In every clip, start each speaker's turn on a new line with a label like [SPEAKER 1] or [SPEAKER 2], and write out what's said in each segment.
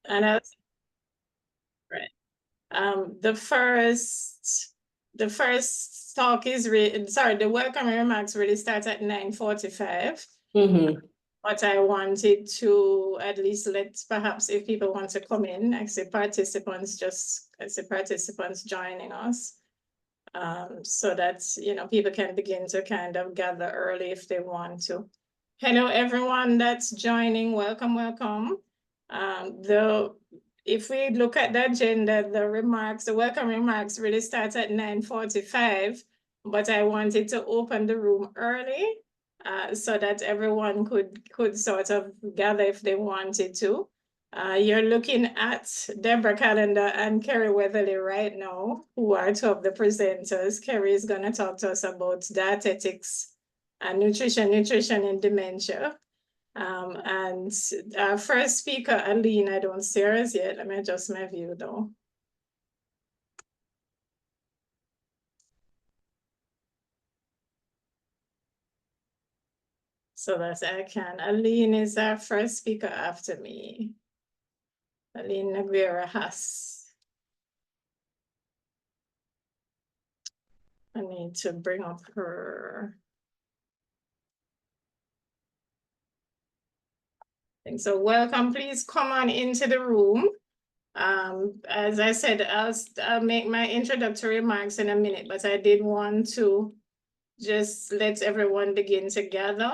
[SPEAKER 1] And I was, right. The first talk is the welcome remarks really starts at 9:45. But I wanted to at least let perhaps if people want to come in, I see participants joining us. So that, people can begin to kind of gather early if they want to. Hello, everyone that's joining. Welcome, welcome. If we look at the agenda, the welcome remarks really starts at 9:45, but I wanted to open the room early so that everyone could sort of gather if they wanted to. You're looking at Debra, Callender, and Kerry Weatherly right now, who are two of the presenters. Kerry is going to talk to us about dietetics and nutrition in dementia. And our first speaker, Aline, I don't see her as yet. Let me adjust my view though. So that I can. Aline is our first speaker after me. Aline Naguera Haas. I need to bring up her. So welcome, please come on into the room. As I said, I'll make my introductory remarks in a minute, but I did want to just let everyone begin to gather.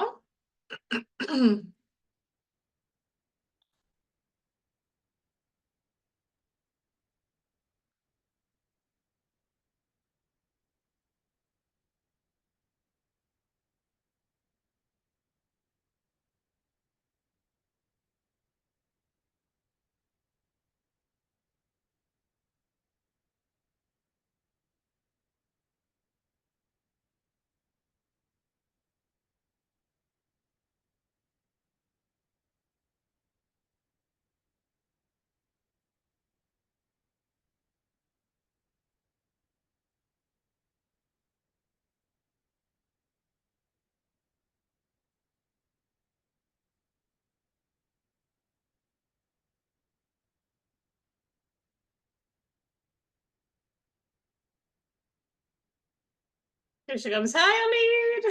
[SPEAKER 1] Here she comes. Hi,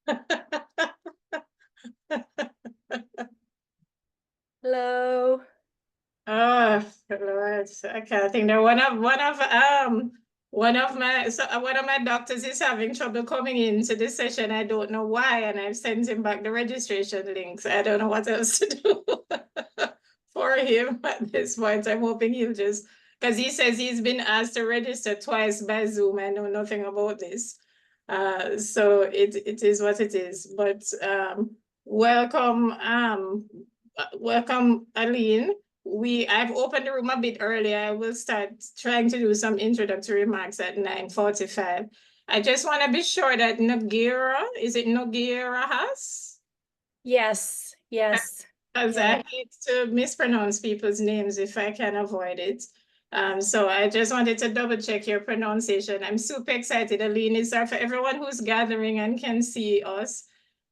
[SPEAKER 1] Aline.
[SPEAKER 2] Hello.
[SPEAKER 1] Oh, Lord. I can't think that one of my doctors is having trouble coming into this session. I don't know why, and I've sent him back the registration links. I don't know what else to do for him at this point. I'm hoping he'll just, because he says he's been asked to register twice by Zoom. I know nothing about this. So it is what it is. But welcome, Aline. I've opened the room a bit earlier. I will start trying to do some introductory remarks at 9:45. I just want to be sure that is it Noguera Haas?
[SPEAKER 2] Yes, yes.
[SPEAKER 1] Because I hate to mispronounce people's names if I can avoid it. So I just wanted to double check your pronunciation. I'm super excited. Aline is for everyone who's gathering and can see us.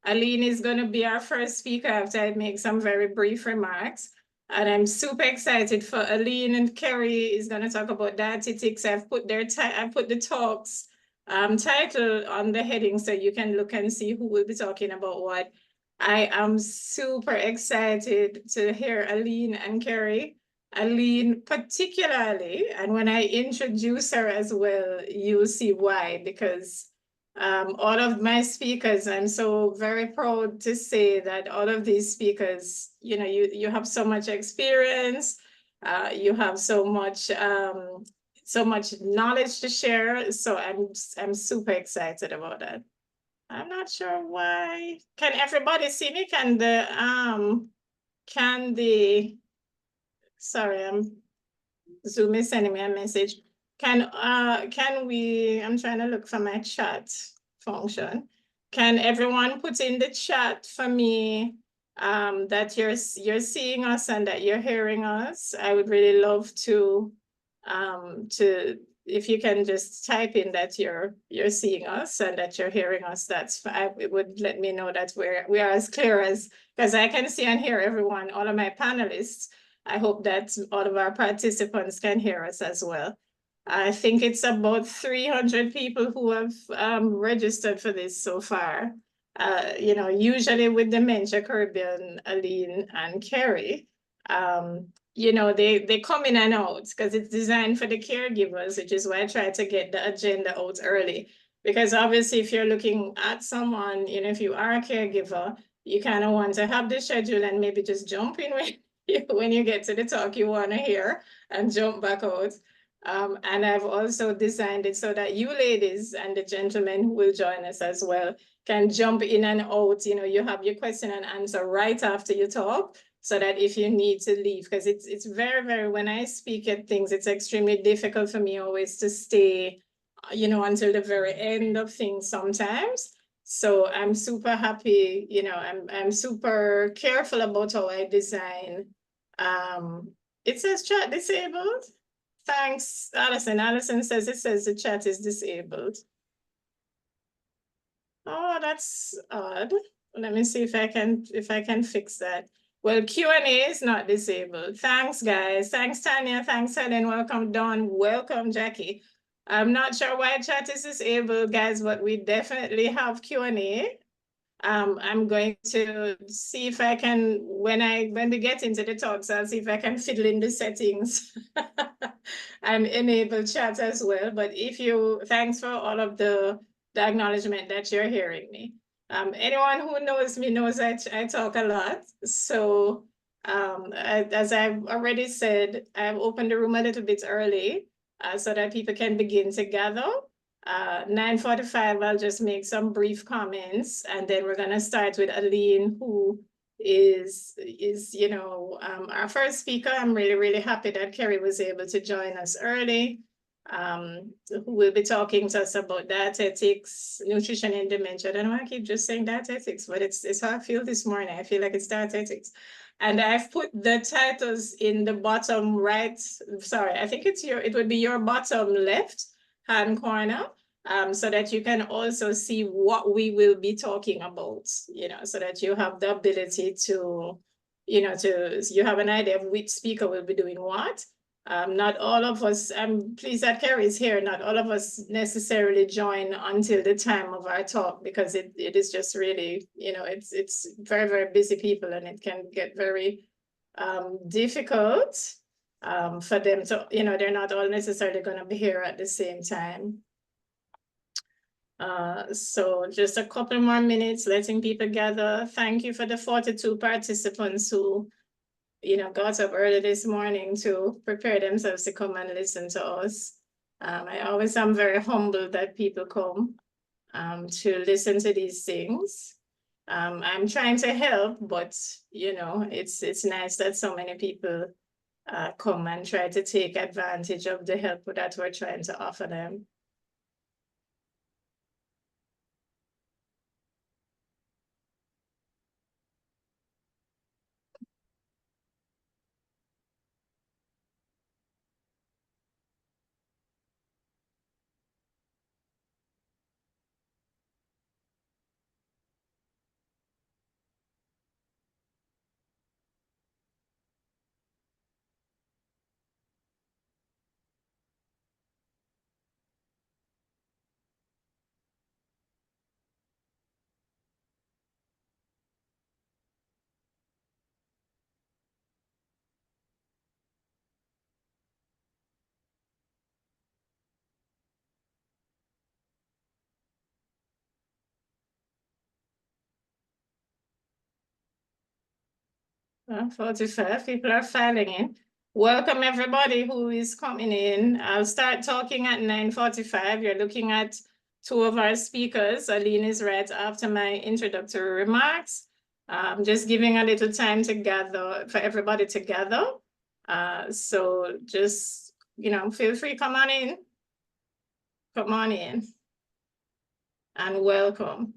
[SPEAKER 1] Aline is going to be our first speaker after I make some very brief remarks. And I'm super excited for Aline and Kerry is going to talk about dietetics. I've put the talks title on the heading so you can look and see who will be talking about what. I am super excited to hear Aline and Kerry. Aline particularly, and when I introduce her as well, you'll see why, because all of my speakers, I'm so very proud to say that all of these speakers, you have so much experience, you have so much knowledge to share. So I'm super excited about that. I'm not sure why. Can everybody see me? Sorry, Zoom is sending me a message. I'm trying to look for my chat function. Can everyone put in the chat for me that you're seeing us and that you're hearing us? I would really love to if you can just type in that you're seeing us and that you're hearing us, it would let me know that we are as clear as, because I can see and hear everyone, all of my panelists, I hope that all of our participants can hear us as well. I think it's about 300 people who have registered for this so far. You know, usually with Dementia Caribbean, Aline and Kerry, you know, they come in and out because it's designed for the caregivers, which is why I try to get the agenda out early. Because obviously, if you're looking at someone, you know, if you are a caregiver, you kind of want to have the schedule and maybe just jump in when you get to the talk you want to hear and jump back out. And I've also designed it so that you ladies and the gentlemen who will join us as well can jump in and out. You know, you have your question and answer right after you talk, so that if you need to leave, because it's very, very, when I speak at things, it's extremely difficult for me always to stay, you know, until the very end of things sometimes. So I'm super happy, you know, I'm super careful about how I design. It says chat disabled. Thanks, Allison. Allison says it says the chat is disabled. Oh, that's odd. Let me see if I can fix that. Well, Q&A is not disabled. Thanks, guys. Thanks, Tanya. Thanks, Helen. Welcome, Dawn. Welcome, Jackie. I'm not sure why chat is disabled, guys, but we definitely have Q&A. I'm going to see if I can, when we get into the talks, I'll see if I can fiddle in the settings and enable chat as well. But thanks for all of the acknowledgement that you're hearing me. Anyone who knows me knows I talk a lot. So as I've already said, I've opened the room a little bit early so that people can begin to gather. 9:45, I'll just make some brief comments, and then we're gonna start with Aline, who is you know, our first speaker. I'm really, really happy that Kerry was able to join us early. Who will be talking to us about dietetics, nutrition and dementia. I don't know why I keep just saying dietetics, but it's how I feel this morning. I feel like it's dietetics. And I've put the titles in the bottom right. Sorry, I think it would be your bottom left hand corner. So that you can also see what we will be talking about, you know, so that you have the ability to, you know, you have an idea of which speaker will be doing what. Not all of us, I'm pleased that Kerry is here, not all of us necessarily join until the time of our talk, because it is just really, you know, it's very, very busy people, and it can get very difficult for them to, you know, they're not all necessarily going to be here at the same time. So just a couple more minutes, letting people gather. Thank you for the 42 participants who, you know, got up early this morning to prepare themselves to come and listen to us. I always am very humbled that people come to listen to these things. I'm trying to help, but you know, it's nice that so many people come and try to take advantage of the help that we're trying to offer them. Well, 45 people are filing in. Welcome everybody who is coming in. I'll start talking at 9:45. You're looking at two of our speakers. Aline is right after my introductory remarks. Just giving a little time to gather, for everybody to gather. So just, you know, feel free, come on in. Come on in. And welcome.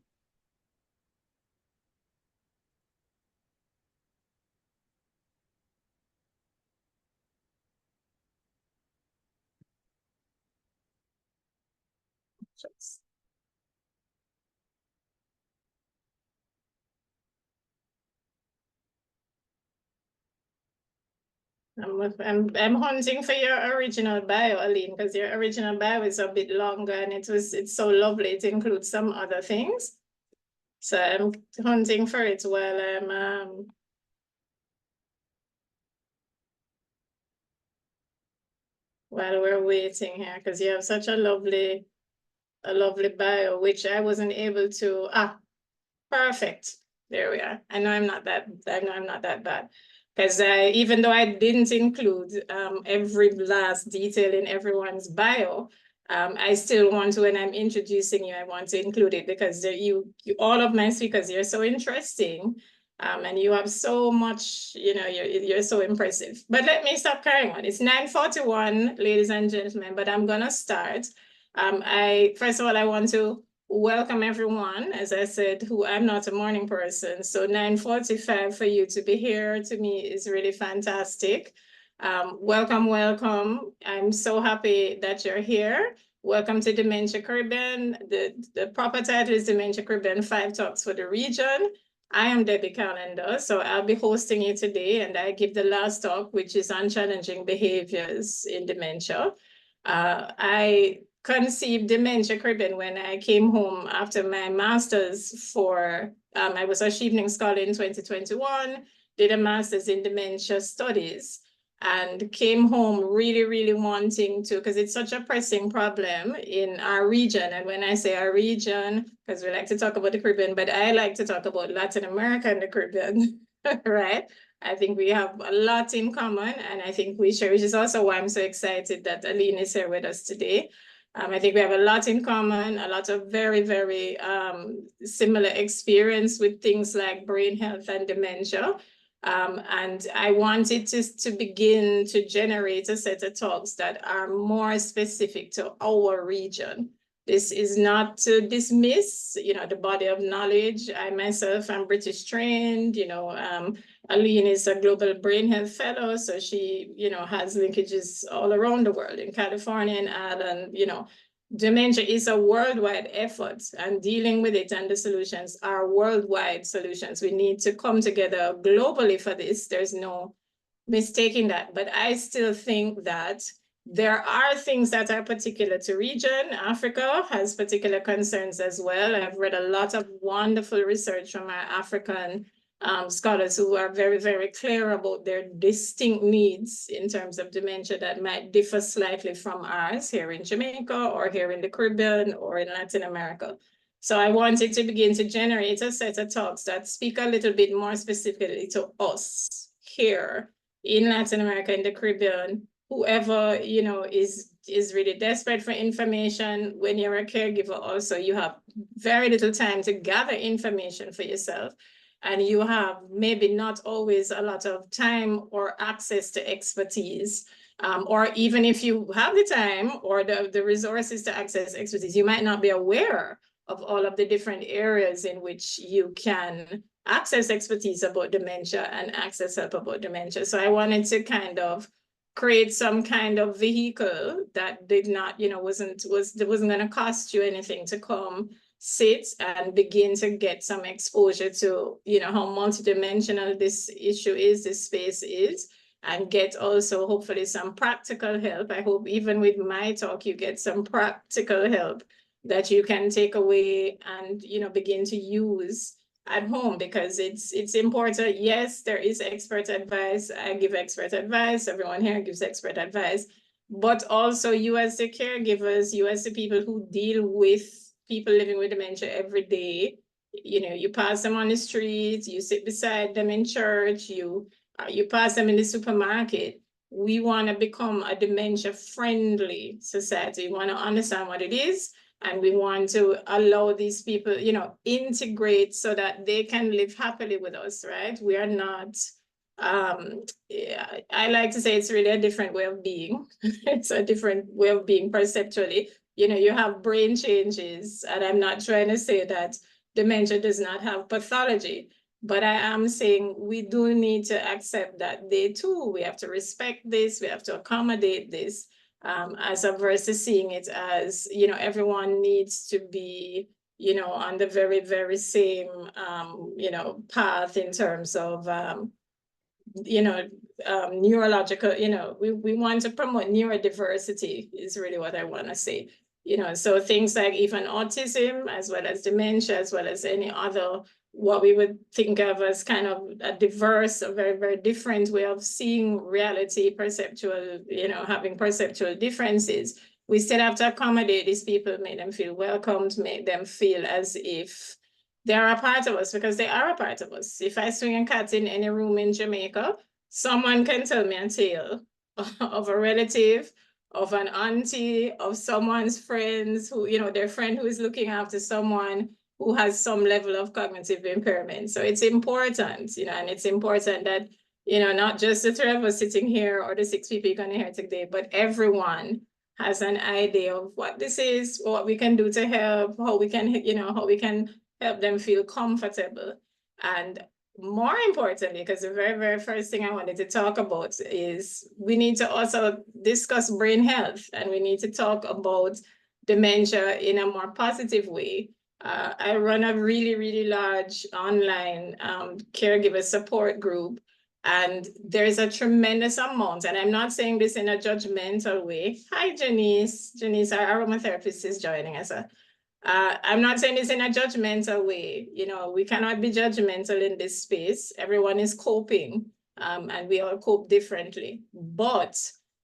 [SPEAKER 1] I'm hunting for your original bio, Aline, because your original bio is a bit longer and it's so lovely. It includes some other things. So I'm hunting for it while we're waiting here, because you have such a lovely bio, which I wasn't able to. Perfect. There we are. I know I'm not that bad. Because even though I didn't include every last detail in everyone's bio, I still want to, when I'm introducing you, I want to include it because you all of my speakers, you're so interesting. And you have so much, you're so impressive. But let me stop carrying on. It's 9:41, ladies and gentlemen, but I'm gonna start. First of all, I want to welcome everyone. As I said, I'm not a morning person, so 9:45 for you to be here to me is really fantastic. Welcome, welcome. I'm so happy that you're here. Welcome to Dementia Caribbean. The proper title is Dementia Caribbean 5 Talks for the Region. I am Debbie Callender, so I'll be hosting you today, and I give the last talk, which is on challenging behaviors in dementia. I conceived Dementia Caribbean when I came home after my master's I was a evening scholar in 2021, did a master's in dementia studies, and came home really, really wanting to, because it's such a pressing problem in our region. And when I say our region, because we like to talk about the Caribbean, but I like to talk about Latin America and the Caribbean, right? I think we have a lot in common, and I think we share, which is also why I'm so excited that Aline is here with us today. I think we have a lot in common, a lot of very, very similar experience with things like brain health and dementia. And I wanted to begin to generate a set of talks that are more specific to our region. This is not to dismiss, the body of knowledge. I myself am British trained, Aline is a global brain health fellow, so she, has linkages all around the world, in California and Ireland. Dementia is a worldwide effort, and dealing with it and the solutions are worldwide solutions. We need to come together globally for this. There's no mistaking that, but I still think that there are things that are particular to region. Africa has particular concerns as well. I've read a lot of wonderful research from our African scholars who are very, very clear about their distinct needs in terms of dementia that might differ slightly from ours here in Jamaica or here in the Caribbean or in Latin America. So I wanted to begin to generate a set of talks that speak a little bit more specifically to us here in Latin America, in the Caribbean, whoever, is really desperate for information. When you're a caregiver also, you have very little time to gather information for yourself. And you have maybe not always a lot of time or access to expertise. Or even if you have the time or the resources to access expertise, you might not be aware of all of the different areas in which you can access expertise about dementia and access help about dementia. So I wanted to kind of create some kind of vehicle that did not, wasn't going to cost you anything to come sit and begin to get some exposure to, how multidimensional this issue is, this space is, and get also hopefully some practical help. I hope even with my talk, you get some practical help that you can take away and, begin to use at home, because it's important. Yes, there is expert advice. I give expert advice. Everyone here gives expert advice. But also you as the caregivers, you as the people who deal with people living with dementia every day, you pass them on the streets, you sit beside them in church, you pass them in the supermarket. We want to become a dementia-friendly society. We want to understand what it is, and we want to allow these people, integrate so that they can live happily with us, right? We are not, I like to say it's really a different way of being. It's a different way of being perceptually. You have brain changes, and I'm not trying to say that dementia does not have pathology, but I am saying we do need to accept that they too, we have to respect this, we have to accommodate this, as opposed to seeing it as, everyone needs to be, on the very, very same, path in terms of neurological, we want to promote neurodiversity is really what I want to say. So things like even autism, as well as dementia, as well as any other, what we would think of as kind of a diverse, a very, very different way of seeing reality, perceptual, having perceptual differences. We still have to accommodate these people, make them feel welcomed, make them feel as if they're a part of us, because they are a part of us. If I swing a cat in any room in Jamaica, someone can tell me a tale of a relative, of an auntie, of someone's friends who, their friend who is looking after someone who has some level of cognitive impairment. So it's important, and it's important that, not just the three of us sitting here or the 6 people you're gonna hear today, but everyone has an idea of what this is, what we can do to help, how we can, help them feel comfortable. And more importantly, because the very, very first thing I wanted to talk about is we need to also discuss brain health, and we need to talk about dementia in a more positive way. I run a really, really large online caregiver support group, and there's a tremendous amount, and I'm not saying this in a judgmental way. Hi, Janice. Janice, our aromatherapist, is joining us. I'm not saying this in a judgmental way. We cannot be judgmental in this space. Everyone is coping, and we all cope differently. But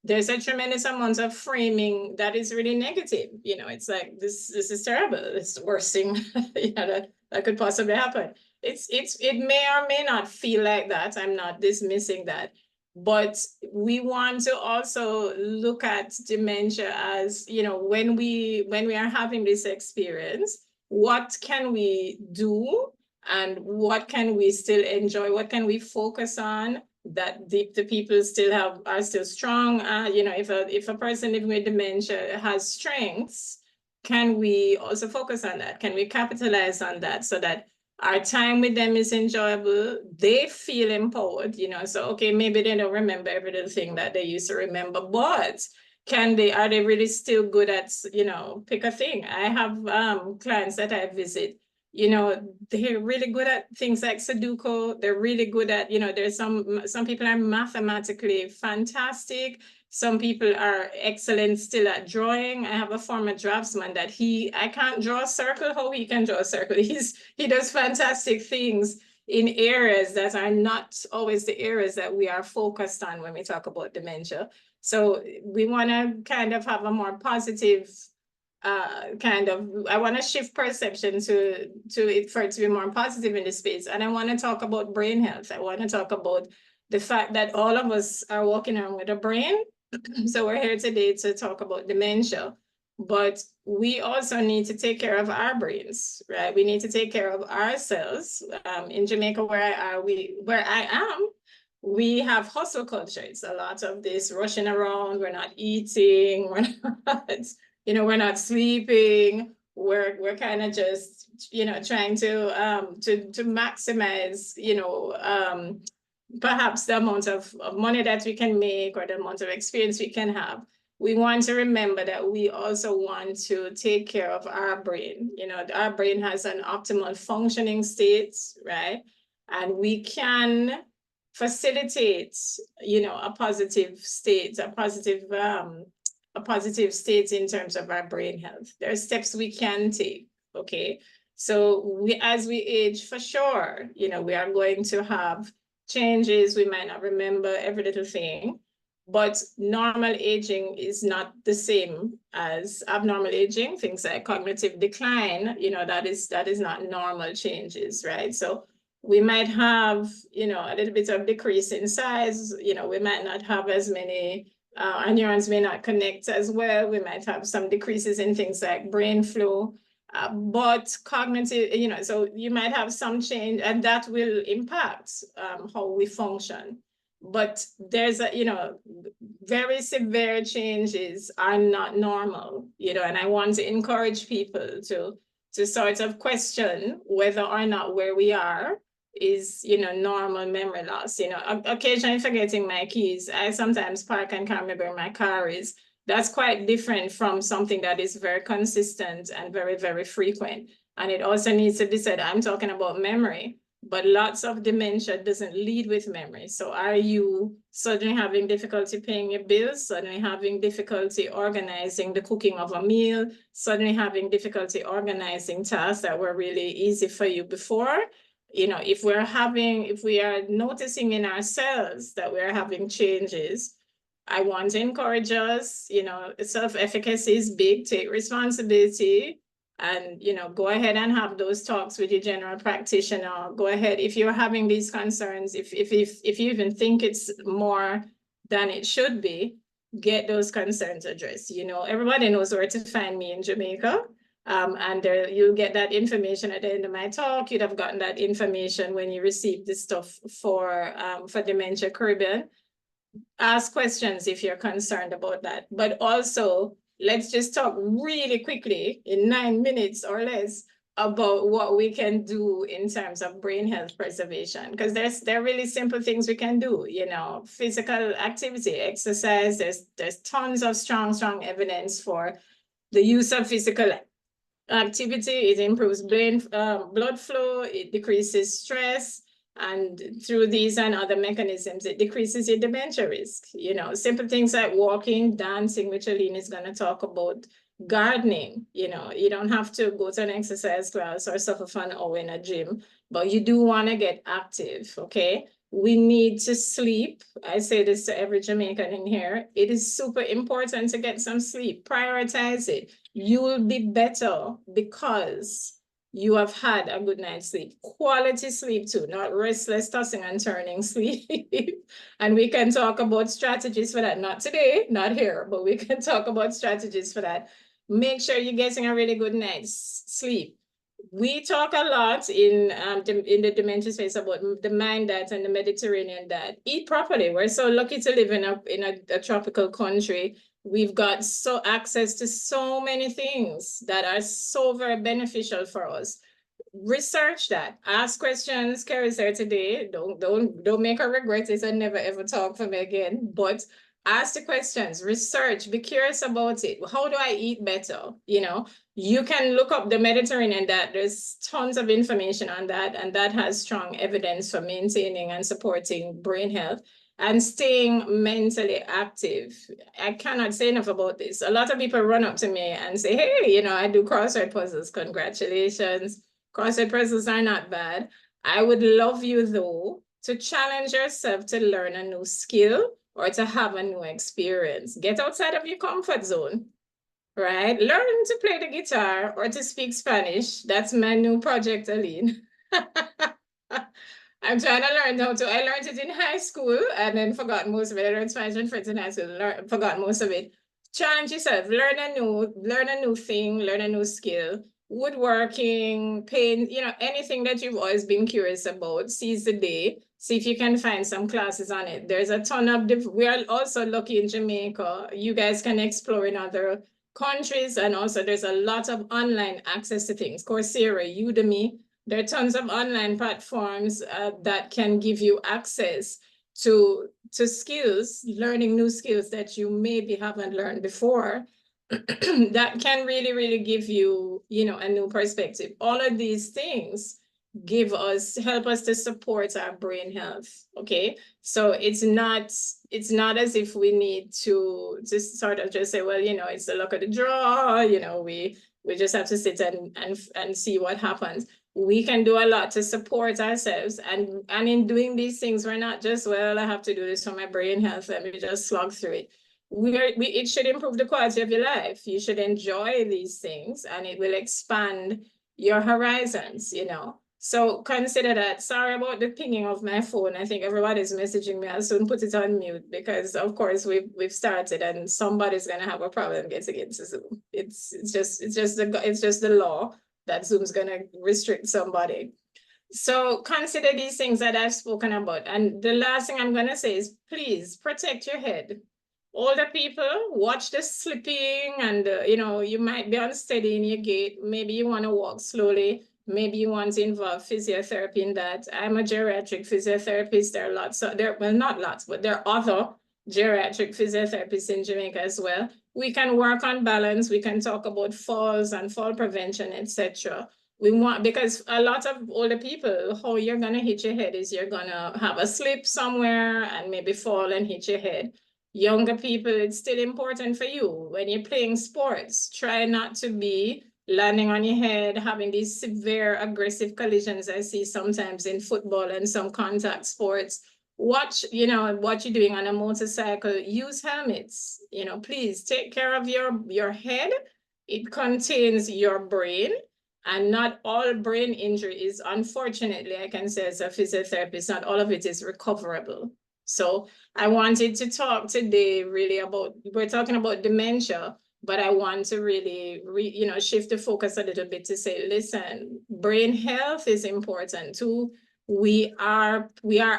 [SPEAKER 1] there's a tremendous amount of framing that is really negative. It's like, this is terrible. It's the worst thing that could possibly happen. It may or may not feel like that. I'm not dismissing that. But we want to also look at dementia as, when we are having this experience, what can we do and what can we still enjoy? What can we focus on that the people are still strong? If a person living with dementia has strengths, can we also focus on that? Can we capitalize on that so that our time with them is enjoyable, they feel empowered, so okay, maybe they don't remember every little thing that they used to remember, but are they really still good at, pick a thing? I have clients that I visit, they're really good at things like Sudoku. They're really good at, there's some people are mathematically fantastic. Some people are excellent still at drawing. I have a former draftsman that I can't draw a circle, how he can draw a circle. He does fantastic things in areas that are not always the areas that we are focused on when we talk about dementia. So we want to kind of have a more positive I want to shift perception to it for it to be more positive in this space. And I want to talk about brain health. I want to talk about the fact that all of us are walking around with a brain. So we're here today to talk about dementia, but we also need to take care of our brains, right? We need to take care of ourselves. In Jamaica, where I am, we have hustle culture. It's a lot of this rushing around. We're not eating. We're not sleeping. We're kind of just, trying to maximize, perhaps the amount of money that we can make or the amount of experience we can have. We want to remember that we also want to take care of our brain. Our brain has an optimal functioning state, right? And we can facilitate, a positive state, a positive state in terms of our brain health. There are steps we can take, okay? So as we age, for sure, we are going to have changes. We might not remember every little thing, but normal aging is not the same as abnormal aging. Things like cognitive decline, that is not normal changes, right? So we might have, a little bit of decrease in size. We might not have as many, our neurons may not connect as well. We might have some decreases in things like brain flow. But cognitive, so you might have some change, and that will impact how we function. But there's very severe changes are not normal, and I want to encourage people to sort of question whether or not where we are is, normal memory loss. Occasionally forgetting my keys. I sometimes park and can't remember where my car is. That's quite different from something that is very consistent and very, very frequent. And it also needs to be said, I'm talking about memory. but lots of dementia doesn't lead with memory. So are you suddenly having difficulty paying your bills, suddenly having difficulty organizing the cooking of a meal, suddenly having difficulty organizing tasks that were really easy for you before? You know, if we are noticing in ourselves that we're having changes, I want to encourage us, you know, self-efficacy is big, take responsibility, and, you know, go ahead and have those talks with your general practitioner. Go ahead, if you're having these concerns, if you even think it's more than it should be, get those concerns addressed. You know, everybody knows where to find me in Jamaica. And you'll get that information at the end of my talk. You'd have gotten that information when you receive the stuff for Dementia Caribbean. Ask questions if you're concerned about that. But also, let's just talk really quickly in 9 minutes or less about what we can do in terms of brain health preservation. Because there are really simple things we can do, you know, physical activity, exercise. There's tons of strong evidence for the use of physical activity. It improves blood flow, it decreases stress, and through these and other mechanisms, it decreases your dementia risk. You know, simple things like walking, dancing, which Aline is going to talk about, gardening. You know, you don't have to go to an exercise class or suffer fun or in a gym, but you do want to get active, okay? We need to sleep. I say this to every Jamaican in here. It is super important to get some sleep. Prioritize it. You will be better because you have had a good night's sleep. Quality sleep too, not restless, tossing and turning sleep. And we can talk about strategies for that. Not today, not here, but we can talk about strategies for that. Make sure you're getting a really good night's sleep. We talk a lot in the dementia space about the mind diet and the Mediterranean diet. Eat properly. We're so lucky to live in a tropical country. We've got access to so many things that are so very beneficial for us. Research that. Ask questions. Kerry's here today. Don't make her regret it and never ever talk for me again. But ask the questions. Research. Be curious about it. How do I eat better? You know, you can look up the Mediterranean diet. There's tons of information on that, and that has strong evidence for maintaining and supporting brain health and staying mentally active. I cannot say enough about this. A lot of people run up to me and say, hey, you know, I do crossword puzzles. Congratulations. Crossword puzzles are not bad. I would love you, though, to challenge yourself to learn a new skill or to have a new experience. Get outside of your comfort zone, right? Learn to play the guitar or to speak Spanish. That's my new project, Aline. I'm trying to learn how to. I learned it in high school and then forgot most of it. I learned Spanish with friends in high school, forgot most of it. Challenge yourself, learn a new thing, learn a new skill. Woodworking, paint, you know, anything that you've always been curious about, seize the day. See if you can find some classes on it. There's a ton of, we are also lucky in Jamaica. You guys can explore in other countries, and also there's a lot of online access to things. Coursera, Udemy, there are tons of online platforms that can give you access to skills, learning new skills that you maybe haven't learned before. That can really give you, you know, a new perspective. All of these things help us to support our brain health. Okay, so it's not as if we need to just sort of just say, well, you know, it's the luck of the draw, you know, we just have to sit and see what happens. We can do a lot to support ourselves, and in doing these things, we're not just, well, I have to do this for my brain health, let me just slog through it. It should improve the quality of your life. You should enjoy these things, and it will expand your horizons, you know. So consider that. Sorry about the pinging of my phone. I think everybody's messaging me. I'll soon put it on mute because, of course, we've started and somebody's gonna have a problem getting into Zoom. It's just the law that Zoom's gonna restrict somebody. So consider these things that I've spoken about. And the last thing I'm gonna say is, please protect your head. Older people, watch the slipping, and you know, you might be unsteady in your gait. Maybe you want to walk slowly. Maybe you want to involve physiotherapy in that. I'm a geriatric physiotherapist. There are lots of, well, not lots, but there are other geriatric physiotherapists in Jamaica as well. We can work on balance. We can talk about falls and fall prevention, etc. we want, because a lot of older people, how you're gonna hit your head is you're gonna have a slip somewhere and maybe fall and hit your head. Younger people, it's still important for you when you're playing sports. Try not to be landing on your head, having these severe aggressive collisions I see sometimes in football and some contact sports. Watch, what you're doing on a motorcycle. Use helmets. Please take care of your head. It contains your brain. And not all brain injury is, unfortunately, I can say as a physiotherapist, not all of it is recoverable. So I wanted to talk today really about, we're talking about dementia, but I want to really, shift the focus a little bit to say, listen, brain health is important too. We are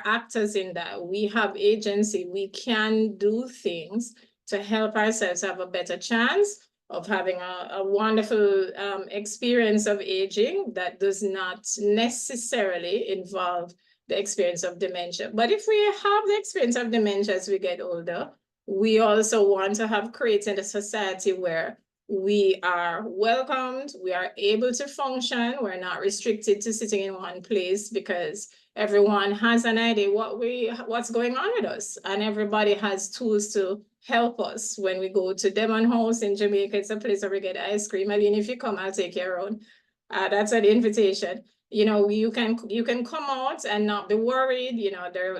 [SPEAKER 1] actors in that. We have agency. We can do things to help ourselves have a better chance of having a wonderful experience of aging that does not necessarily involve the experience of dementia. But if we have the experience of dementia as we get older, we also want to have created a society where we are welcomed, we are able to function, we're not restricted to sitting in one place, because everyone has an idea what's going on with us, and everybody has tools to help us. When we go to Demon House in Jamaica, it's a place where we get ice cream. Aline, if you come, I'll take you around. That's an invitation. You can come out and not be worried.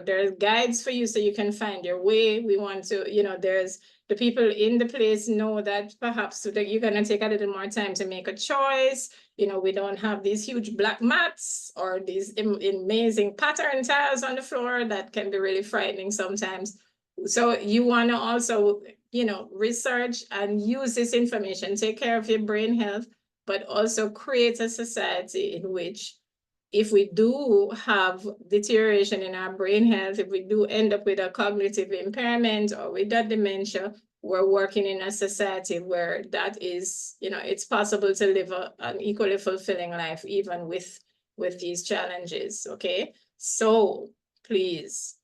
[SPEAKER 1] There's guides for you so you can find your way. We want to, there's the people in the place know that perhaps that you're going to take a little more time to make a choice. We don't have these huge black mats or these amazing pattern tiles on the floor that can be really frightening sometimes. So you want to also, research and use this information, take care of your brain health, but also create a society in which, if we do have deterioration in our brain health, if we do end up with a cognitive impairment or with that dementia, we're working in a society where that is, it's possible to live an equally fulfilling life, even with these challenges, okay? So please,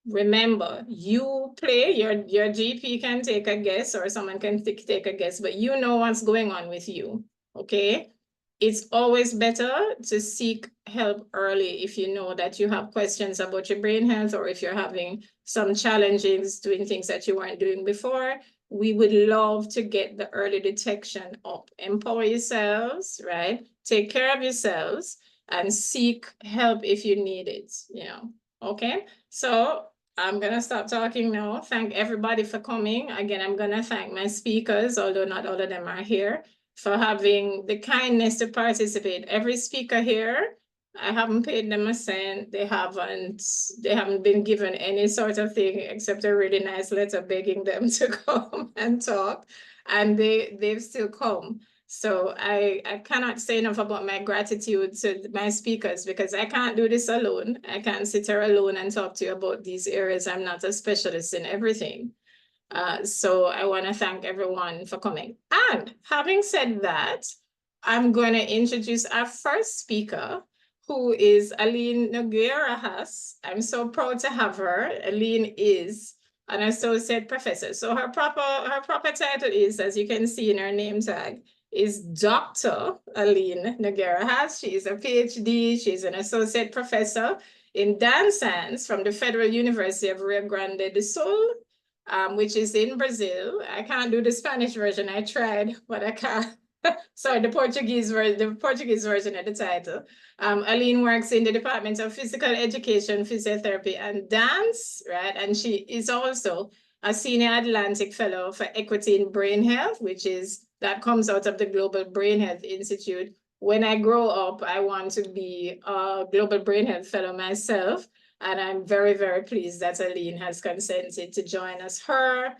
[SPEAKER 1] remember, you play, your GP can take a guess or someone can take a guess, but you know what's going on with you, okay? It's always better to seek help early if you know that you have questions about your brain health, or if you're having some challenges doing things that you weren't doing before. We would love to get the early detection up. Empower yourselves, right? Take care of yourselves and seek help if you need it, okay? So I'm gonna stop talking now. Thank everybody for coming. Again, I'm gonna thank my speakers, although not all of them are here, for having the kindness to participate. Every speaker here, I haven't paid them a cent. They haven't been given any sort of thing except a really nice letter begging them to come and talk. And they've still come. So I cannot say enough about my gratitude to my speakers, because I can't do this alone. I can't sit here alone and talk to you about these areas. I'm not a specialist in everything. So I want to thank everyone for coming. And having said that, I'm going to introduce our first speaker, who is Aline Haas. I'm so proud to have her. Aline is an associate professor. So her proper title is, as you can see in her name tag, is Dr. Aline Haas. She is a PhD. She's an associate professor in dance science from the Federal University of Rio Grande do Sul, which is in Brazil. I can't do the Spanish version. I tried, but I can't. Sorry, the Portuguese version of the title. Aline works in the Department of Physical Education, Physiotherapy, and Dance, right? And she is also a Senior Atlantic Fellow for Equity in Brain Health, that comes out of the Global Brain Health Institute. When I grow up, I want to be a Global Brain Health Fellow myself. And I'm very, very pleased that Aline has consented to join us. Her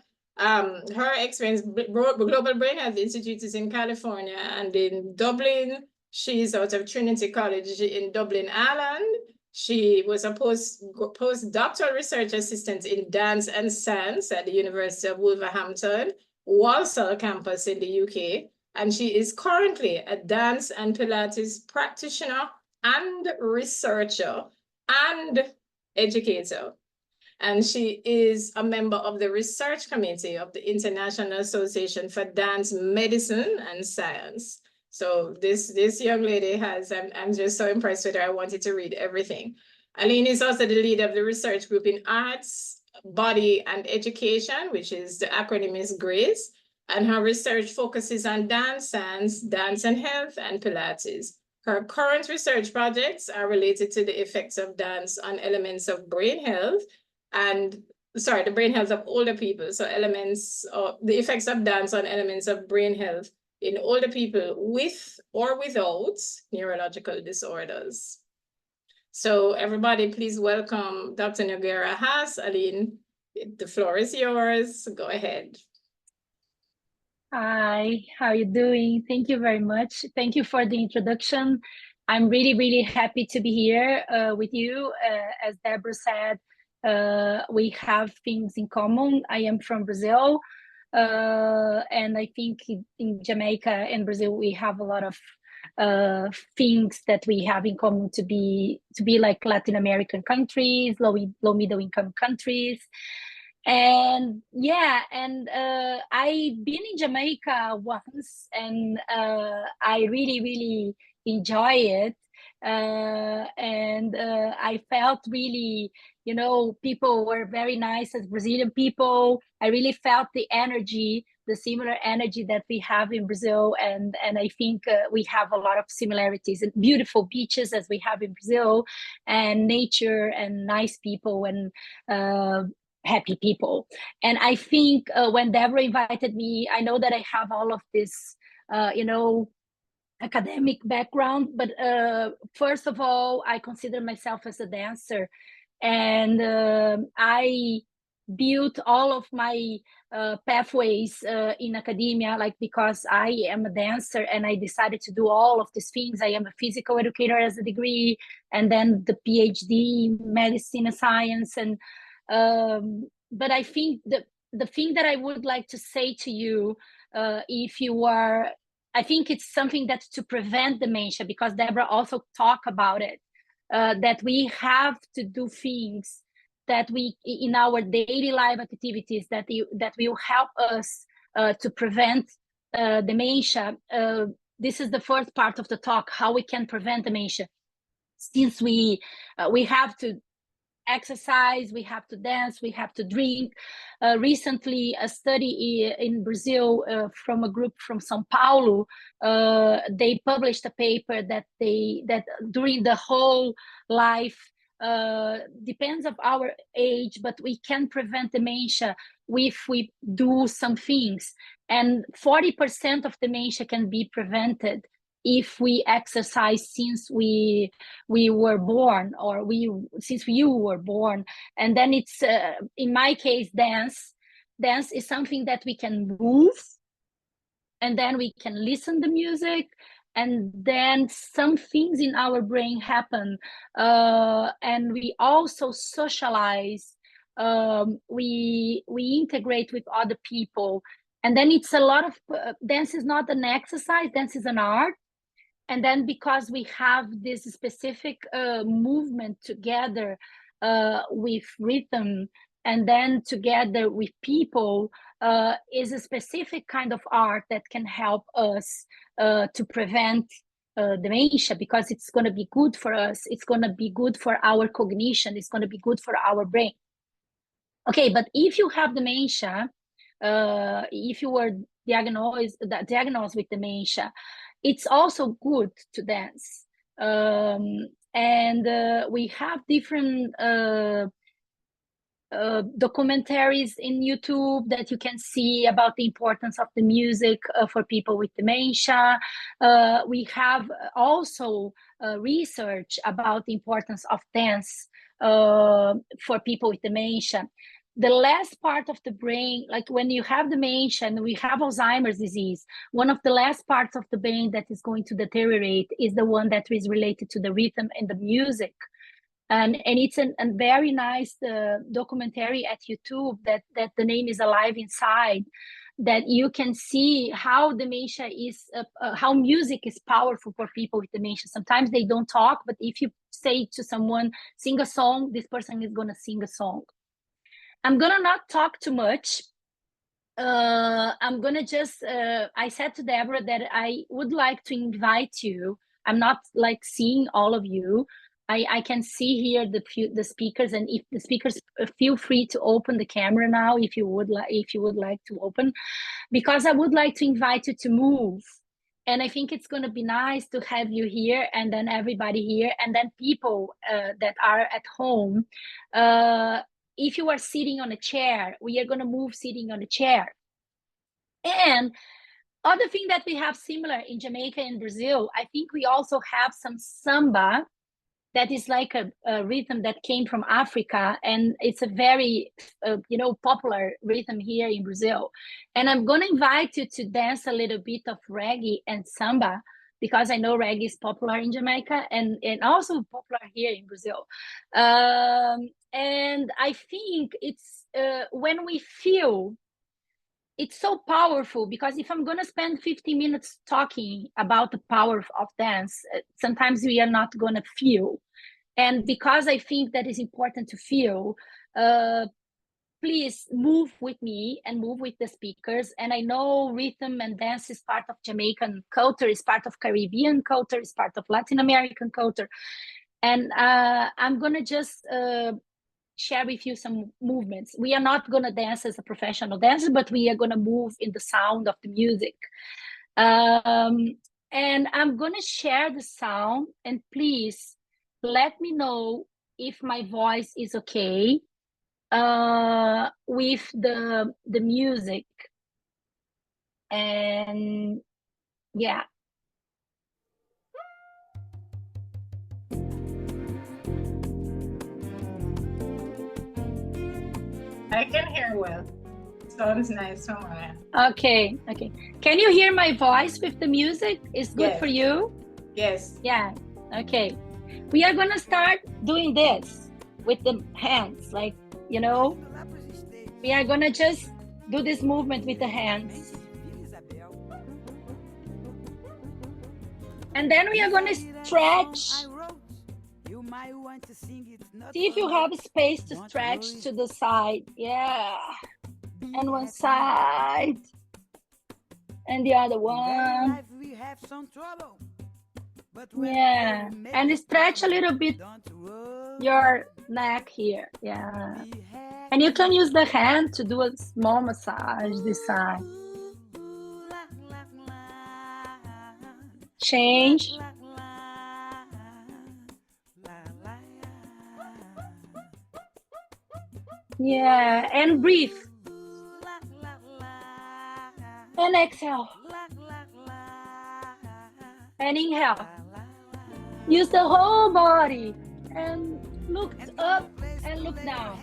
[SPEAKER 1] experience, Global Brain Health Institute is in California and in Dublin. She's out of Trinity College in Dublin, Ireland. She was a postdoctoral research assistant in dance and science at the University of Wolverhampton, Walsall campus in the UK. And she is currently a dance and Pilates practitioner and researcher and educator. And she is a member of the research committee of the International Association for Dance Medicine and Science. So this young lady has, I'm just so impressed with her. I wanted to read everything. Aline is also the lead of the research group in arts, body, and education, which is the acronym is GRACE. And her research focuses on dance and health, and Pilates. Her current research projects are related to the effects of dance on elements of brain health and, sorry, the brain health of older people. So elements of the effects of dance on elements of brain health in older people with or without neurological disorders. So everybody, please welcome Dr. Noguera Haas. Aline, the floor is yours. Go ahead.
[SPEAKER 2] Hi, how are you doing? Thank you very much. Thank you for the introduction. I'm really, really happy to be here with you. As Debra said, we have things in common. I am from Brazil, and I think in Jamaica and Brazil, we have a lot of things that we have in common to be like Latin American countries, low middle income countries. And yeah, and I've been in Jamaica once, and I really, really enjoy it. And I felt really, you know, people were very nice as Brazilian people. I really felt the energy, the similar energy that we have in Brazil. And I think we have a lot of similarities, and beautiful beaches as we have in Brazil, and nature and nice people, and happy people. And I think when Debra invited me, I know that I have all of this, you know, academic background, but first of all, I consider myself as a dancer, and I built all of my pathways in academia, like, because I am a dancer and I decided to do all of these things. I am a physical educator as a degree, and then the PhD in medicine and science. And but I think the thing that I would like to say to you, if you are, I think it's something that to prevent dementia, because Debra also talked about it, that we have to do things that we, in our daily life activities, that will help us to prevent dementia. This is the first part of the talk, how we can prevent dementia. Since we have to exercise, we have to dance, we have to drink. Recently, a study in Brazil from a group from São Paulo, they published a paper that during the whole life, depends of our age, but we can prevent dementia if we do some things. And 40% of dementia can be prevented if we exercise since we were born, or since you were born. And then it's in my case, dance is something that we can move, and then we can listen to music, and then some things in our brain happen, and we also socialize. We integrate with other people, and then it's a lot of dance is not an exercise, dance is an art. And then because we have this specific movement together with rhythm, and then together with people, is a specific kind of art that can help us to prevent dementia, because it's going to be good for us. It's going to be good for our cognition. It's going to be good for our brain. Okay, but if you have dementia, if you were diagnosed with dementia, it's also good to dance. And we have different documentaries in YouTube that you can see about the importance of the music for people with dementia. We have also research about the importance of dance for people with dementia. The last part of the brain, like when you have dementia and we have Alzheimer's disease, one of the last parts of the brain that is going to deteriorate is the one that is related to the rhythm and the music. And it's a very nice documentary at YouTube that the name is Alive Inside, that you can see how dementia is, how music is powerful for people with dementia. Sometimes they don't talk, but if you say to someone, sing a song, this person is going to sing a song. I'm gonna not talk too much. I'm gonna just, I said to Debra that I would like to invite you. I'm not like seeing all of you. I can see here the speakers, and if the speakers feel free to open the camera now if you would like to open, because I would like to invite you to move. And I think it's going to be nice to have you here, and then everybody here, and then people that are at home. If you are sitting on a chair, we are going to move sitting on a chair. And other thing that we have similar in Jamaica and Brazil, I think we also have some samba that is like a rhythm that came from Africa, and it's a very popular rhythm here in Brazil. And I'm going to invite you to dance a little bit of reggae and samba, because I know reggae is popular in Jamaica and also popular here in Brazil. And I think it's when we feel, it's so powerful, because if I'm going to spend 15 minutes talking about the power of dance, sometimes we are not going to feel. And because I think that is important to feel, please move with me and move with the speakers. And I know rhythm and dance is part of Jamaican culture, is part of Caribbean culture, is part of Latin American culture. And I'm going to just share with you some movements. We are not going to dance as a professional dancer, but we are going to move in the sound of the music. And I'm going to share the sound, and please let me know if my voice is okay with the music. And yeah.
[SPEAKER 1] I can hear well. Sounds nice somewhere.
[SPEAKER 2] Okay. Can you hear my voice with the music? Is good
[SPEAKER 1] Yes.
[SPEAKER 2] for you?
[SPEAKER 1] Yes.
[SPEAKER 2] Yeah. Okay. We are gonna start doing this with the hands, like, we are gonna just do this movement with the hands. And then we are gonna stretch. See if you have space to stretch to the side. Yeah. And one side. And the other one. Yeah. And stretch a little bit your neck here. Yeah. And you can use the hand to do a small massage this side. Change. Yeah, and breathe. And exhale. And inhale. Use the whole body. And look up and look down.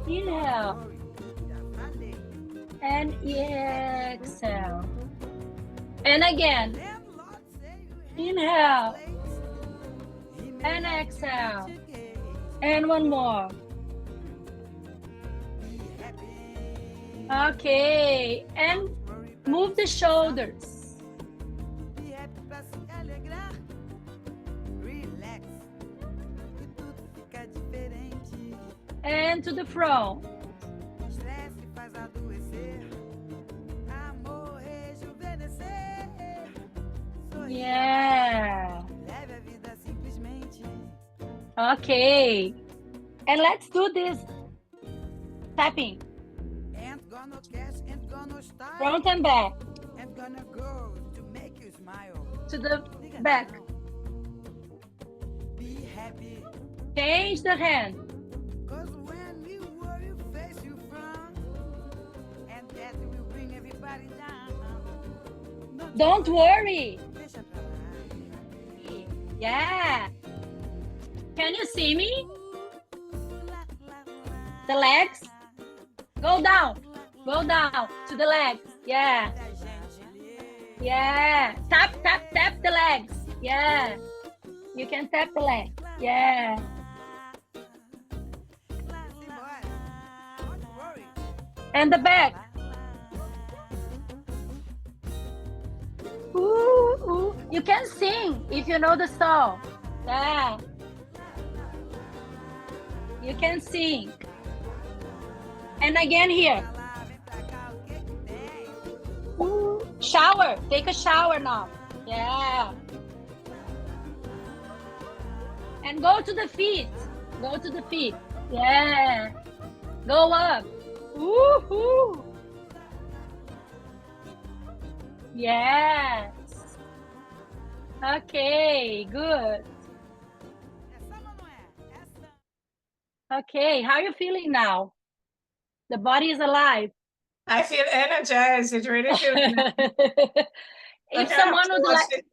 [SPEAKER 2] Inhale. And exhale. And again. Inhale. And exhale. And one more. Okay. And move the shoulders. And to the front. Yeah. Okay. And let's do this tapping. Front and back. To the back. Change the hand. Don't worry. Yeah. Can you see me? The legs? Go down. Go down to the legs. Yeah. Yeah. Tap, tap, tap the legs. Yeah. You can tap the legs. Yeah. And the back. Ooh, ooh. You can sing if you know the song. Yeah. You can sing. And again here. Shower, take a shower now. Yeah. And go to the feet. Go to the feet. Yeah. Go up. Woohoo. Yes. Okay, good. Okay, how are you feeling now? The body is alive.
[SPEAKER 1] I feel energized. It really feels nice.
[SPEAKER 2] If someone would like,
[SPEAKER 1] it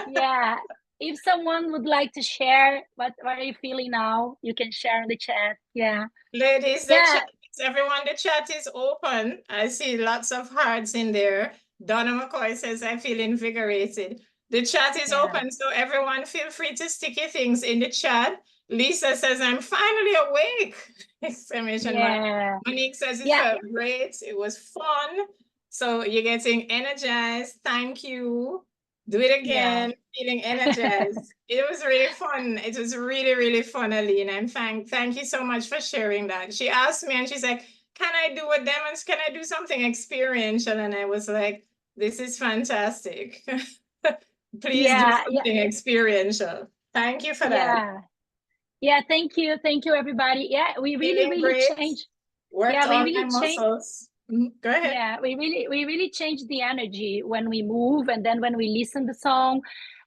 [SPEAKER 2] yeah, if someone would like to share what are you feeling now, you can share in the chat. Yeah.
[SPEAKER 1] Ladies,
[SPEAKER 2] Yeah.
[SPEAKER 1] Everyone, the chat is open. I see lots of hearts in there. Donna McCoy says, I feel invigorated. The chat is open, so everyone feel free to stick your things in the chat. Lisa says, I'm finally awake! Exclamation mark. Monique says, it felt great. It was fun. So you're getting energized. Thank you. Do it again. Feeling energized. It was really fun. It was really, really fun, Aline. And thank you so much for sharing that. She asked me and she's like, can I do a demo? Can I do something experiential? And I was like, this is fantastic. Please do something experiential. Thank you for that.
[SPEAKER 2] Yeah, thank you. Thank you, everybody. Yeah, we really changed.
[SPEAKER 1] Worked on my muscles. Go ahead.
[SPEAKER 2] Yeah, we really changed the energy when we move and then when we listen the song.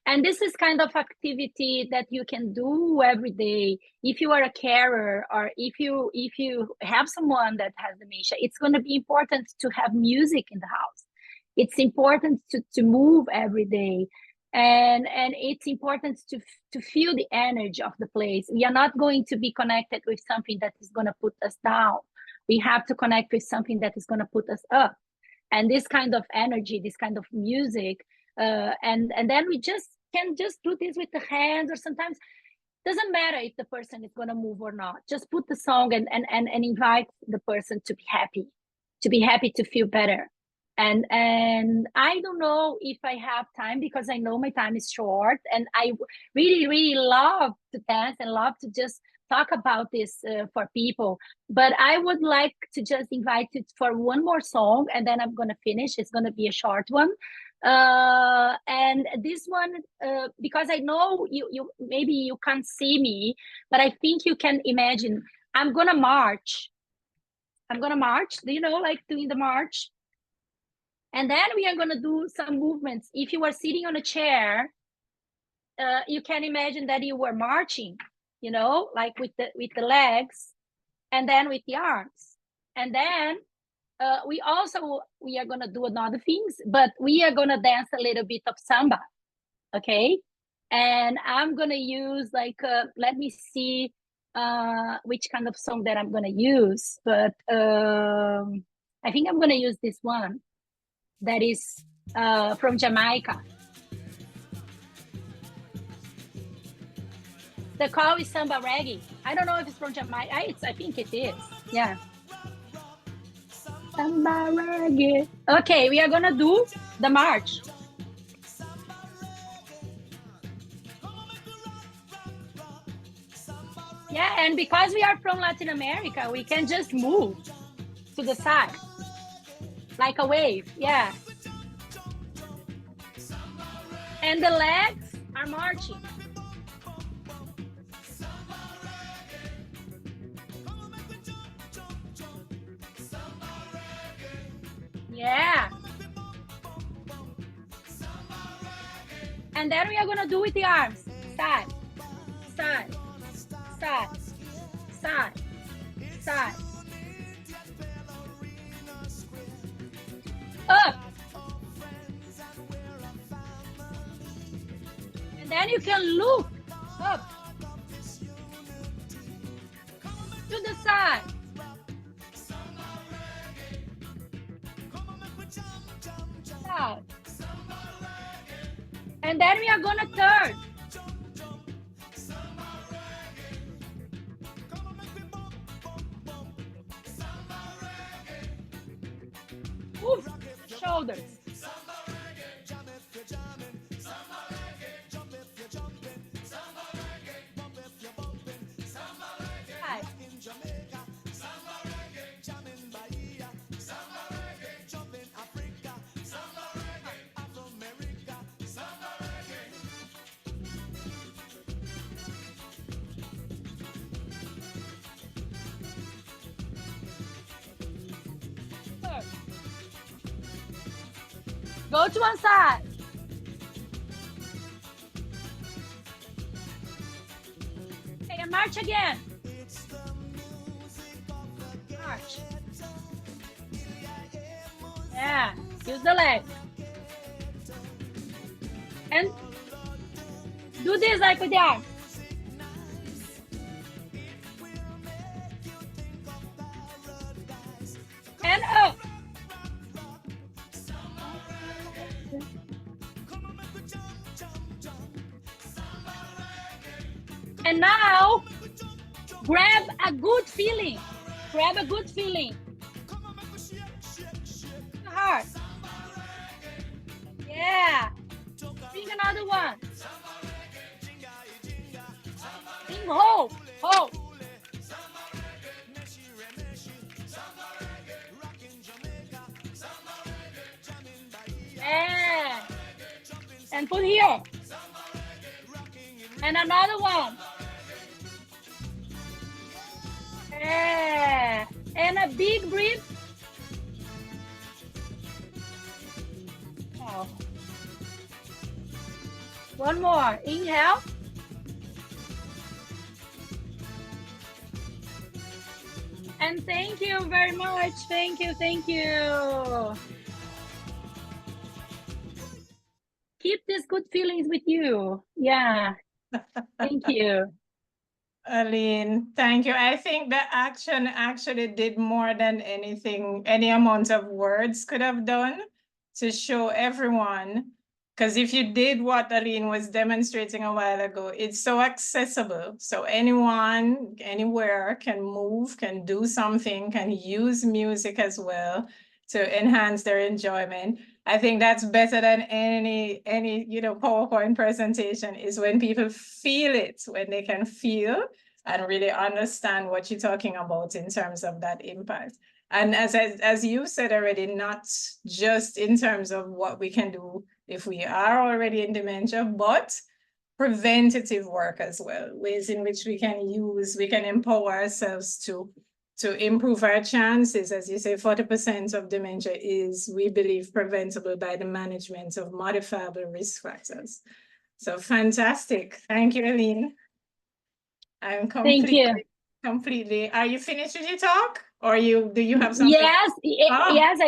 [SPEAKER 2] And this is kind of activity that you can do every day. If you are a carer or if you have someone that has dementia, it's going to be important to have music in the house. It's important to move every day. And it's important to feel the energy of the place. We are not going to be connected with something that is going to put us down. We have to connect with something that is going to put us up. And this kind of energy, this kind of music, and then we can just do this with the hands, or sometimes doesn't matter if the person is going to move or not. Just put the song and invite the person to be happy, to feel better. And I don't know if I have time, because I know my time is short, and I really love to dance and love to just talk about this for people. But I would like to just invite you for one more song, and then I'm going to finish. It's going to be a short one. And this one, because I know you maybe you can't see me, but I think you can imagine. I'm going to march. Do you know, like doing the march? And then we are going to do some movements. If you are sitting on a chair, you can imagine that you were marching, you know, like with the legs, and then with the arms. And then we are going to do another things, but we are going to dance a little bit of samba. Okay. And I'm going to use let me see which kind of song that I'm going to use. But I think I'm going to use this one that is from Jamaica. The call is samba reggae. I don't know if it's from Jamaica. I think it is. Yeah. Samba reggae. Okay, we are going to do the march. Yeah, and because we are from Latin America, we can just move to the side. Like a wave, yeah. And the legs are marching. Yeah. And then we are going to do with the arms. Side, side, side, side, side. Up. And then you can look up to the side. Side. And then we are going to turn. Move shoulders. Go to one side. Okay, and march again. March. Yeah, use the leg. And do this like with the arm. And up. And now, grab a good feeling. Grab a good feeling. Heart. Yeah. Bring another one. Bring hope. Hope. Yeah. And put here. And another one. Yeah. And a big breath. Oh. One more. Inhale. And thank you very much. Thank you. Thank you. Keep these good feelings with you. Yeah. Thank you.
[SPEAKER 1] Aline, thank you. I think the action actually did more than anything, any amount of words could have done to show everyone. Because if you did what Aline was demonstrating a while ago, it's so accessible. So anyone, anywhere can move, can do something, can use music as well to enhance their enjoyment. I think that's better than any PowerPoint presentation, is when people feel it, when they can feel and really understand what you're talking about in terms of that impact. And as you said already, not just in terms of what we can do if we are already in dementia, but preventative work as well, ways in which we can empower ourselves to improve our chances. As you say, 40% of dementia is, we believe, preventable by the management of modifiable risk factors. So fantastic. Thank you, Aline. I'm completely. Are you finished with your talk? Or do you have something?
[SPEAKER 2] Yes, yes,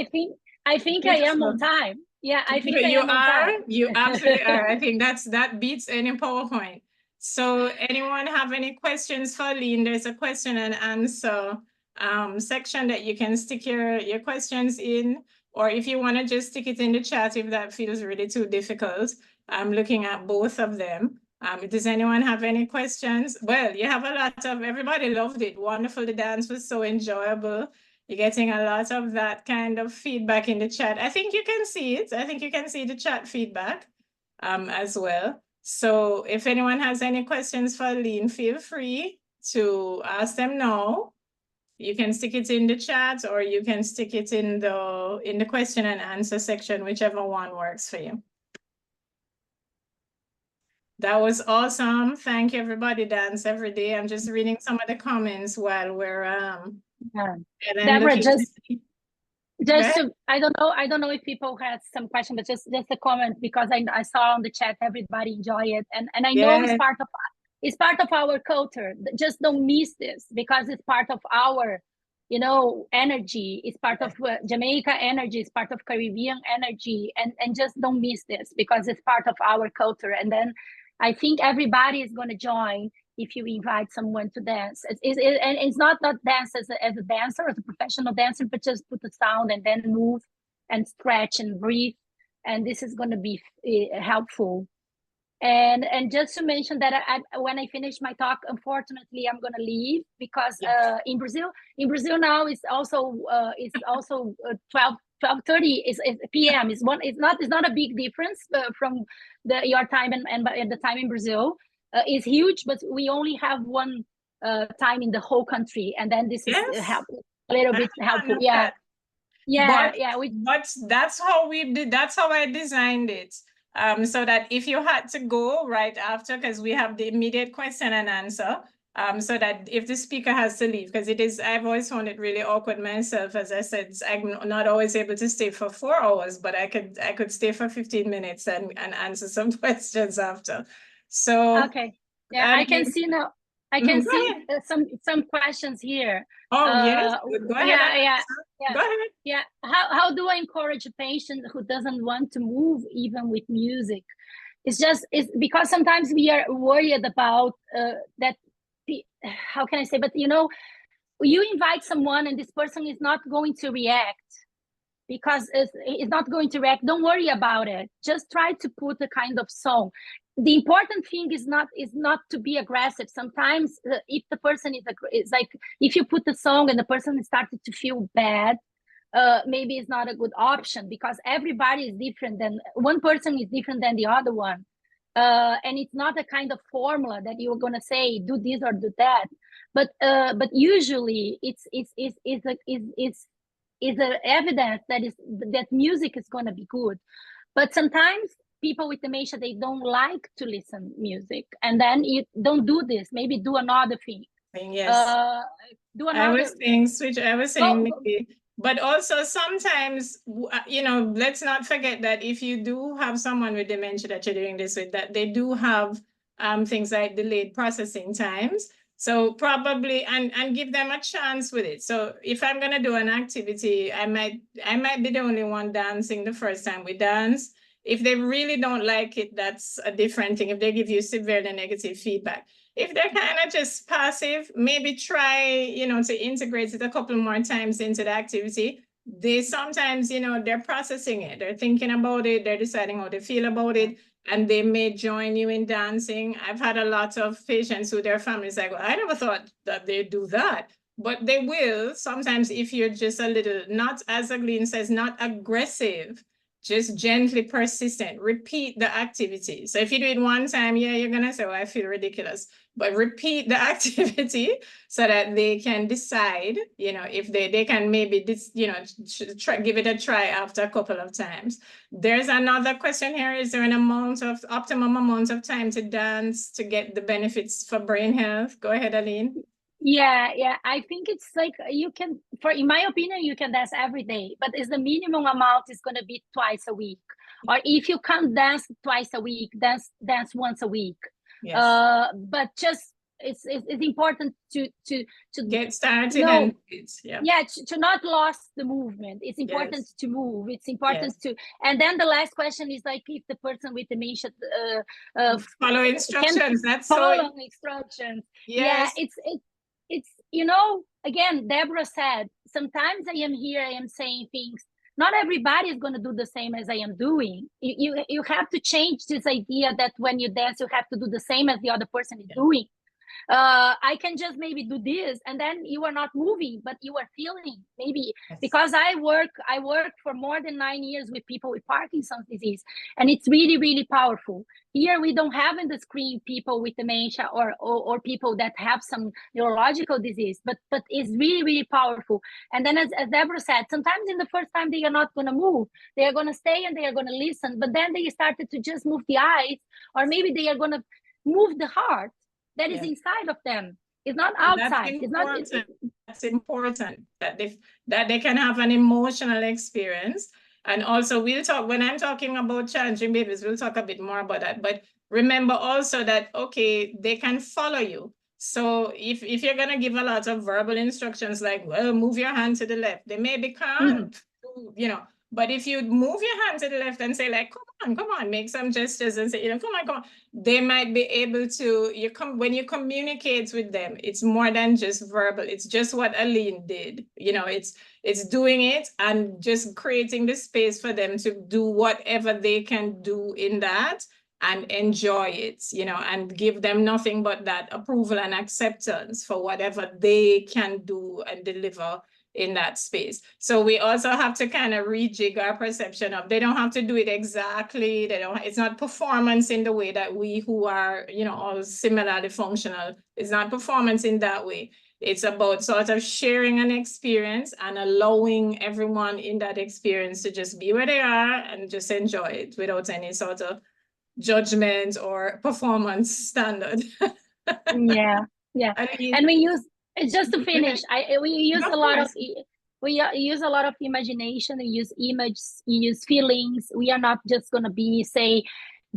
[SPEAKER 2] I think I am on time. Yeah, I think I am on time.
[SPEAKER 1] You absolutely are. I think that beats any PowerPoint. So anyone have any questions for Aline? There's a question and answer section that you can stick your questions in, or if you want to just stick it in the chat if that feels really too difficult. I'm looking at both of them. Does anyone have any questions? Well, you have a lot of, everybody loved it. Wonderful. The dance was so enjoyable. You're getting a lot of that kind of feedback in the chat. I think you can see it. I think you can see the chat feedback as well. So if anyone has any questions for Aline, feel free to ask them now. You can stick it in the chat, or you can stick it in the question and answer section, whichever one works for you. That was awesome. Thank you, everybody. Dance every day. I'm just reading some of the comments while we're
[SPEAKER 2] Debra, I don't know if people had some question, but just a comment, because I saw on the chat everybody enjoy it, and I know it's part of our culture. Just don't miss this, because it's part of our energy. It's part of Jamaica energy. It's part of Caribbean energy, and just don't miss this, because it's part of our culture. And then I think everybody is going to join if you invite someone to dance. And it's not dance as a dancer, as a professional dancer, but just put the sound and then move and stretch and breathe. And this is going to be helpful. And just to mention that when I finish my talk, unfortunately, I'm going to leave, because in Brazil now it's also 12:30 is p.m. It's not a big difference from your time and the time in Brazil. Is huge, but we only have one time in the whole country, and then this is helpful, a little bit helpful.
[SPEAKER 1] But that's how we did. That's how I designed it. So that if you had to go right after, because we have the immediate question and answer, so that if the speaker has to leave, because it is, I've always found it really awkward myself. As I said, I'm not always able to stay for 4 hours, but I could stay for 15 minutes and answer some questions after. So
[SPEAKER 2] Okay. Yeah, I can see now. I can
[SPEAKER 1] go
[SPEAKER 2] see
[SPEAKER 1] ahead.
[SPEAKER 2] some questions here.
[SPEAKER 1] Oh, yes. Go ahead.
[SPEAKER 2] Yeah.
[SPEAKER 1] Go ahead.
[SPEAKER 2] Yeah. How do I encourage a patient who doesn't want to move even with music? It's because sometimes we are worried about that. How can I say? But you know, you invite someone and this person is not going to react because it's not going to react. Don't worry about it. Just try to put a kind of song. The important thing is not to be aggressive. Sometimes if the person is like, if you put the song and the person started to feel bad, maybe it's not a good option, because everybody is different. One person is different than the other one. And it's not a kind of formula that you're gonna say do this or do that. But usually it's an evidence that music is gonna be good. But sometimes people with dementia, they don't like to listen music, and then you don't do this. Maybe do another thing.
[SPEAKER 1] Yes.
[SPEAKER 2] Do another.
[SPEAKER 1] I was saying, but also sometimes, you know, let's not forget that if you do have someone with dementia that you're doing this with, that they do have things like delayed processing times. So probably, and give them a chance with it. So if I'm gonna do an activity, I might be the only one dancing the first time we dance. If they really don't like it, that's a different thing. If they give you severely negative feedback. If they're kind of just passive, maybe try, you know, to integrate it a couple more times into the activity. They sometimes, you know, they're processing it. They're thinking about it. They're deciding how they feel about it. And they may join you in dancing. I've had a lot of patients who their families like, well, I never thought that they'd do that. But they will sometimes if you're just a little, not, as Aline says, not aggressive, just gently persistent. Repeat the activity. So if you do it one time, yeah, you're going to say, oh, I feel ridiculous. But repeat the activity so that they can decide, you know, if they can maybe, you know, give it a try after a couple of times. There's another question here. Is there an optimum amount of time to dance to get the benefits for brain health? Go ahead, Aline.
[SPEAKER 2] Yeah, I think it's like you can, in my opinion, you can dance every day, but it's the minimum amount is going to be twice a week. Or if you can't dance twice a week, dance once a week. Yes. But just it's important to
[SPEAKER 1] get started and
[SPEAKER 2] to not lose the movement. It's important to move. It's important to, and then the last question is like, if the person with dementia
[SPEAKER 1] follow instructions. That's
[SPEAKER 2] follow instructions. Yes. Yeah, it's you know, again, Debra said, sometimes I am saying things. Not everybody is going to do the same as I am doing. You have to change this idea that when you dance, you have to do the same as the other person is doing. I can just maybe do this, and then you are not moving, but you are feeling maybe. Yes. Because I work for more than 9 years with people with Parkinson's disease, and it's really, really powerful. Here we don't have in the screen people with dementia or people that have some neurological disease, but it's really, really powerful. And then as Debra said, sometimes in the first time they are not going to move. They are going to stay and they are going to listen, but then they started to just move the eyes, or maybe they are going to move the heart that is inside of them. It's not outside.
[SPEAKER 1] That's important that they can have an emotional experience. And also we'll talk, when I'm talking about challenging babies, we'll talk a bit more about that. But remember also that, okay, they can follow you. So if you're going to give a lot of verbal instructions like, well, move your hand to the left, they may be calm, you know. But if you move your hand to the left and say like, come on, make some gestures and say, you know, come on, they might be able to, when you communicate with them, it's more than just verbal. It's just what Aline did. You know, it's doing it and just creating the space for them to do whatever they can do in that and enjoy it, you know, and give them nothing but that approval and acceptance for whatever they can do and deliver in that space. So we also have to kind of rejig our perception of, they don't have to do it exactly. It's not performance in the way that we who are, you know, all similarly functional, it's not performance in that way. It's about sort of sharing an experience and allowing everyone in that experience to just be where they are and just enjoy it without any sort of judgment or performance standard.
[SPEAKER 2] Yeah,
[SPEAKER 1] Aline,
[SPEAKER 2] and we use, just to finish, we use
[SPEAKER 1] of
[SPEAKER 2] a lot of
[SPEAKER 1] course.
[SPEAKER 2] we use a lot of imagination. We use images, we use feelings. We are not just gonna be say,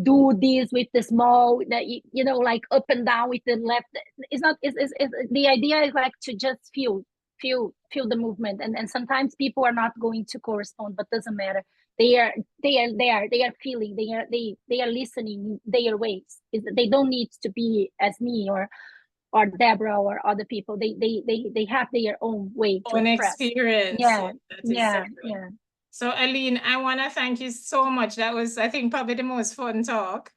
[SPEAKER 2] do this with the small, that you know, like up and down with the left. It's not. It's the idea is like to just feel the movement, and sometimes people are not going to correspond, but doesn't matter. They are feeling. They are listening their ways. They don't need to be as me or Debra or other people. They have their own way to
[SPEAKER 1] Own
[SPEAKER 2] express.
[SPEAKER 1] experience.
[SPEAKER 2] Yeah,
[SPEAKER 1] Yes, that is
[SPEAKER 2] yeah,
[SPEAKER 1] separate.
[SPEAKER 2] yeah.
[SPEAKER 1] So Aline, I want to thank you so much. That was, I think, probably the most fun talk.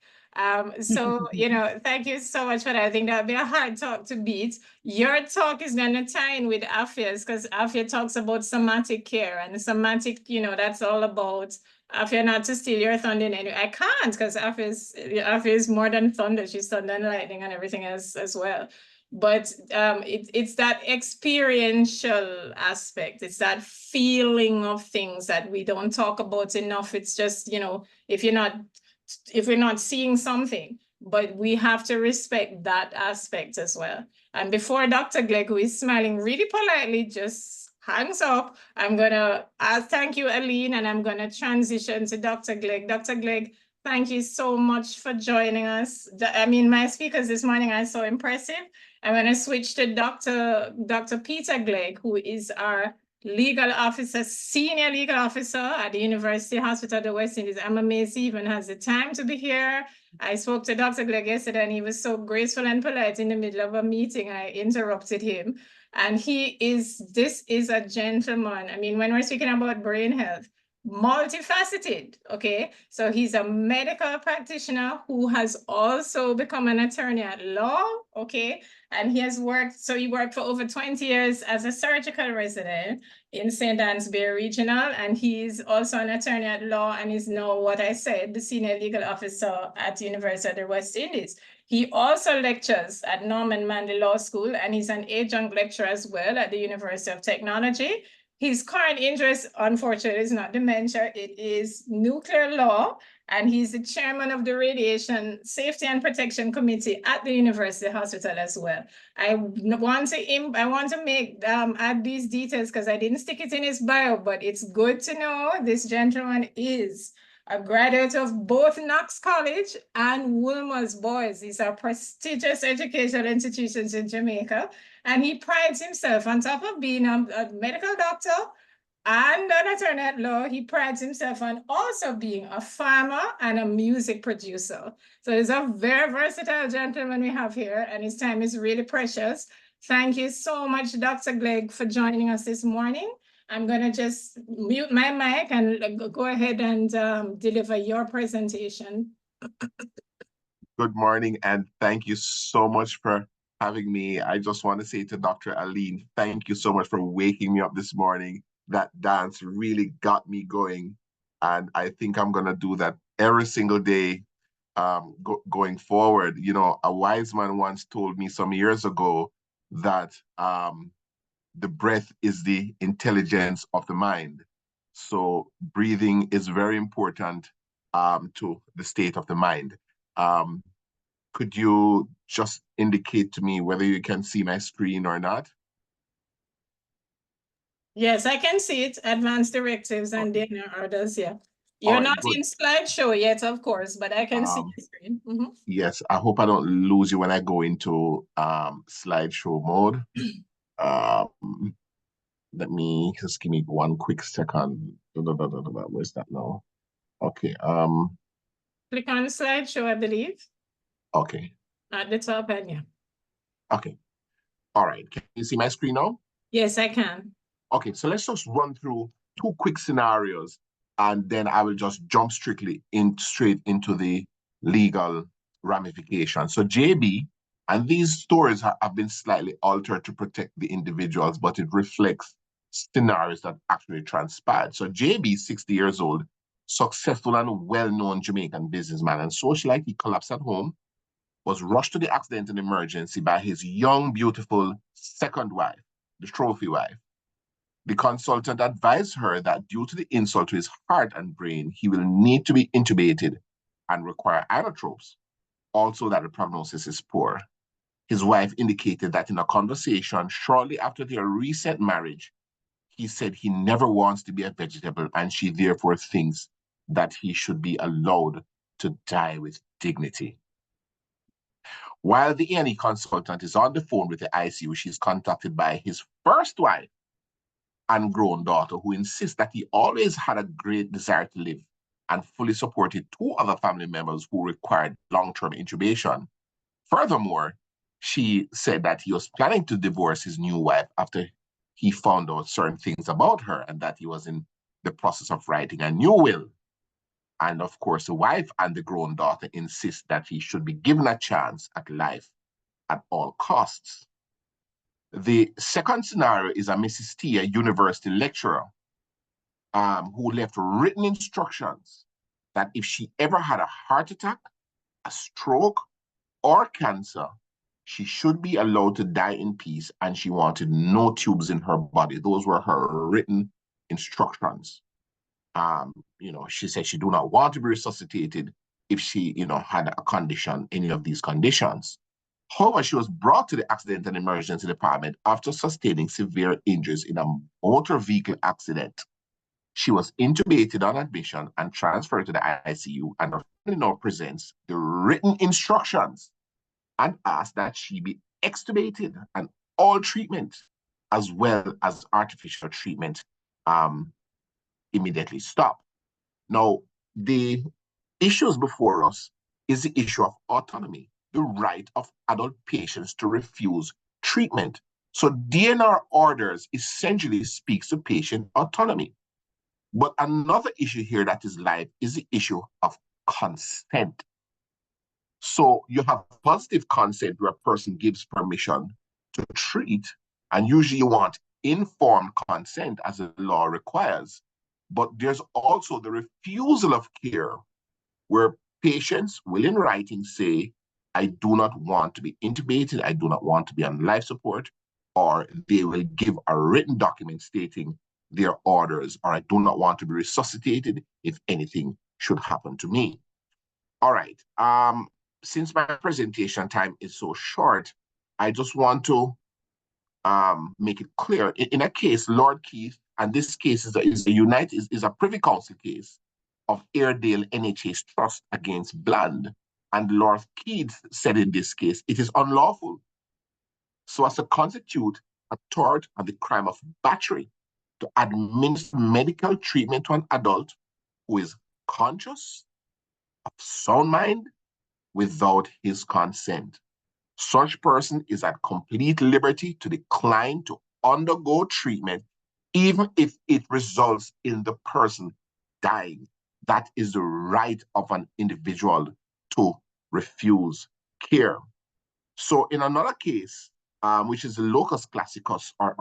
[SPEAKER 1] So, you know, thank you so much for that. I think that'll be a hard talk to beat. Your talk is going to tie in with Afia's, because Afia talks about somatic care, and somatic, you know, that's all about Afia, not to steal your thunder. And I can't, because Afia is more than thunder. She's thunder and lightning and everything else as well. But it's that experiential aspect. It's that feeling of things that we don't talk about enough. It's just, you know, if we're not seeing something, but we have to respect that aspect as well. And before Dr. Glegg, who is smiling really politely, just hangs up, I'm gonna thank you, Aline, and I'm gonna transition to Dr. Glegg. Dr. Glegg, thank you so much for joining us. I mean, my speakers this morning are so impressive. I'm going to switch to Dr. Peter Glegg, who is our legal officer, senior legal officer at the University Hospital of the West Indies. I'm amazed he even has the time to be here. I spoke to Dr. Glegg yesterday, and he was so graceful and polite in the middle of a meeting. I interrupted him. And this is a gentleman. I mean, when we're speaking about brain health, multifaceted, okay? So he's a medical practitioner who has also become an attorney at law, okay? And he worked for over 20 years as a surgical resident in St. Anne's-Bear Regional, and he's also an attorney at law and is now, what I said, the senior legal officer at the University of the West Indies. He also lectures at Norman Manley Law School, and he's an adjunct lecturer as well at the University of Technology. His current interest, unfortunately, is not dementia, it is nuclear law, and he's the chairman of the Radiation Safety and Protection Committee at the University Hospital as well. I want to make add these details because I didn't stick it in his bio, but it's good to know this gentleman is a graduate of both Knox College and Wolmer's Boys. These are prestigious educational institutions in Jamaica. And he prides himself, on top of being a medical doctor and an attorney at law, he prides himself on also being a farmer and a music producer. So he's a very versatile gentleman we have here, and his time is really precious. Thank you so much, Dr. Glegg, for joining us this morning. I'm going to just mute my mic and go ahead and deliver your presentation.
[SPEAKER 3] Good morning, and thank you so much for having me. I just want to say to Dr. Aline, thank you so much for waking me up this morning. That dance really got me going, and I think I'm going to do that every single day going forward. You know, a wise man once told me some years ago that the breath is the intelligence of the mind. So breathing is very important to the state of the mind. Could you just indicate to me whether you can see my screen or not?
[SPEAKER 1] Yes, I can see it. Advanced directives and
[SPEAKER 3] Okay.
[SPEAKER 1] then orders, yeah. You're
[SPEAKER 3] right,
[SPEAKER 1] not
[SPEAKER 3] good.
[SPEAKER 1] in slideshow yet, of course, but I can see the screen.
[SPEAKER 3] Yes, I hope I don't lose you when I go into slideshow mode. Let me just give me one quick second. Where's that now? Okay.
[SPEAKER 1] Click on slideshow, I believe.
[SPEAKER 3] Okay.
[SPEAKER 1] At the top, and yeah.
[SPEAKER 3] Okay. All right. Can you see my screen now?
[SPEAKER 1] Yes, I can.
[SPEAKER 3] Okay, so let's just run through two quick scenarios, and then I will just jump straight into the legal ramifications. So JB, and these stories have been slightly altered to protect the individuals, but it reflects scenarios that actually transpired. So JB, 60 years old, successful and well-known Jamaican businessman and socialite, he collapsed at home, was rushed to the accident and emergency by his young, beautiful second wife, the trophy wife. The consultant advised her that due to the insult to his heart and brain, he will need to be intubated and require inotropes, also that the prognosis is poor. his wife indicated that in a conversation shortly after their recent marriage, he said he never wants to be a vegetable, and she therefore thinks that he should be allowed to die with dignity. While the A&E consultant is on the phone with the ICU, she's contacted by his first wife and grown daughter, who insists that he always had a great desire to live and fully supported two other family members who required long-term intubation. Furthermore, she said that he was planning to divorce his new wife after he found out certain things about her, and that he was in the process of writing a new will. And of course, the wife and the grown daughter insist that he should be given a chance at life at all costs. The second scenario is a Mrs. T, a university lecturer, who left written instructions that if she ever had a heart attack, a stroke, or cancer, she should be allowed to die in peace, and she wanted no tubes in her body. Those were her written instructions. She said she do not want to be resuscitated if she, had a condition, any of these conditions. However, she was brought to the accident and emergency department after sustaining severe injuries in a motor vehicle accident. She was intubated on admission and transferred to the ICU, and her family now presents the written instructions and asked that she be extubated and all treatment, as well as artificial treatment, immediately stop. Now, the issues before us is the issue of autonomy, the right of adult patients to refuse treatment. So DNR orders essentially speaks to patient autonomy. But another issue here that is live is the issue of consent. So you have positive consent where a person gives permission to treat, and usually you want informed consent as the law requires. But there's also the refusal of care where patients will in writing say, I do not want to be intubated, I do not want to be on life support, or they will give a written document stating their orders, or I do not want to be resuscitated if anything should happen to me. All right. Since my presentation time is so short, I just want to make it clear. In a case, Lord Keith, and this case is a Privy Council case of Airedale NHS Trust against Bland. And Lord Keith said in this case, it is unlawful so as to constitute a tort of the crime of battery to administer medical treatment to an adult who is conscious, of sound mind, without his consent. Such person is at complete liberty to decline to undergo treatment, even if it results in the person dying. That is the right of an individual to refuse care. So in another case, which is the locus classicus, are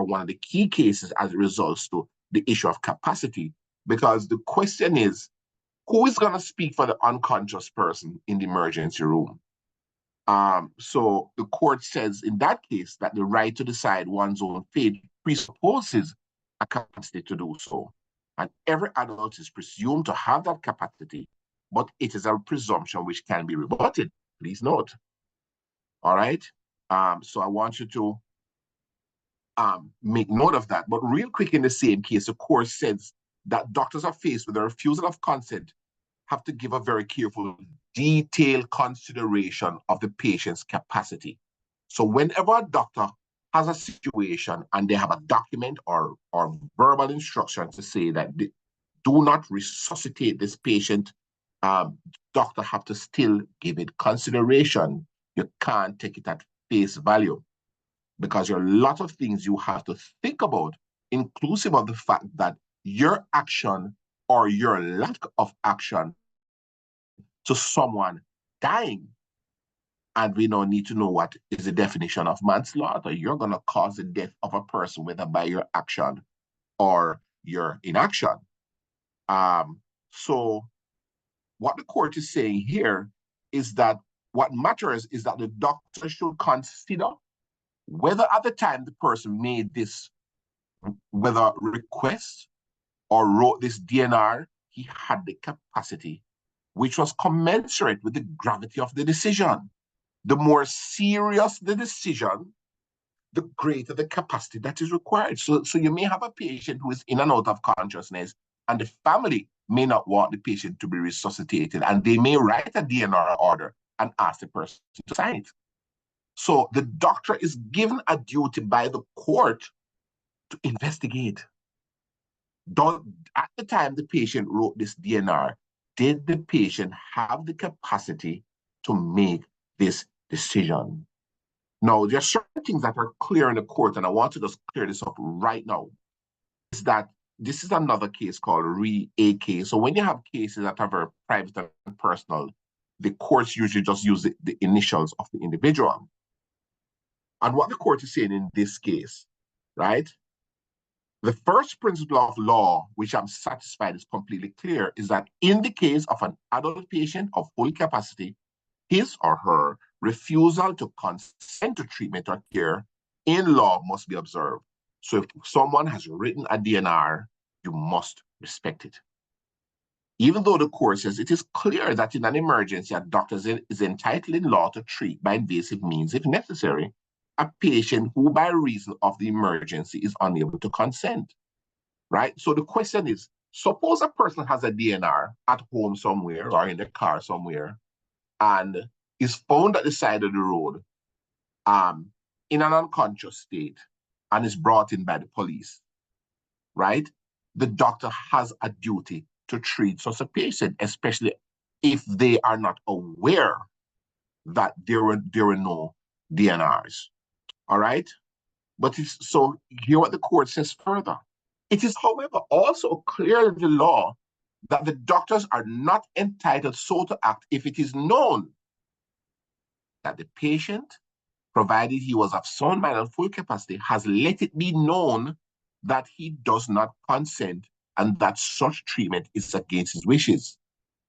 [SPEAKER 3] one of the key cases as it results to the issue of capacity, because the question is, who is going to speak for the unconscious person in the emergency room? So the court says in that case that the right to decide one's own fate presupposes a capacity to do so. And every adult is presumed to have that capacity, but it is a presumption which can be rebutted. Please note. All right. So I want you to make note of that. But real quick, in the same case, the court says that doctors are faced with a refusal of consent have to give a very careful, detailed consideration of the patient's capacity. So whenever a doctor has a situation and they have a document or verbal instruction to say that they do not resuscitate this patient, doctor have to still give it consideration. You can't take it at face value, because there are a lot of things you have to think about, inclusive of the fact that your action or your lack of action to someone dying. And we now need to know what is the definition of manslaughter. You're going to cause the death of a person, whether by your action or your inaction. So what the court is saying here is that what matters is that the doctor should consider whether at the time the person made this, whether request or wrote this DNR, he had the capacity which was commensurate with the gravity of the decision. the more serious the decision, the greater the capacity that is required. So you may have a patient who is in and out of consciousness, and the family may not want the patient to be resuscitated, and they may write a DNR order and ask the person to sign it. So the doctor is given a duty by the court to investigate. At the time the patient wrote this DNR, did the patient have the capacity to make this decision? Now, there are certain things that are clear in the court, and I want to just clear this up right now. Is that this is another case called Re-AK. So when you have cases that are very private and personal, the courts usually just use the initials of the individual. And what the court is saying in this case, right? The first principle of law, which I'm satisfied is completely clear, is that in the case of an adult patient of full capacity, his or her refusal to consent to treatment or care in law must be observed. So if someone has written a DNR, you must respect it. Even though the court says it is clear that in an emergency, a doctor is entitled in law to treat by invasive means if necessary a patient who by reason of the emergency is unable to consent, right? So the question is, suppose a person has a DNR at home somewhere or in the car somewhere and is found at the side of the road in an unconscious state and is brought in by the police, right? The doctor has a duty to treat such a patient, especially if they are not aware that there were no DNRs, all right? But so hear what the court says further. It is, however, also clear in the law that the doctors are not entitled so to act if it is known that the patient, provided he was of sound mind and full capacity, has let it be known that he does not consent and that such treatment is against his wishes.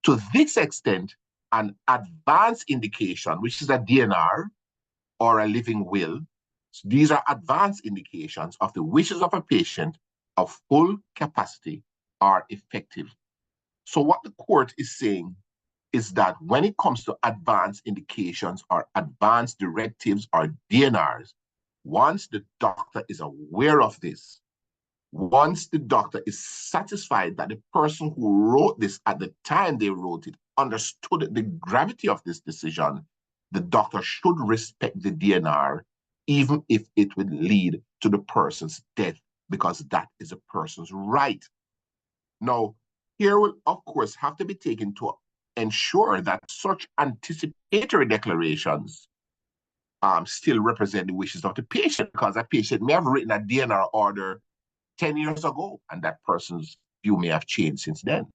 [SPEAKER 3] To this extent, an advance indication, which is a DNR or a living will, so these are advance indications of the wishes of a patient of full capacity are effective. So what the court is saying is that when it comes to advance indications or advance directives or DNRs, once the doctor is aware of this, once the doctor is satisfied that the person who wrote this at the time they wrote it understood the gravity of this decision, the doctor should respect the DNR, even if it would lead to the person's death, because that is a person's right. Now, here will, of course, have to be taken to ensure that such anticipatory declarations still represent the wishes of the patient, because a patient may have written a DNR order 10 years ago, and that person's view may have changed since then.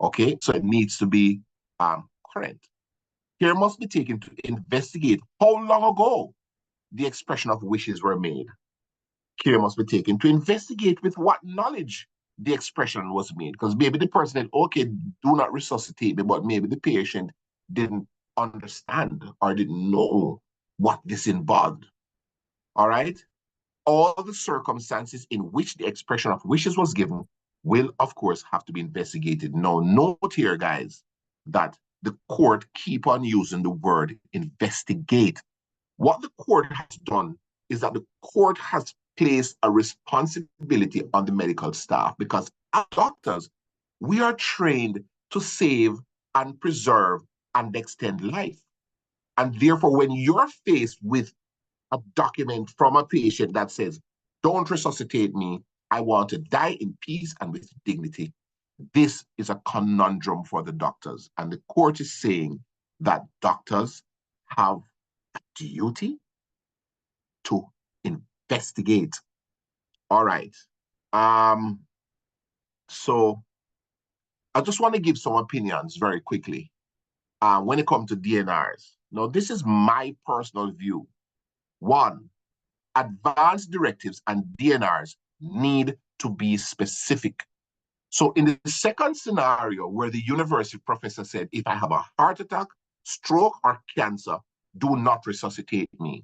[SPEAKER 3] Okay, so it needs to be current. Care must be taken to investigate how long ago the expression of wishes were made. Care must be taken to investigate with what knowledge the expression was made, because maybe the person said, okay, do not resuscitate me, but maybe the patient didn't understand or didn't know what this involved. All right? All the circumstances in which the expression of wishes was given will, of course, have to be investigated. Now, note here, guys, that the court keep on using the word investigate. What the court has done is that the court has placed a responsibility on the medical staff, because as doctors, we are trained to save and preserve and extend life. And therefore, when you're faced with a document from a patient that says, don't resuscitate me, I want to die in peace and with dignity, this is a conundrum for the doctors. And the court is saying that doctors have a duty to investigate. All right. So I just want to give some opinions very quickly when it comes to DNRs. Now, this is my personal view. One, advanced directives and DNRs need to be specific. So in the second scenario, where the university professor said, if I have a heart attack, stroke, or cancer, do not resuscitate me,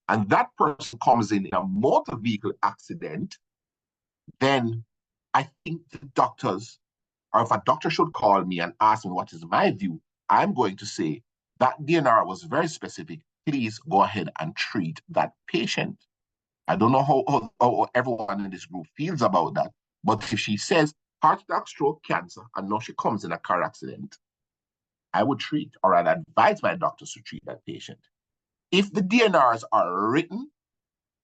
[SPEAKER 3] and that person comes in a motor vehicle accident, then I think the doctors, or if a doctor should call me and ask me what is my view, I'm going to say that DNR was very specific. Please go ahead and treat that patient. I don't know how everyone in this group feels about that, but if she says heart attack, stroke, cancer, and now she comes in a car accident, I would treat, or I'd advise my doctors to treat that patient. If the DNRs are written,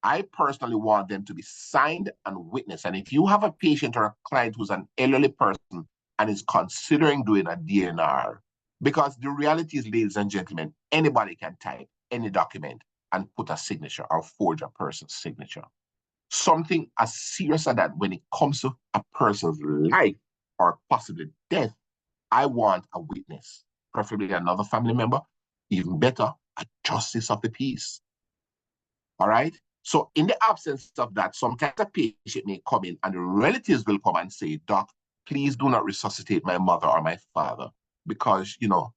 [SPEAKER 3] I personally want them to be signed and witnessed. And if you have a patient or a client who's an elderly person and is considering doing a DNR, because the reality is, ladies and gentlemen, anybody can type any document and put a signature or forge a person's signature. Something as serious as that, when it comes to a person's life or possibly death, I want a witness, preferably another family member, even better, a justice of the peace. All right? So in the absence of that, sometimes a patient may come in and the relatives will come and say, Doc, please do not resuscitate my mother or my father, because, you know,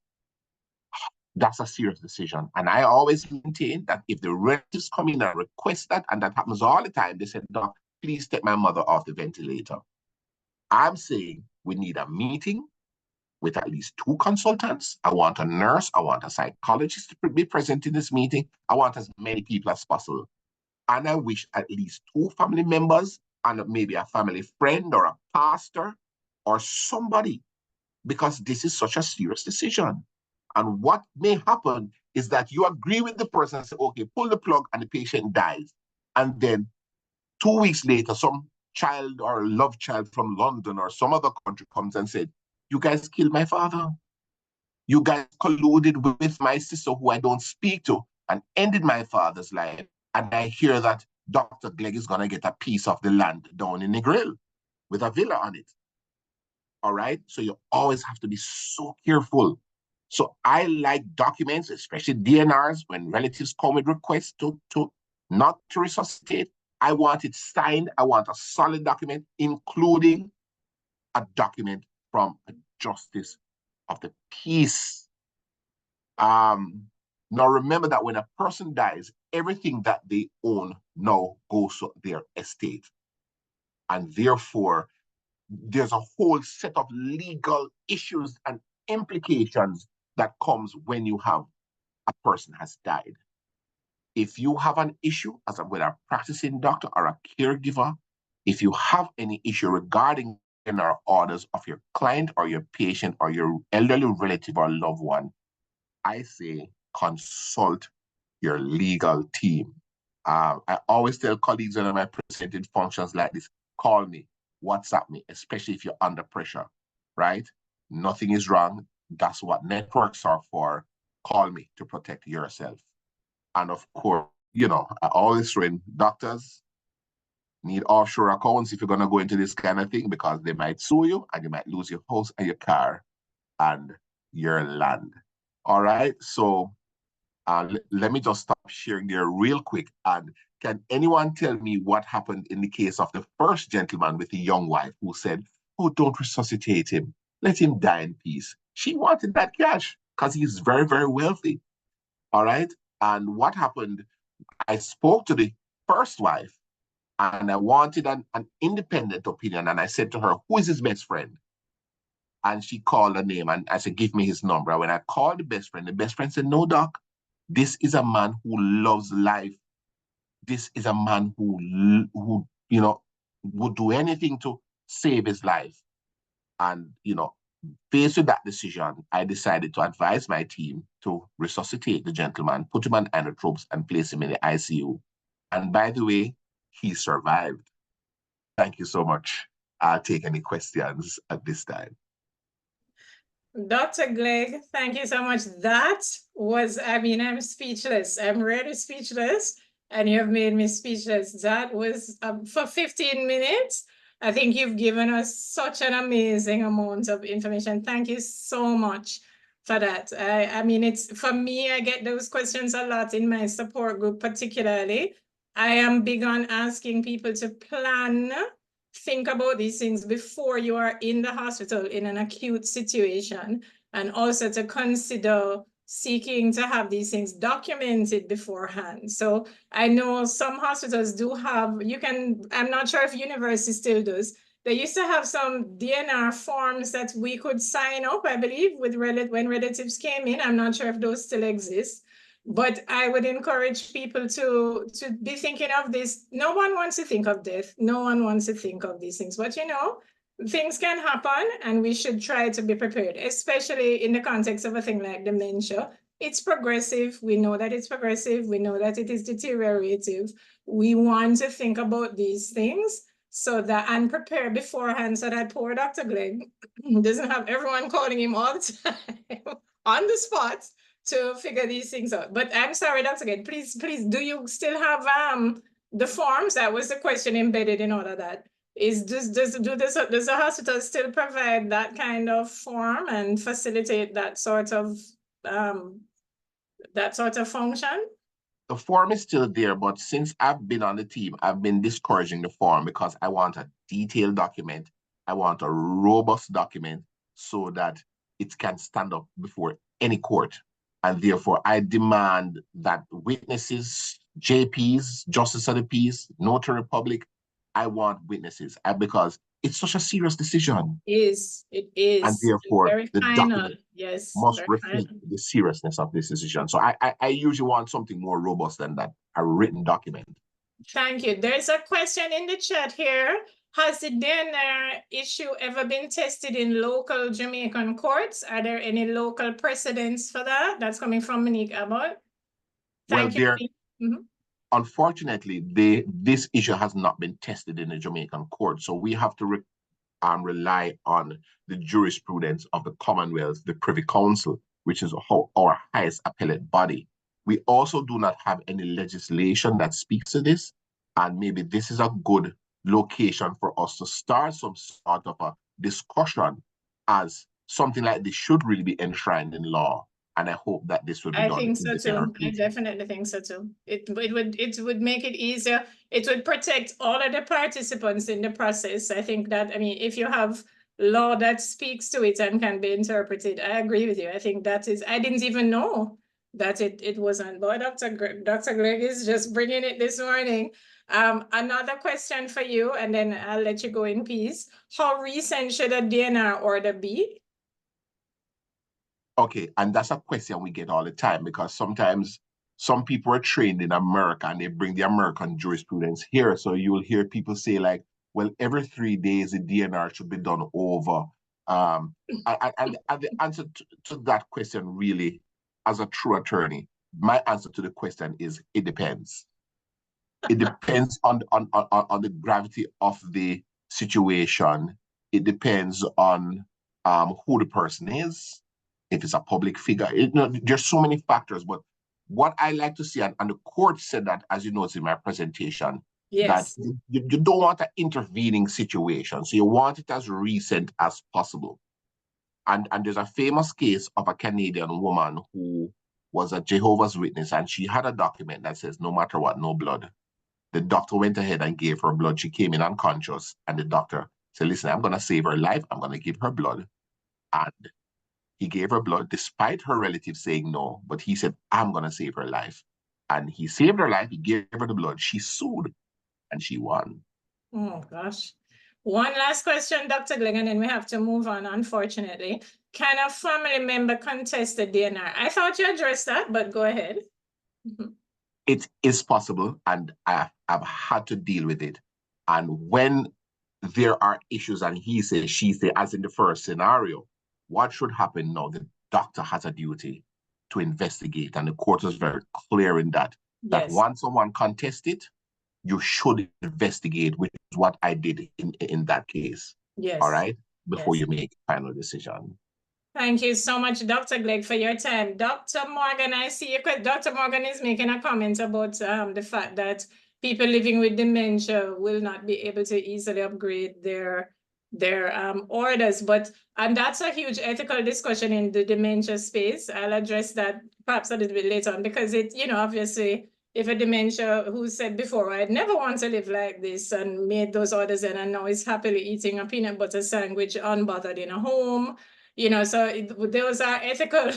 [SPEAKER 3] that's a serious decision. And I always maintain that if the relatives come in and request that, and that happens all the time, they said, Doc, please take my mother off the ventilator. I'm saying we need a meeting with at least 2 consultants. I want a nurse. I want a psychologist to be present in this meeting. I want as many people as possible. And I wish at least 2 family members and maybe a family friend or a pastor or somebody, because this is such a serious decision. And what may happen is that you agree with the person and say, okay, pull the plug, and the patient dies. And then 2 weeks later, some child or love child from London or some other country comes and said, you guys killed my father. You guys colluded with my sister, who I don't speak to, and ended my father's life. And I hear that Dr. Glegg is going to get a piece of the land down in the grill with a villa on it. All right? So you always have to be so careful. So I like documents, especially DNRs, when relatives come with requests to not to resuscitate. I want it signed. I want a solid document, including a document from a justice of the peace. Now remember that when a person dies, everything that they own now goes to their estate. And therefore, there's a whole set of legal issues and implications that comes when you have a person has died. If you have an issue as with a practicing doctor or a caregiver, if you have any issue regarding our orders of your client or your patient or your elderly relative or loved one, I say consult your legal team. I always tell colleagues when I'm presenting functions like this, call me, WhatsApp me, especially if you're under pressure, right? Nothing is wrong. That's what networks are for. Call me to protect yourself. And of course, you know, I always train doctors need offshore accounts if you're going to go into this kind of thing, because they might sue you and you might lose your house and your car and your land. All right. So let me just stop sharing there real quick. And can anyone tell me what happened in the case of the first gentleman with the young wife who said, oh, don't resuscitate him. Let him die in peace. She wanted that cash because he's very, very wealthy. All right. And what happened, I spoke to the first wife and I wanted an independent opinion. And I said to her, who is his best friend? And she called her name and I said, give me his number. When I called the best friend said, no, doc, this is a man who loves life. This is a man who you know, would do anything to save his life. And, you know, faced with that decision, I decided to advise my team to resuscitate the gentleman, put him on inotropes and place him in the ICU. And by the way, he survived. Thank you so much. I'll take any questions at this time.
[SPEAKER 1] Dr. Glegg, thank you so much. That was, I mean, I'm speechless. I'm really speechless. And you have made me speechless. That was for 15 minutes. I think you've given us such an amazing amount of information. Thank you so much for that. I mean, it's for me, I get those questions a lot in my support group, particularly. I am big on asking people to plan, think about these things before you are in the hospital in an acute situation, and also to consider seeking to have these things documented beforehand. So I know some hospitals do have, I'm not sure if university still does, They used to have some DNR forms that we could sign up, I believe, with when relatives came in. I'm not sure if those still exist, but I would encourage people to be thinking of this. No one wants to think of death. No one wants to think of these things, but you know, things can happen and we should try to be prepared, especially in the context of a thing like dementia. It's progressive. We know that it's progressive. We know that it is deteriorative. We want to think about these things so that and prepare beforehand so that poor Dr. Glegg doesn't have everyone calling him all the time on the spot to figure these things out. But I'm sorry, Dr. Glegg, please, do you still have the forms? That was the question embedded in all of that. Does the hospital still provide that kind of form and facilitate that sort of function?
[SPEAKER 3] The form is still there, but since I've been on the team, I've been discouraging the form because I want a detailed document. I want a robust document so that it can stand up before any court. And therefore, I demand that witnesses, JPs, Justice of the Peace, Notary Public, I want witnesses because it's such a serious decision.
[SPEAKER 1] It is.
[SPEAKER 3] And therefore,
[SPEAKER 1] very
[SPEAKER 3] the
[SPEAKER 1] final.
[SPEAKER 3] document
[SPEAKER 1] Yes,
[SPEAKER 3] must reflect the seriousness of this decision. So I usually want something more robust than that, a written document.
[SPEAKER 1] Thank you. There's a question in the chat here. Has the DNR issue ever been tested in local Jamaican courts? Are there any local precedents for that? That's coming from Monique Abbott. Thank you.
[SPEAKER 3] Unfortunately, this issue has not been tested in the Jamaican court. So we have to rely on the jurisprudence of the Commonwealth, the Privy Council, which is our highest appellate body. We also do not have any legislation that speaks to this, and maybe this is a good location for us to start some sort of a discussion, as something like this should really be enshrined in law. And I hope that this will be done.
[SPEAKER 1] I think so too. I definitely think so too. It would make it easier. It would protect all of the participants in the process. I think that, I mean, if you have law that speaks to it and can be interpreted, I agree with you. I think that is, I didn't even know that it wasn't. But Dr. Glegg is just bringing it this morning. Another question for you, and then I'll let you go in peace. How recent should a DNR order be?
[SPEAKER 3] Okay, and that's a question we get all the time, because sometimes some people are trained in America and they bring the American jurisprudence here. So you will hear people say like, well, every 3 days the DNR should be done over. And the answer to that question, really, as a true attorney, my answer to the question is it depends. It depends on the gravity of the situation. It depends on who the person is. If it's a public figure, there's so many factors. But what I like to see, and the court said that, as you noticed in my presentation,
[SPEAKER 1] yes,
[SPEAKER 3] that you don't want an intervening situation. So you want it as recent as possible. And there's a famous case of a Canadian woman who was a Jehovah's Witness, and she had a document that says, no matter what, no blood. The doctor went ahead and gave her blood. She came in unconscious, and the doctor said, listen, I'm going to save her life. I'm going to give her blood. And he gave her blood despite her relatives saying no, but he said, I'm going to save her life. And he saved her life. He gave her the blood. She sued and she won.
[SPEAKER 1] Oh, gosh. One last question, Dr. Glegg, and then we have to move on, unfortunately. Can a family member contest the DNR? I thought you addressed that, but go ahead.
[SPEAKER 3] It is possible, and I've had to deal with it. And when there are issues and he says, she says, as in the first scenario, what should happen now? The doctor has a duty to investigate, and the court is very clear in that. That once someone contests it, you should investigate, which is what I did in that case.
[SPEAKER 1] Yes.
[SPEAKER 3] All right? Before you make a final decision.
[SPEAKER 1] Thank you so much, Dr. Glegg, for your time. Dr. Morgan, I see you. Dr. Morgan is making a comment about the fact that people living with dementia will not be able to easily upgrade their orders, and that's a huge ethical discussion in the dementia space. I'll address that perhaps a little bit later on, because it, obviously, if a dementia who said before, I'd never want to live like this, and made those orders and now is happily eating a peanut butter sandwich unbothered in a home, so those are ethical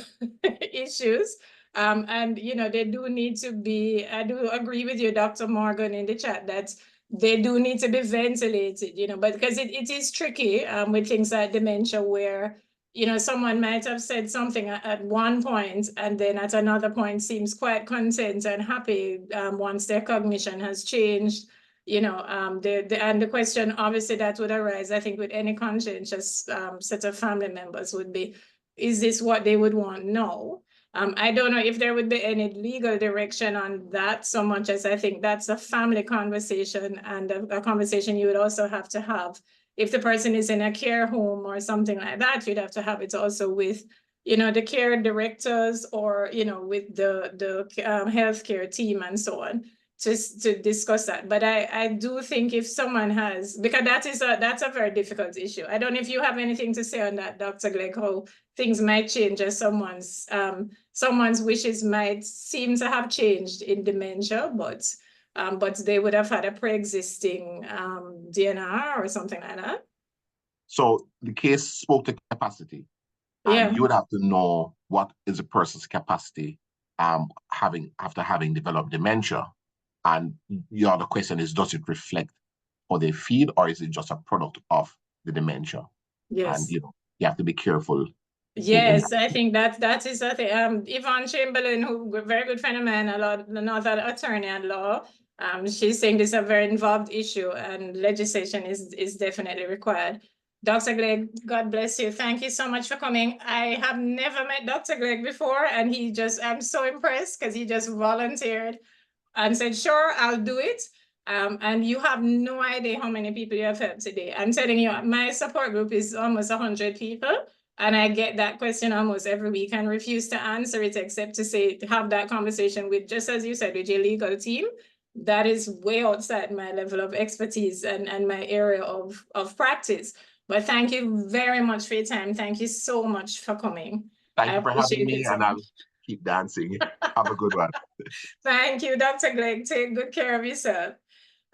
[SPEAKER 1] issues. And, they do need to be, I do agree with you, Dr. Morgan, in the chat, that they do need to be ventilated, you know, but because it is tricky with things like dementia where, you know, someone might have said something at one point and then at another point seems quite content and happy once their cognition has changed, you know, and the question obviously that would arise, I think, with any conscientious set of family members would be, is this what they would want? No. I don't know if there would be any legal direction on that so much as I think that's a family conversation and a conversation you would also have to have. If the person is in a care home or something like that, you'd have to have it also with, you know, the care directors or, you know, with the healthcare team and so on to discuss that. But I do think if someone has, because that's a very difficult issue. I don't know if you have anything to say on that, Dr. Glegg, how things might change as someone's wishes might seem to have changed in dementia, but they would have had a pre-existing DNR or something like that.
[SPEAKER 3] So the case spoke to capacity, and you would have to know what is a person's capacity after having developed dementia. And the other question is, does it reflect how they feel, or is it just a product of the dementia?
[SPEAKER 1] Yes.
[SPEAKER 3] And you know, you have to be careful.
[SPEAKER 1] Yes, I think that is a thing. Yvonne Chamberlain, who a very good friend of mine, another attorney at law, she's saying this is a very involved issue and legislation is definitely required. Dr. Glegg, God bless you. Thank you so much for coming. I have never met Dr. Glegg before, and I'm so impressed because he just volunteered and said, sure, I'll do it. And you have no idea how many people you have helped today. I'm telling you, my support group is almost 100 people. And I get that question almost every week and refuse to answer it except to say, to have that conversation with, just as you said, with your legal team. That is way outside my level of expertise and my area of practice. But thank you very much for your time. Thank you so much for coming.
[SPEAKER 3] Thank you for having me, and I'll keep dancing. Have a good one. Thank
[SPEAKER 1] you, Dr. Glegg. Take good care of yourself.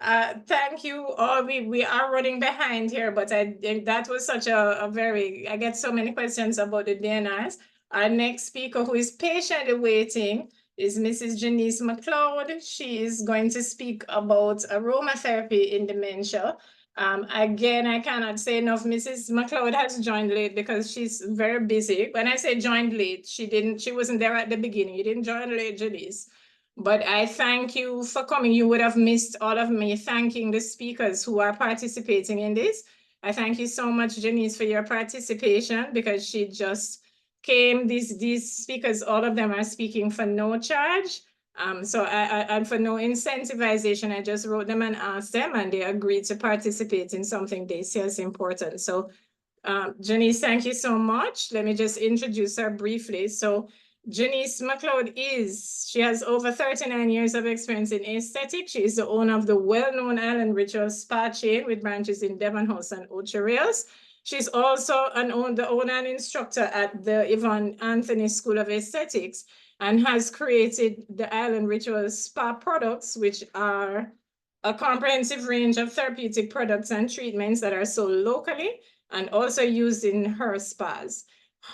[SPEAKER 1] Thank you all. We are running behind here, but that was such a very, I get so many questions about the DNRs. Our next speaker, who is patiently waiting, is Mrs. Janice McLeod. She is going to speak about aromatherapy in dementia. Again, I cannot say enough. Mrs. McLeod has joined late because she's very busy. When I say joined late, she wasn't there at the beginning. You didn't join late, Janice. But I thank you for coming. You would have missed all of me thanking the speakers who are participating in this. I thank you so much, Janice, for your participation because she just came. These speakers, all of them are speaking for no charge. And for no incentivization, I just wrote them and asked them, and they agreed to participate in something they see as important. So, Janice, thank you so much. Let me just introduce her briefly. So, Janice McLeod she has over 39 years of experience in aesthetics. She is the owner of the well-known Island Rituals spa chain with branches in Devonhouse and Ocho Rios. She's also the owner and instructor at the Yvonne Anthony School of Aesthetics and has created the Island Rituals spa products, which are a comprehensive range of therapeutic products and treatments that are sold locally and also used in her spas.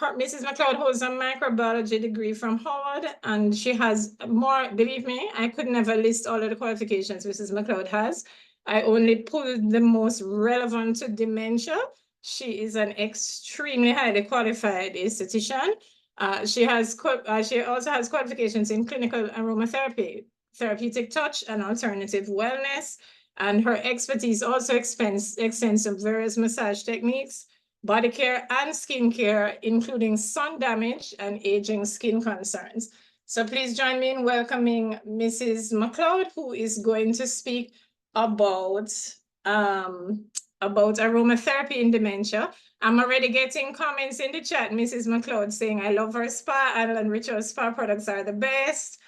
[SPEAKER 1] Mrs. McLeod holds a microbiology degree from Howard, and she has more, believe me, I could never list all of the qualifications Mrs. McLeod has. I only pulled the most relevant to dementia. She is an extremely highly qualified esthetician. She also has qualifications in clinical aromatherapy, therapeutic touch, and alternative wellness. And her expertise also extends to various massage techniques, body care and skin care, including sun damage and aging skin concerns. So please join me in welcoming Mrs. McLeod, who is going to speak about aromatherapy in dementia. I'm already getting comments in the chat, Mrs. McLeod saying, I love her spa, Island Ritual spa products are the best.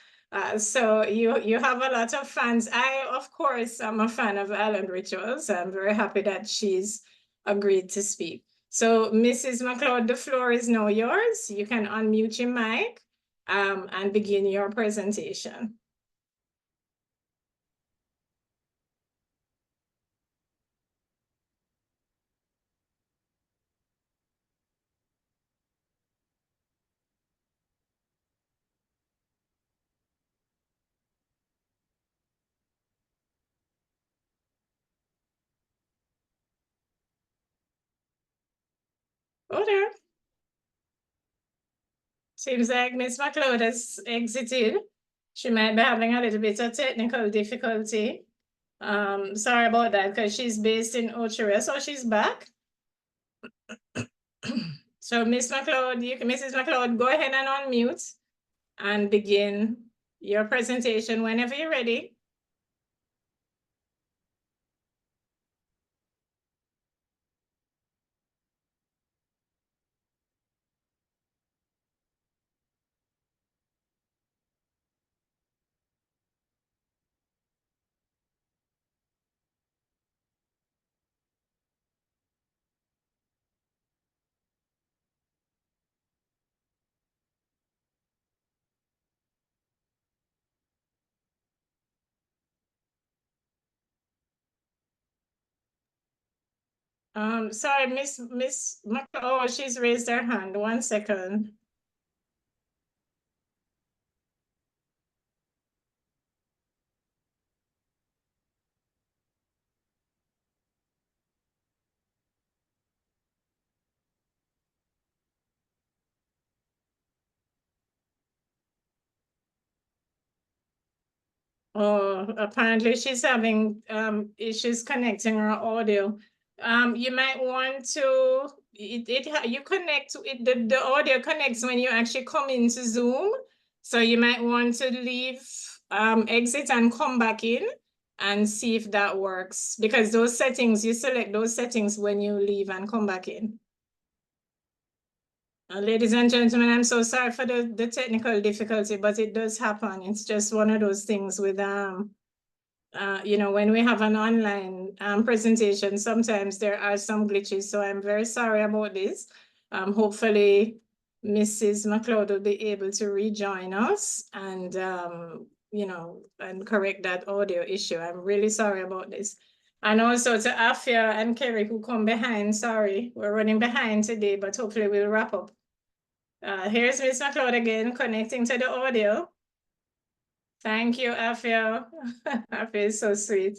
[SPEAKER 1] So you have a lot of fans. I, of course, am a fan of Island Rituals. I'm very happy that she's agreed to speak. So, Mrs. McLeod, the floor is now yours. You can unmute your mic and begin your presentation. Oh, there. Seems like Miss McLeod has exited. She might be having a little bit of technical difficulty. Sorry about that, because she's based in Ochoa, so she's back. So Miss McLeod, Mrs. McLeod, go ahead and unmute and begin your presentation whenever you're ready. Sorry, Miss McLeod, oh, she's raised her hand. 1 second. Oh, apparently she's having issues connecting her audio. You might want to you connect it, the audio connects when you actually come into Zoom. So you might want to leave, exit and come back in and see if that works, because those settings, you select those settings when you leave and come back in. Ladies and gentlemen, I'm so sorry for the technical difficulty, but it does happen. It's just one of those things with you know, when we have an online presentation, sometimes there are some glitches. So I'm very sorry about this. Hopefully Mrs. McLeod will be able to rejoin us and, you know, and correct that audio issue. I'm really sorry about this. And also to Afia and Kerry who come behind, sorry, we're running behind today, but hopefully we'll wrap up. Here's Ms. McLeod again, connecting to the audio. Thank you, Afia. Afia is so sweet.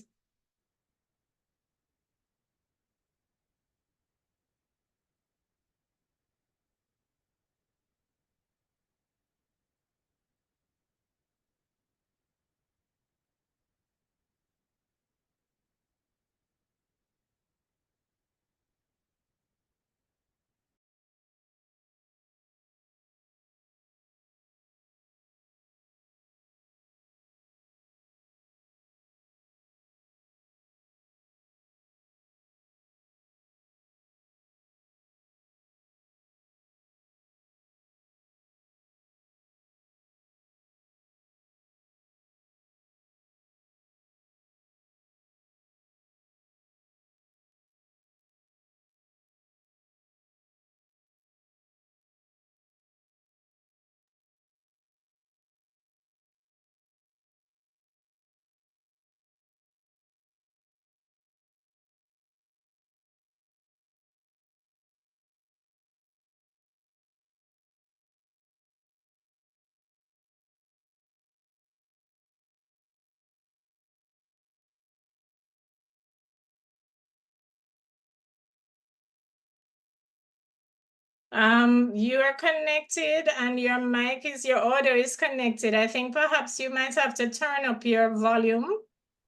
[SPEAKER 1] You are connected and your mic is, your audio is connected. I think perhaps you might have to turn up your volume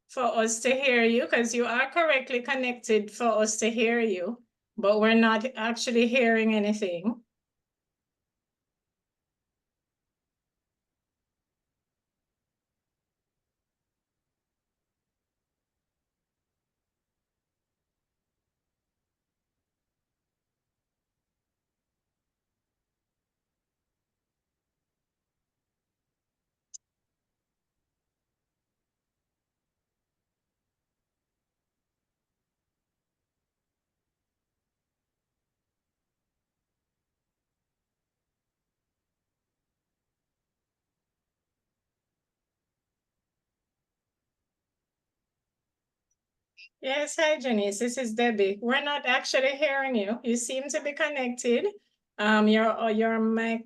[SPEAKER 1] for us to hear you, because you are correctly connected for us to hear you, but we're not actually hearing anything. Yes, hi Janice, this is Debbie. We're not actually hearing you. You seem to be connected. Your mic.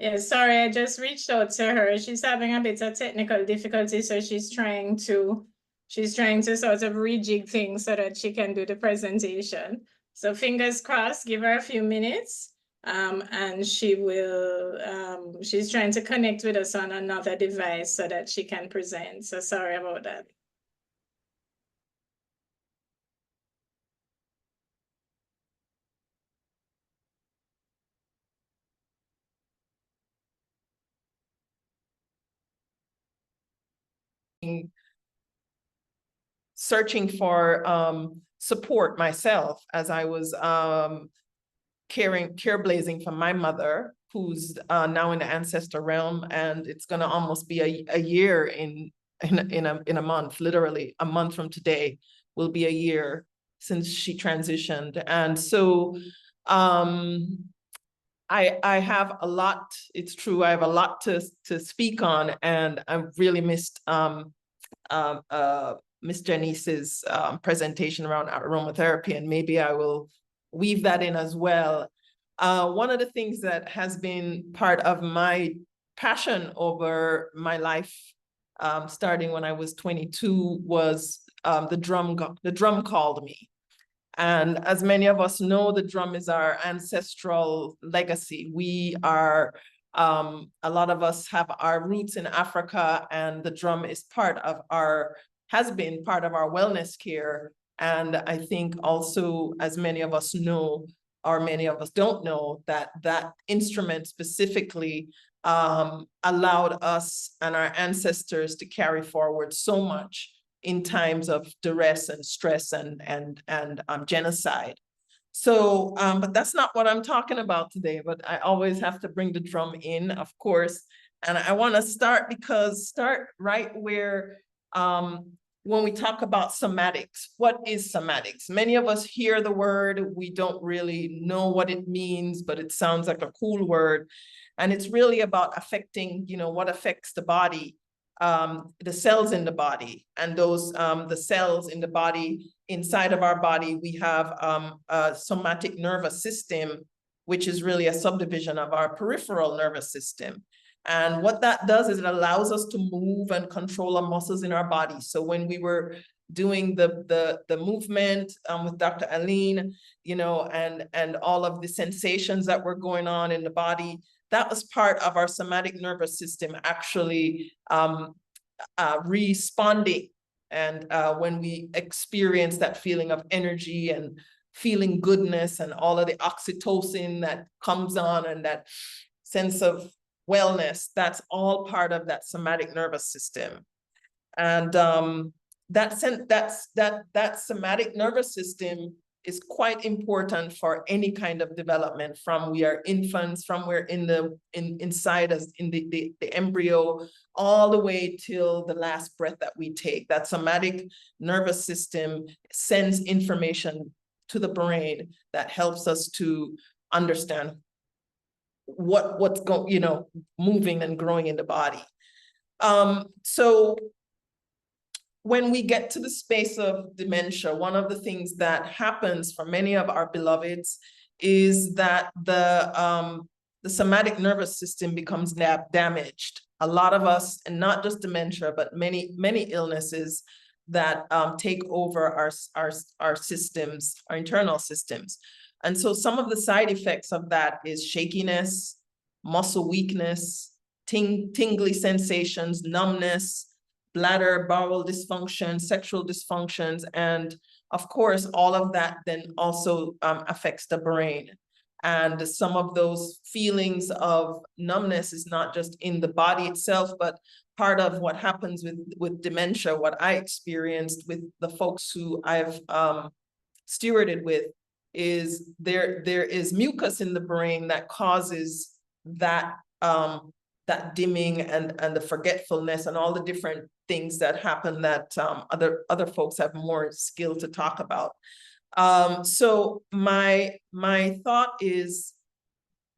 [SPEAKER 1] Yeah, sorry, I just reached out to her. She's having a bit of technical difficulty, so she's trying to sort of rejig things so that she can do the presentation. So fingers crossed, give her a few minutes. And she will, she's trying to connect with us on another device so that she can present. So sorry about that.
[SPEAKER 4] Searching for support myself as I was care-blazing for my mother, who's now in the ancestor realm, and it's gonna almost be a year in a month, literally a month from today will be a year since she transitioned. And so I have a lot, it's true, I have a lot to speak on, and I really missed Miss Janice's presentation around aromatherapy, and maybe I will weave that in as well. One of the things that has been part of my passion over my life, starting when I was 22, was the drum called me. And as many of us know, the drum is our ancestral legacy. We are, a lot of us have our roots in Africa, and the drum is has been part of our wellness care. And I think also, as many of us know, or many of us don't know, that instrument specifically allowed us and our ancestors to carry forward so much in times of duress and stress and genocide. So, but that's not what I'm talking about today, but I always have to bring the drum in, of course. And I want to start right where, when we talk about somatics, what is somatics? Many of us hear the word, we don't really know what it means, but it sounds like a cool word. And it's really about affecting, what affects the body, the cells in the body, and those, the cells in the body, inside of our body, we have a somatic nervous system, which is really a subdivision of our peripheral nervous system. And what that does is it allows us to move and control our muscles in our body. So when we were doing the movement with Dr. Aline, and all of the sensations that were going on in the body, that was part of our somatic nervous system actually responding. And when we experience that feeling of energy and feeling goodness and all of the oxytocin that comes on and that sense of wellness, that's all part of that somatic nervous system. And that somatic nervous system is quite important for any kind of development, from we are infants, from we're inside us in the embryo, all the way till the last breath that we take. That somatic nervous system sends information to the brain that helps us to understand what's moving and growing in the body. So when we get to the space of dementia, one of the things that happens for many of our beloveds is that the somatic nervous system becomes damaged. A lot of us, and not just dementia, but many illnesses that take over our systems, our internal systems. And so some of the side effects of that is shakiness, muscle weakness, tingly sensations, numbness, bladder, bowel dysfunction, sexual dysfunctions, and of course, all of that then also affects the brain. And some of those feelings of numbness is not just in the body itself, but part of what happens with dementia, what I experienced with the folks who I've stewarded with, is there is mucus in the brain that causes that dimming and the forgetfulness and all the different things that happen that other folks have more skill to talk about. So my thought is,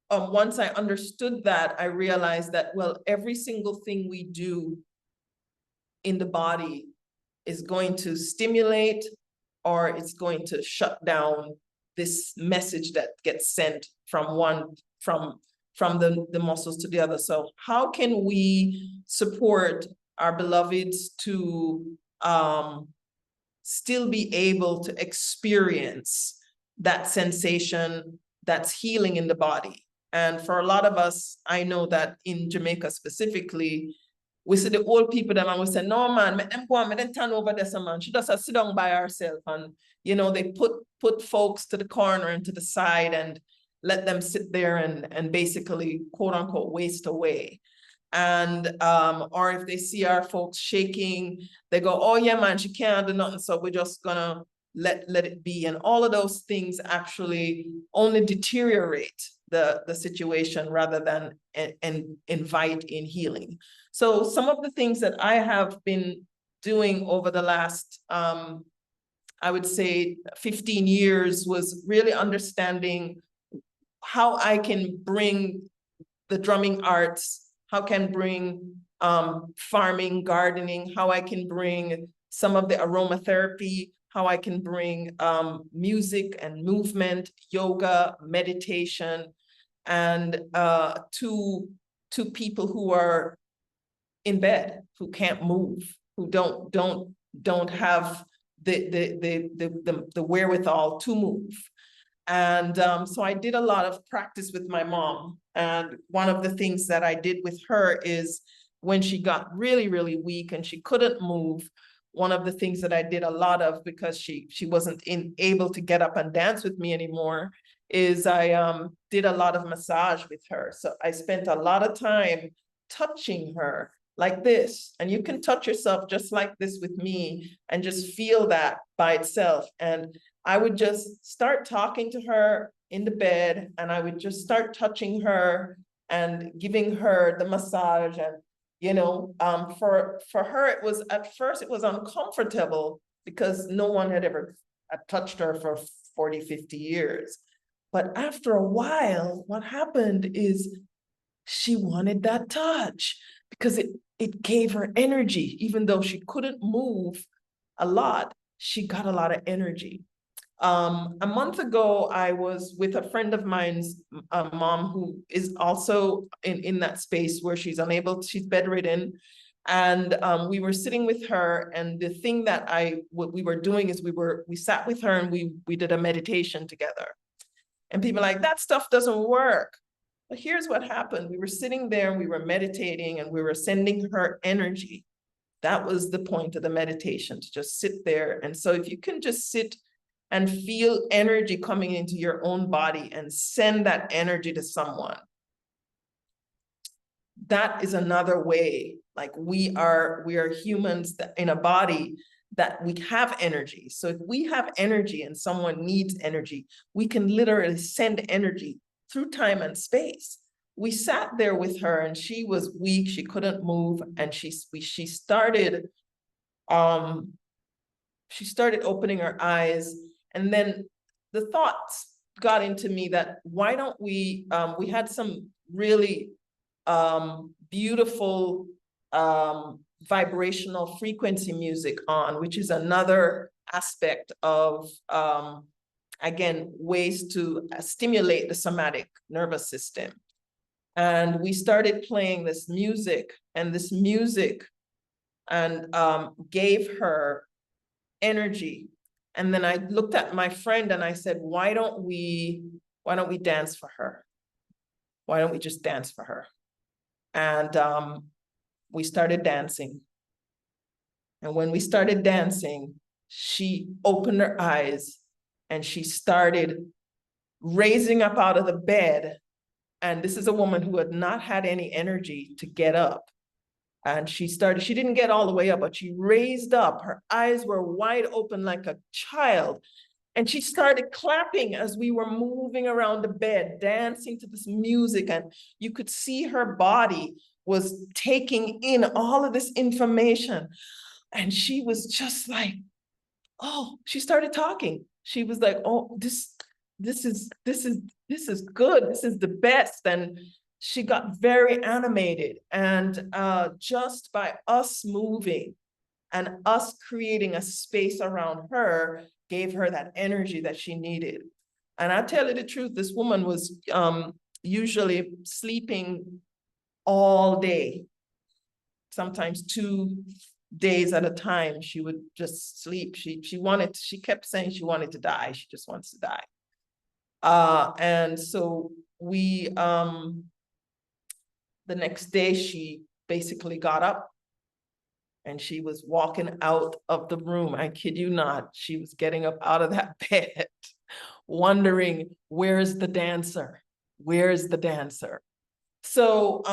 [SPEAKER 4] once I understood that, I realized that, well, every single thing we do in the body is going to stimulate or it's going to shut down this message that gets sent from from the muscles to the other. So how can we support our beloveds to still be able to experience that sensation that's healing in the body? And for a lot of us, I know that in Jamaica specifically, we see the old people them and we say, no man, make them go on, make them turn over there, man. She just sit down by herself, and you know, they put folks to the corner and to the side and let them sit there and basically quote unquote waste away. And or if they see our folks shaking, they go, oh yeah, man, she can't do nothing, so we're just gonna let it be. And all of those things actually only deteriorate the situation rather than invite in healing. So some of the things that I have been doing over the last, I would say 15 years, was really understanding how I can bring the drumming arts, how I can bring farming, gardening, how I can bring some of the aromatherapy, how I can bring music and movement, yoga, meditation, and to people who are in bed, who can't move, who don't have the wherewithal to move. And so I did a lot of practice with my mom. And one of the things that I did with her is when she got really, really weak and she couldn't move, one of the things that I did a lot of, because she wasn't able to get up and dance with me anymore, is I did a lot of massage with her. So I spent a lot of time touching her like this. And you can touch yourself just like this with me and just feel that by itself. And I would just start talking to her in the bed, and I would just start touching her and giving her the massage. And, you know, for her, it was, at first it was uncomfortable because no one had ever touched her for 40, 50 years. But after a while, what happened is she wanted that touch because it gave her energy. Even though she couldn't move a lot, she got a lot of energy. A month ago, I was with a friend of mine's mom who is also in that space where she's she's bedridden. And we were sitting with her, and the thing that what we were doing is we sat with her and we did a meditation together. And people are like, that stuff doesn't work. But here's what happened. We were sitting there and we were meditating and we were sending her energy. That was the point of the meditation, to just sit there. And so if you can just sit and feel energy coming into your own body and send that energy to someone, that is another way. Like we are humans in a body that we have energy. So if we have energy and someone needs energy, we can literally send energy through time and space. We sat there with her and she was weak, she couldn't move, and she started opening her eyes. And then the thoughts got into me that why don't we had some really beautiful vibrational frequency music on, which is another aspect of again, ways to stimulate the somatic nervous system. And we started playing this music, and this music gave her energy. And then I looked at my friend and I said, why don't we dance for her? Why don't we just dance for her? And we started dancing. And when we started dancing, she opened her eyes and she started raising up out of the bed. And this is a woman who had not had any energy to get up. And she didn't get all the way up, but she raised up. Her eyes were wide open like a child. And she started clapping as we were moving around the bed, dancing to this music. And you could see her body was taking in all of this information. And she was just like, oh, she started talking. She was like, oh, this is good. This is the best. And she got very animated. And just by us moving and us creating a space around her gave her that energy that she needed. And I tell you the truth, this woman was usually sleeping all day, sometimes 2 days at a time. She would just sleep. She kept saying she wanted to die. She just wants to die. And so we, the next day she basically got up and she was walking out of the room. I kid you not. She was getting up out of that bed, wondering, where's the dancer? Where's the dancer? So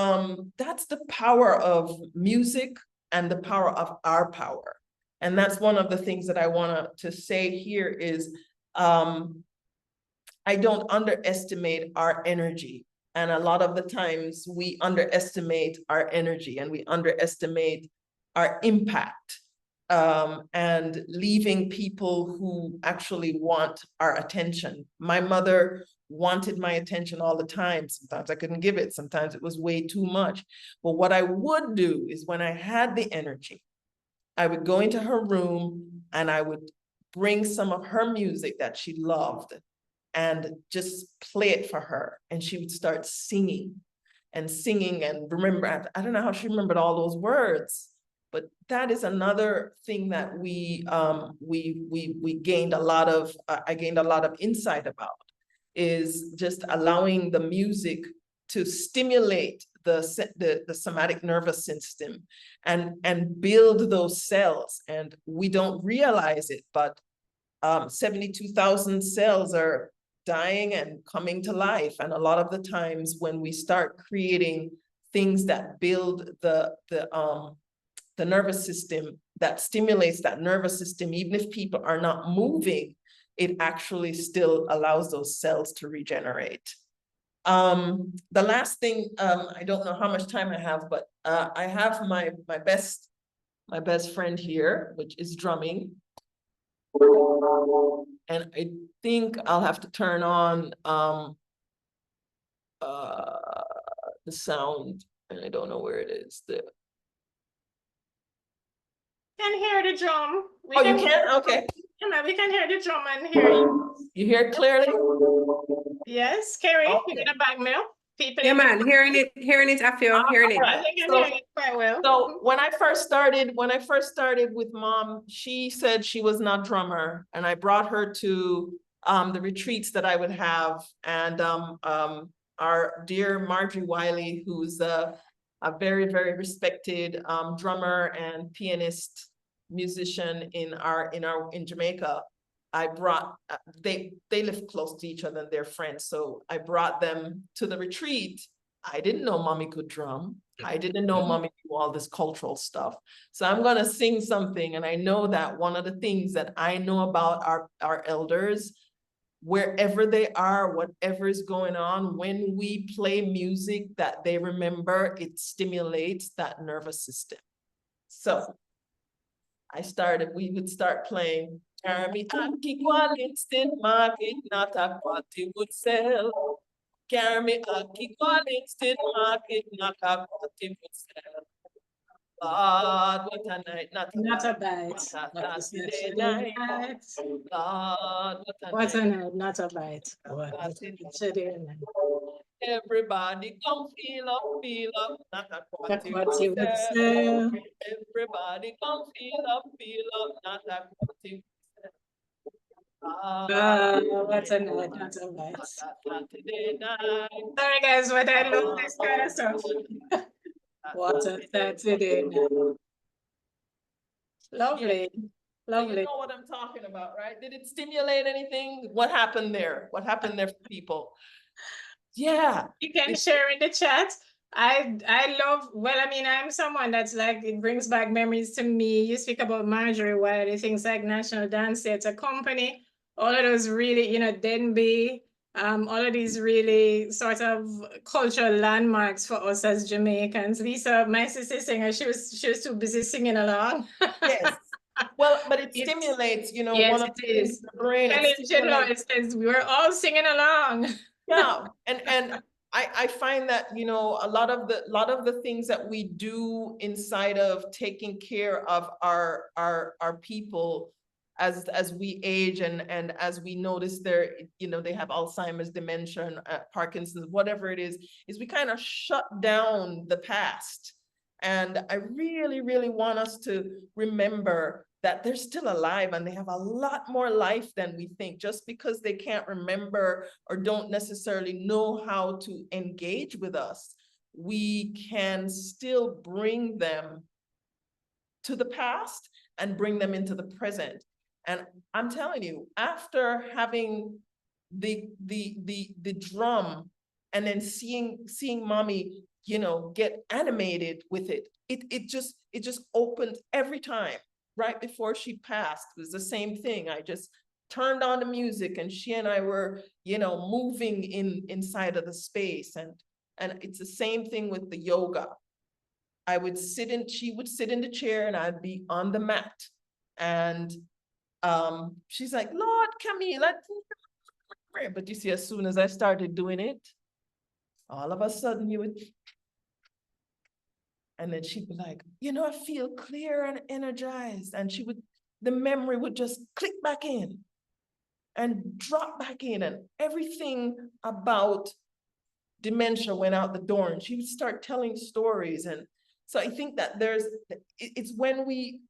[SPEAKER 4] that's the power of music and the power of our power. And that's one of the things that I want to say here is, I don't underestimate our energy. And a lot of the times we underestimate our energy and we underestimate our impact, and leaving people who actually want our attention. My mother wanted my attention all the time. Sometimes I couldn't give it. Sometimes it was way too much. But what I would do is when I had the energy, I would go into her room and I would bring some of her music that she loved and just play it for her. And she would start singing and singing and remember, I don't know how she remembered all those words, but that is another thing that we gained a lot of, I gained a lot of insight about, is just allowing the music to stimulate the somatic nervous system and build those cells. And we don't realize it, but 72,000 cells are dying and coming to life. And a lot of the times when we start creating things that build the nervous system, that stimulates that nervous system, even if people are not moving, it actually still allows those cells to regenerate. The last thing, I don't know how much time I have, but I have my best friend here, which is drumming. And I think I'll have to turn on the sound, and I don't know where it is.
[SPEAKER 1] Can hear the drum.
[SPEAKER 4] You can? Okay.
[SPEAKER 1] We can hear the drum and hear you.
[SPEAKER 4] You hear it clearly?
[SPEAKER 1] Yes, Kerry,
[SPEAKER 4] Okay.
[SPEAKER 1] you're the back mill. People
[SPEAKER 5] Yeah, man, hearing it, I feel hearing it.
[SPEAKER 1] I think I'm hearing it quite well.
[SPEAKER 4] So when I first started with Mom, she said she was not drummer, and I brought her to the retreats that I would have, and our dear Marjorie Wiley, who's a very, very respected drummer and pianist musician in Jamaica. I brought, they live close to each other and they're friends. So I brought them to the retreat. I didn't know Mommy could drum. I didn't know Mommy knew all this cultural stuff. So I'm gonna sing something. And I know that one of the things that I know about our elders, wherever they are, whatever is going on, when we play music that they remember, it stimulates that nervous system. So we would start playing. Carry a kick instant market, not a quality would sell. Carry a kick instant market, not a quality would sell. Lord, what a night,
[SPEAKER 1] Not a bite.
[SPEAKER 4] What a Saturday night. Lord,
[SPEAKER 1] What a night, not a bite. What a Saturday night.
[SPEAKER 4] Everybody come feel up, not a quality
[SPEAKER 1] What you would
[SPEAKER 4] would
[SPEAKER 1] say.
[SPEAKER 4] sell. Everybody come feel up, not a quality would sell.
[SPEAKER 1] What a night, not a bite. Sorry guys, but I love this kind of stuff. What a Saturday night. Lovely. Lovely.
[SPEAKER 4] You know what I'm talking about, right? Did it stimulate anything? What happened there? What happened there for people? Yeah.
[SPEAKER 1] You can share in the chat. I love, well, I mean, I'm someone that's like, it brings back memories to me. You speak about Marjorie Wiley, things like National Dance Theatre Company, all of those really, Denby, all of these really sort of cultural landmarks for us as Jamaicans. Lisa, my sister singer, she was too busy singing along.
[SPEAKER 4] Yes. Well, but it stimulates,
[SPEAKER 1] Yes,
[SPEAKER 4] one of
[SPEAKER 1] it is.
[SPEAKER 4] the brain.
[SPEAKER 1] It says we were all singing along.
[SPEAKER 4] Yeah, and I find that, a lot of the things that we do inside of taking care of our people, as we age and as we notice they're, you know, they have Alzheimer's, dementia, and Parkinson's, whatever it is we kind of shut down the past. And I really, really want us to remember that they're still alive and they have a lot more life than we think. Just because they can't remember or don't necessarily know how to engage with us, we can still bring them to the past and bring them into the present. And I'm telling you, after having the drum and then seeing mommy, you know, get animated with it, it just opened every time. Right before she passed, it was the same thing. I just turned on the music and she and I were, you know, moving inside of the space. And it's the same thing with the yoga. She would sit in the chair and I'd be on the mat. And she's like, Lord, Camille, but you see, as soon as I started doing it, all of a sudden you would, and then she'd be like, you know, I feel clear and energized. And the memory would just click back in and drop back in, and everything about dementia went out the door, and she would start telling stories. And so I think that it's when we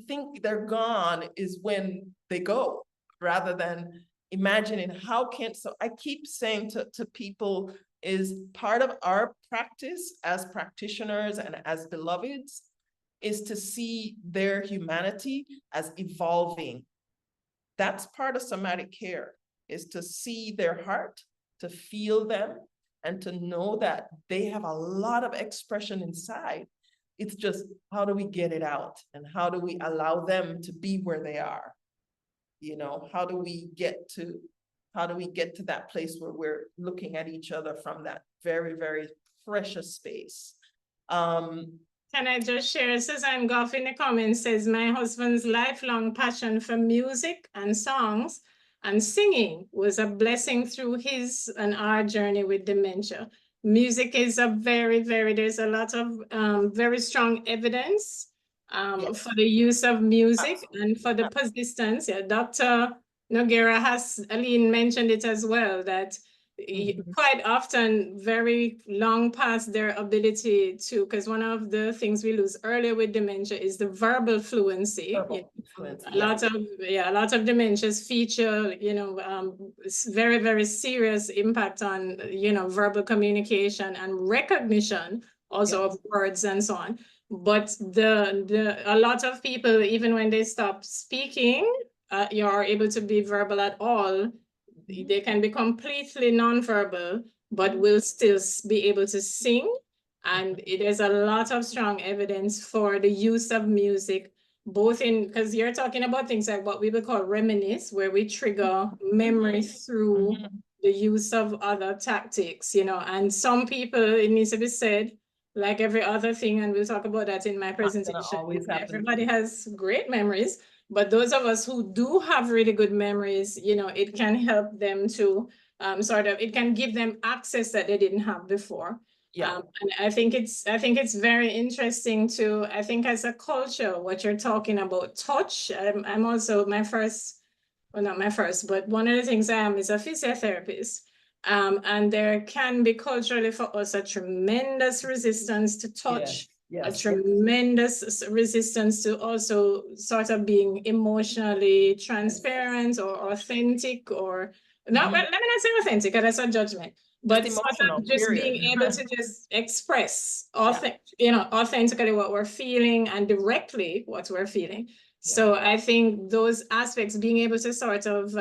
[SPEAKER 4] think they're gone is when they go, rather than imagining so I keep saying to people, is part of our practice as practitioners and as beloveds is to see their humanity as evolving. That's part of somatic care, is to see their heart, to feel them, and to know that they have a lot of expression inside. It's just, how do we get it out? And how do we allow them to be where they are? You know, how do we get to that place where we're looking at each other from that very, very precious space?
[SPEAKER 1] Can I just share? Suzanne Goff in the comments says, my husband's lifelong passion for music and songs and singing was a blessing through his and our journey with dementia. Music is there's a lot of very strong evidence
[SPEAKER 4] Yes.
[SPEAKER 1] for the use of music and for the persistence. Yeah, Dr. Noguera Aline mentioned it as well, that quite often very long past their ability to, because one of the things we lose earlier with dementia is the verbal fluency. A lot of dementias feature, you know, very, very serious impact on, you know, verbal communication and recognition also of words and so on. But a lot of people, even when they stop speaking, you are able to be verbal at all. They can be completely nonverbal, but will still be able to sing. And there's a lot of strong evidence for the use of music, both because you're talking about things like what we would call reminisce, where we trigger memory through the use of other tactics, you know. And some people, it needs to be said, like every other thing, and we'll talk about that in my presentation, everybody has great memories. But those of us who do have really good memories, you know, it can help them to it can give them access that they didn't have before. And I think it's very interesting to, I think as a culture, what you're talking about, touch. I'm also not my first, but one of the things I am is a physiotherapist. And there can be culturally for us a tremendous resistance to touch. A tremendous resistance to also sort of being emotionally transparent or authentic, or not. Let me not say authentic, because that's a judgment, but sort of just being able to just express authentically what we're feeling and directly what we're feeling. So I think those aspects, being able to sort of,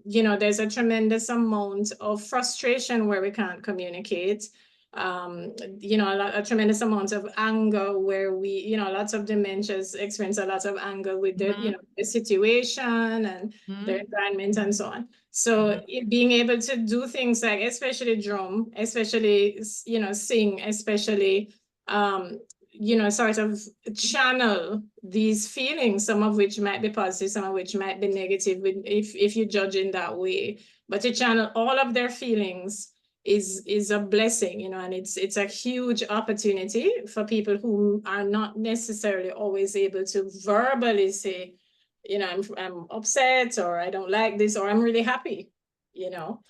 [SPEAKER 1] you know, there's a tremendous amount of frustration where we can't communicate. You know, a tremendous amount of anger where we, you know, lots of dementias experience a lot of anger with the, you know, the situation and the environment and so on. So being able to do things like, especially drum, especially, you know, sing, especially, you know, sort of channel these feelings, some of which might be positive, some of which might be negative, if you judge in that way, but to channel all of their feelings is a blessing, you know, and it's a huge opportunity for people who are not necessarily always able to verbally say you know, I'm upset, or I don't like this, or I'm really happy, you know.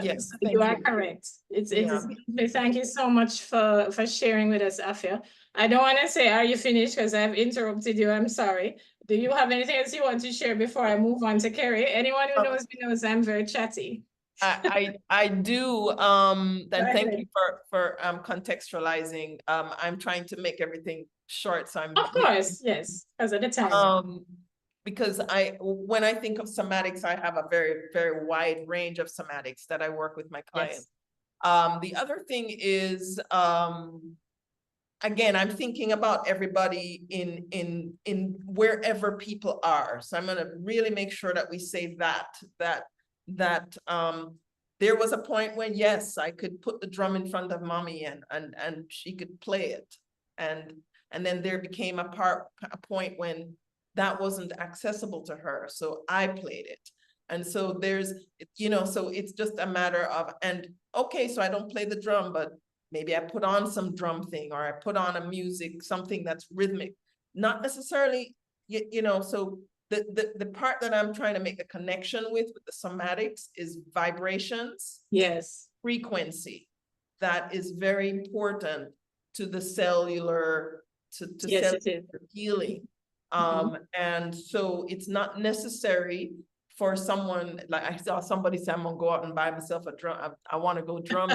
[SPEAKER 4] Yes,
[SPEAKER 1] So
[SPEAKER 4] thank
[SPEAKER 1] you are
[SPEAKER 4] you.
[SPEAKER 1] correct. It
[SPEAKER 4] Yeah.
[SPEAKER 1] is. Thank you so much for sharing with us, Afia. I don't want to say, are you finished? Because I've interrupted you. I'm sorry. Do you have anything else you want to share before I move on to Kerry? Anyone who knows me knows I'm very chatty.
[SPEAKER 4] I do. Then thank you for contextualizing. I'm trying to make everything short, so I'm.
[SPEAKER 1] Of course, yes, as at the time.
[SPEAKER 4] Because when I think of somatics, I have a very, very wide range of somatics that I work with my clients. Yes. The other thing is, again, I'm thinking about everybody in wherever people are. So I'm going to really make sure that we say that there was a point when, yes, I could put the drum in front of mommy and she could play it. And then there became a point when that wasn't accessible to her. So I played it. And so there's, you know, so it's just a matter of, and okay, so I don't play the drum, but maybe I put on some drum thing, or I put on a music, something that's rhythmic, not necessarily, you know, so the part that I'm trying to make the connection with the somatics is vibrations.
[SPEAKER 1] Yes.
[SPEAKER 4] Frequency. That is very important to the cellular, to
[SPEAKER 1] yes,
[SPEAKER 4] cellular healing. And so it's not necessary for someone, like I saw somebody say, I'm gonna go out and buy myself a drum. I want to go drum.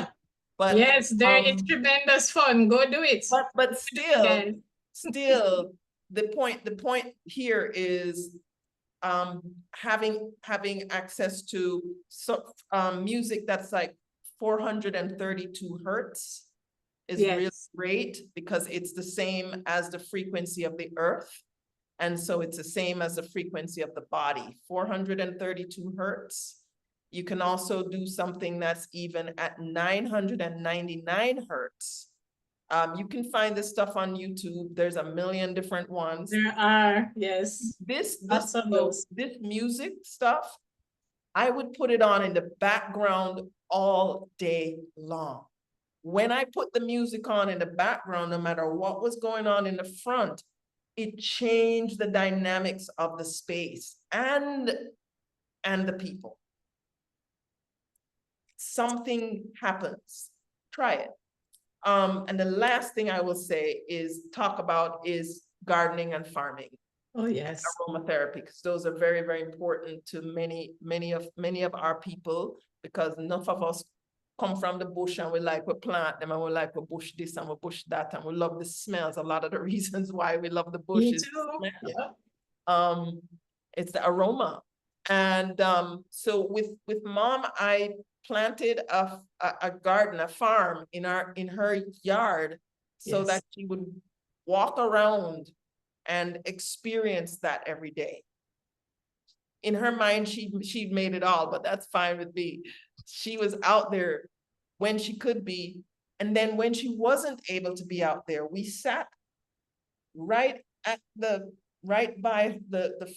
[SPEAKER 4] But
[SPEAKER 1] yes, it's tremendous fun. Go do it.
[SPEAKER 4] But still, the point here is having access to music that's like 432 hertz is really great, because it's the same as the frequency of the earth. And so it's the same as the frequency of the body, 432 hertz. You can also do something that's even at 999 hertz. You can find this stuff on YouTube. There's a million different ones.
[SPEAKER 1] There are, yes.
[SPEAKER 4] This music stuff, I would put it on in the background all day long. When I put the music on in the background, no matter what was going on in the front, it changed the dynamics of the space and the people. Something happens. Try it. And the last thing I will say is gardening and farming.
[SPEAKER 1] Oh yes.
[SPEAKER 4] Aromatherapy, because those are very, very important to many of our people, because enough of us come from the bush and we like to plant them, and we like to bush this and we bush that, and we love the smells. A lot of the reasons why we love the bush is the smell. It's the aroma. And so with mom, I planted a garden, a farm in her yard, so that she would walk around and experience that every day. In her mind, she made it all, but that's fine with me. She was out there when she could be. And then when she wasn't able to be out there, we sat right by the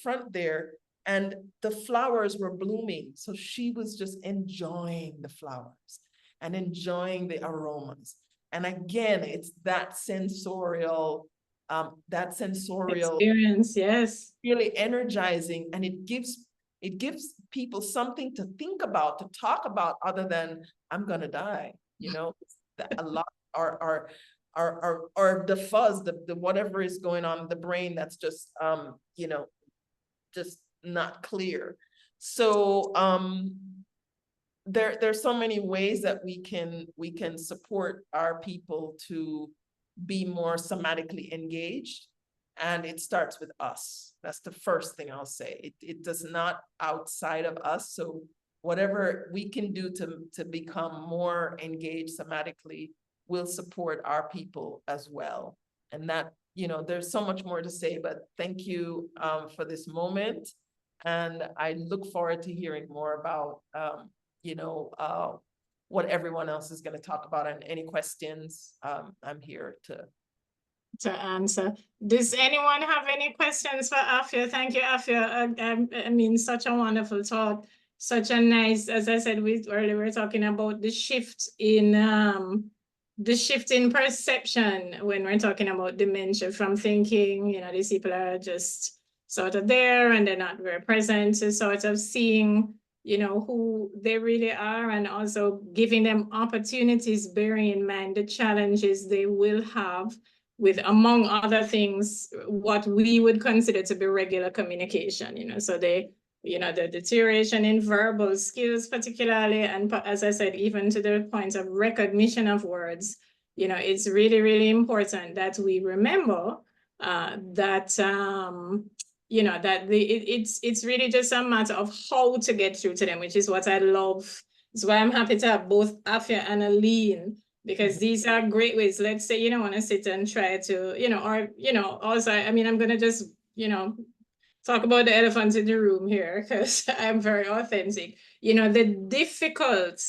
[SPEAKER 4] front there, and the flowers were blooming. So she was just enjoying the flowers and enjoying the aromas. And again, it's that sensorial
[SPEAKER 1] experience, yes.
[SPEAKER 4] Really energizing, and it gives people something to think about, to talk about, other than I'm gonna die, you know. A lot are the fuzz, the whatever is going on in the brain that's just you know, just not clear. So there's so many ways that we can support our people to be more somatically engaged, and it starts with us. That's the first thing I'll say. It does not outside of us. So whatever we can do to become more engaged somatically will support our people as well. And that, you know, there's so much more to say, but thank you for this moment. And I look forward to hearing more about, you know, what everyone else is going to talk about, and any questions. I'm here to
[SPEAKER 1] answer. Does anyone have any questions for Afia? Thank you, Afia. I mean, such a wonderful talk, such a nice, as I said, we were talking about the shift in perception when we're talking about dementia, from thinking, you know, these people are just sort of there and they're not very present, to sort of seeing, you know, who they really are, and also giving them opportunities, bearing in mind the challenges they will have with, among other things, what we would consider to be regular communication, you know, so they, you know, the deterioration in verbal skills particularly, and as I said, even to the point of recognition of words, you know, it's really, really important that we remember that, you know, that it's really just a matter of how to get through to them, which is what I love. It's why I'm happy to have both Afia and Aline, because these are great ways. Let's say you don't want to sit and try to, you know, or, you know, also, I mean, I'm going to just, you know, talk about the elephant in the room here, because I'm very authentic. You know, the difficult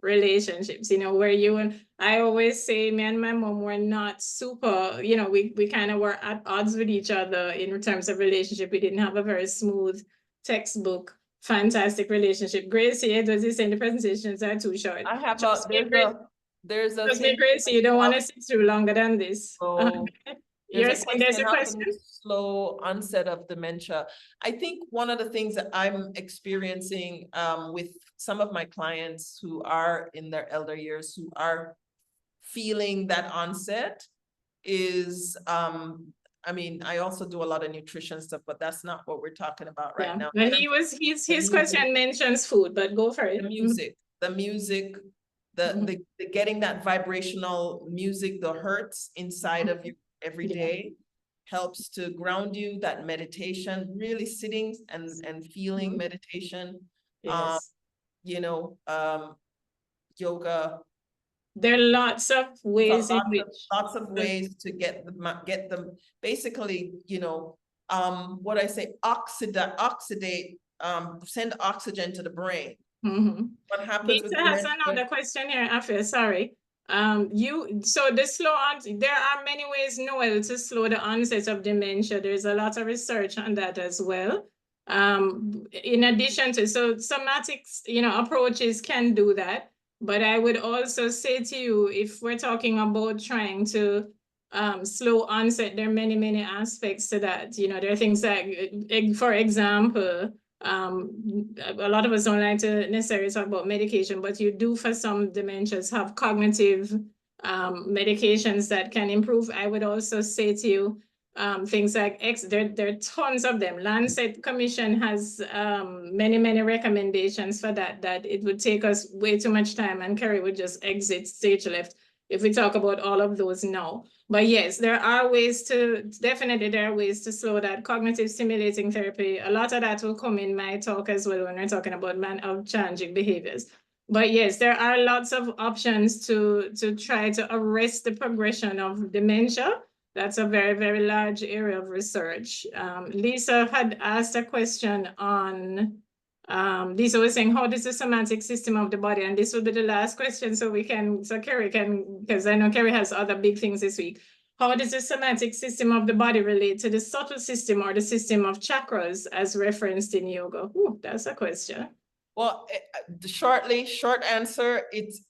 [SPEAKER 1] relationships, you know, where you and I always say, me and my mom were not super, you know, we kind of were at odds with each other in terms of relationship. We didn't have a very smooth textbook, fantastic relationship. Gracie, it was saying the presentations are too short.
[SPEAKER 4] I have
[SPEAKER 1] There's a Gracie, you don't want to sit through longer than this.
[SPEAKER 4] There's
[SPEAKER 1] There's a question.
[SPEAKER 4] Slow onset of dementia. I think one of the things that I'm experiencing with some of my clients who are in their elder years, who are feeling that onset, is I mean, I also do a lot of nutrition stuff, but that's not what we're talking about right now.
[SPEAKER 1] And his question mentions food, but go for it.
[SPEAKER 4] The music, the getting that vibrational music, the hertz inside of you every day helps to ground you. That meditation, really sitting and feeling meditation.
[SPEAKER 1] Yes.
[SPEAKER 4] You know, yoga.
[SPEAKER 1] There are lots of ways in which
[SPEAKER 4] lots of ways to get them basically, you know, what I say, oxidate, send oxygen to the brain. What happens with
[SPEAKER 1] has another question here, Afia, sorry. So the there are many ways, Noel, to slow the onset of dementia. There's a lot of research on that as well. In addition to, so somatic, you know, approaches can do that. But I would also say to you, if we're talking about trying to slow onset, there are many, many aspects to that. You know, there are things like, for example, a lot of us don't like to necessarily talk about medication, but you do, for some dementias, have cognitive medications that can improve. I would also say to you, things like there are tons of them. Lancet Commission has many, many recommendations for that it would take us way too much time, and Kerry would just exit stage left if we talk about all of those now. But yes, there are ways to, definitely there are ways to slow that. Cognitive stimulating therapy, a lot of that will come in my talk as well when we're talking about challenging behaviors. But yes, there are lots of options to try to arrest the progression of dementia. That's a very, very large area of research. Lisa had asked a question on, Lisa was saying, how does the somatic system of the body, and this will be the last question, so Kerry can, because I know Kerry has other big things this week. How does the somatic system of the body relate to the subtle system or the system of chakras as referenced in yoga? Ooh, that's a question.
[SPEAKER 4] Well, short answer, it's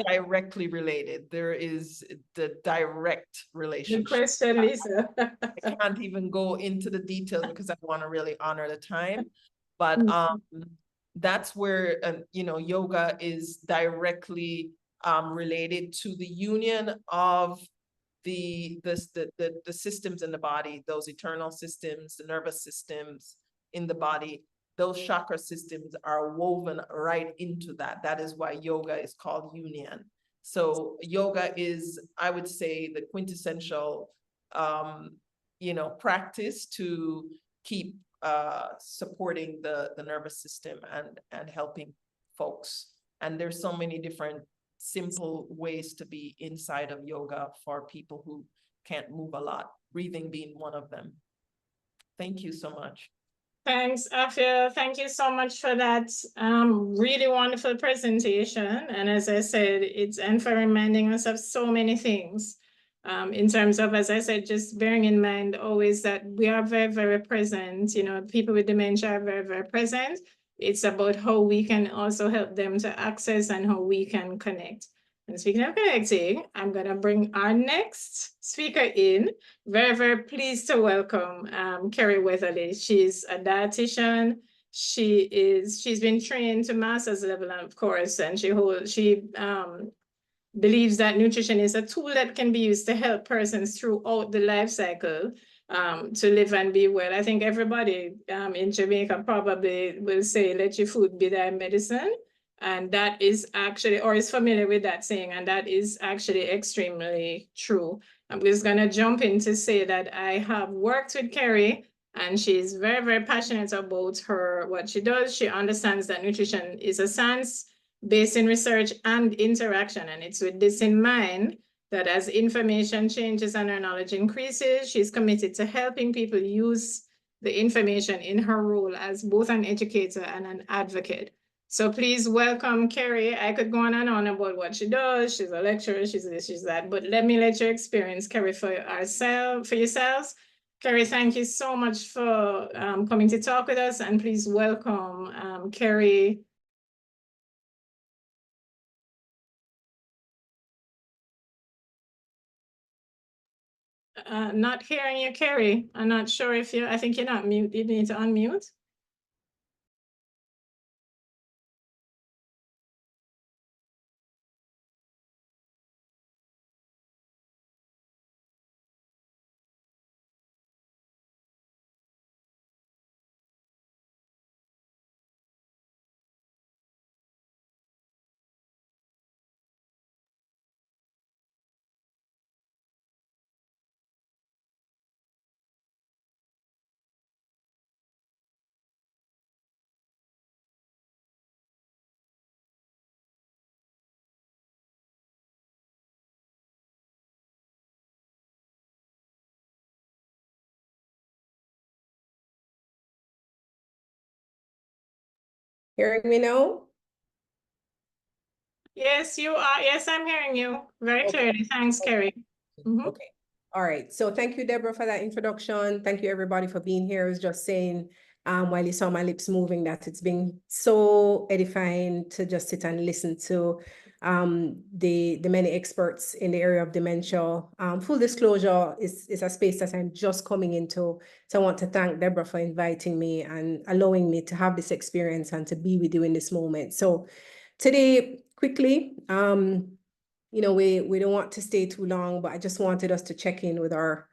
[SPEAKER 4] directly related. There is the direct relationship.
[SPEAKER 1] Good question, Lisa.
[SPEAKER 4] I can't even go into the details because I want to really honor the time. But that's where, you know, yoga is directly related to the union of the systems in the body, those eternal systems, the nervous systems in the body. Those chakra systems are woven right into that. That is why yoga is called union. So yoga is, I would say, the quintessential, you know, practice to keep supporting the nervous system and helping folks. And there's so many different simple ways to be inside of yoga for people who can't move a lot, breathing being one of them. Thank you so much.
[SPEAKER 1] Thanks, Afia. Thank you so much for that really wonderful presentation. And as I said, and for reminding us of so many things in terms of, as I said, just bearing in mind always that we are very, very present. You know, people with dementia are very, very present. It's about how we can also help them to access and how we can connect. And speaking of connecting, I'm going to bring our next speaker in. Very, very pleased to welcome Kerry Weatherly. She's a dietitian. She's been trained to master's level, of course, and she believes that nutrition is a tool that can be used to help persons throughout the life cycle to live and be well. I think everybody in Jamaica probably will say, let your food be thy medicine. And that is actually, or is familiar with that saying, and that is actually extremely true. I'm just gonna jump in to say that I have worked with Kerry, and she's very, very passionate about what she does. She understands that nutrition is a science based in research and interaction. And it's with this in mind that as information changes and her knowledge increases, she's committed to helping people use the information in her role as both an educator and an advocate. So please welcome Kerry. I could go on and on about what she does. She's a lecturer, she's this, she's that, but let me let you experience Kerry for yourselves. Kerry, thank you so much for coming to talk with us, and please welcome Kerry. Not hearing you, Kerry. I'm not sure if I think you're not mute. You need to unmute.
[SPEAKER 5] Hearing me now?
[SPEAKER 1] Yes, you are. Yes, I'm hearing you very clearly. Thanks, Kerry.
[SPEAKER 5] Okay. All right. So thank you, Deborah, for that introduction. Thank you, everybody, for being here. I was just saying, while you saw my lips moving, that it's been so edifying to just sit and listen to the many experts in the area of dementia. Full disclosure is a space that I'm just coming into. So I want to thank Deborah for inviting me and allowing me to have this experience and to be with you in this moment. So today, quickly, you know, we don't want to stay too long, but I just wanted us to check in with our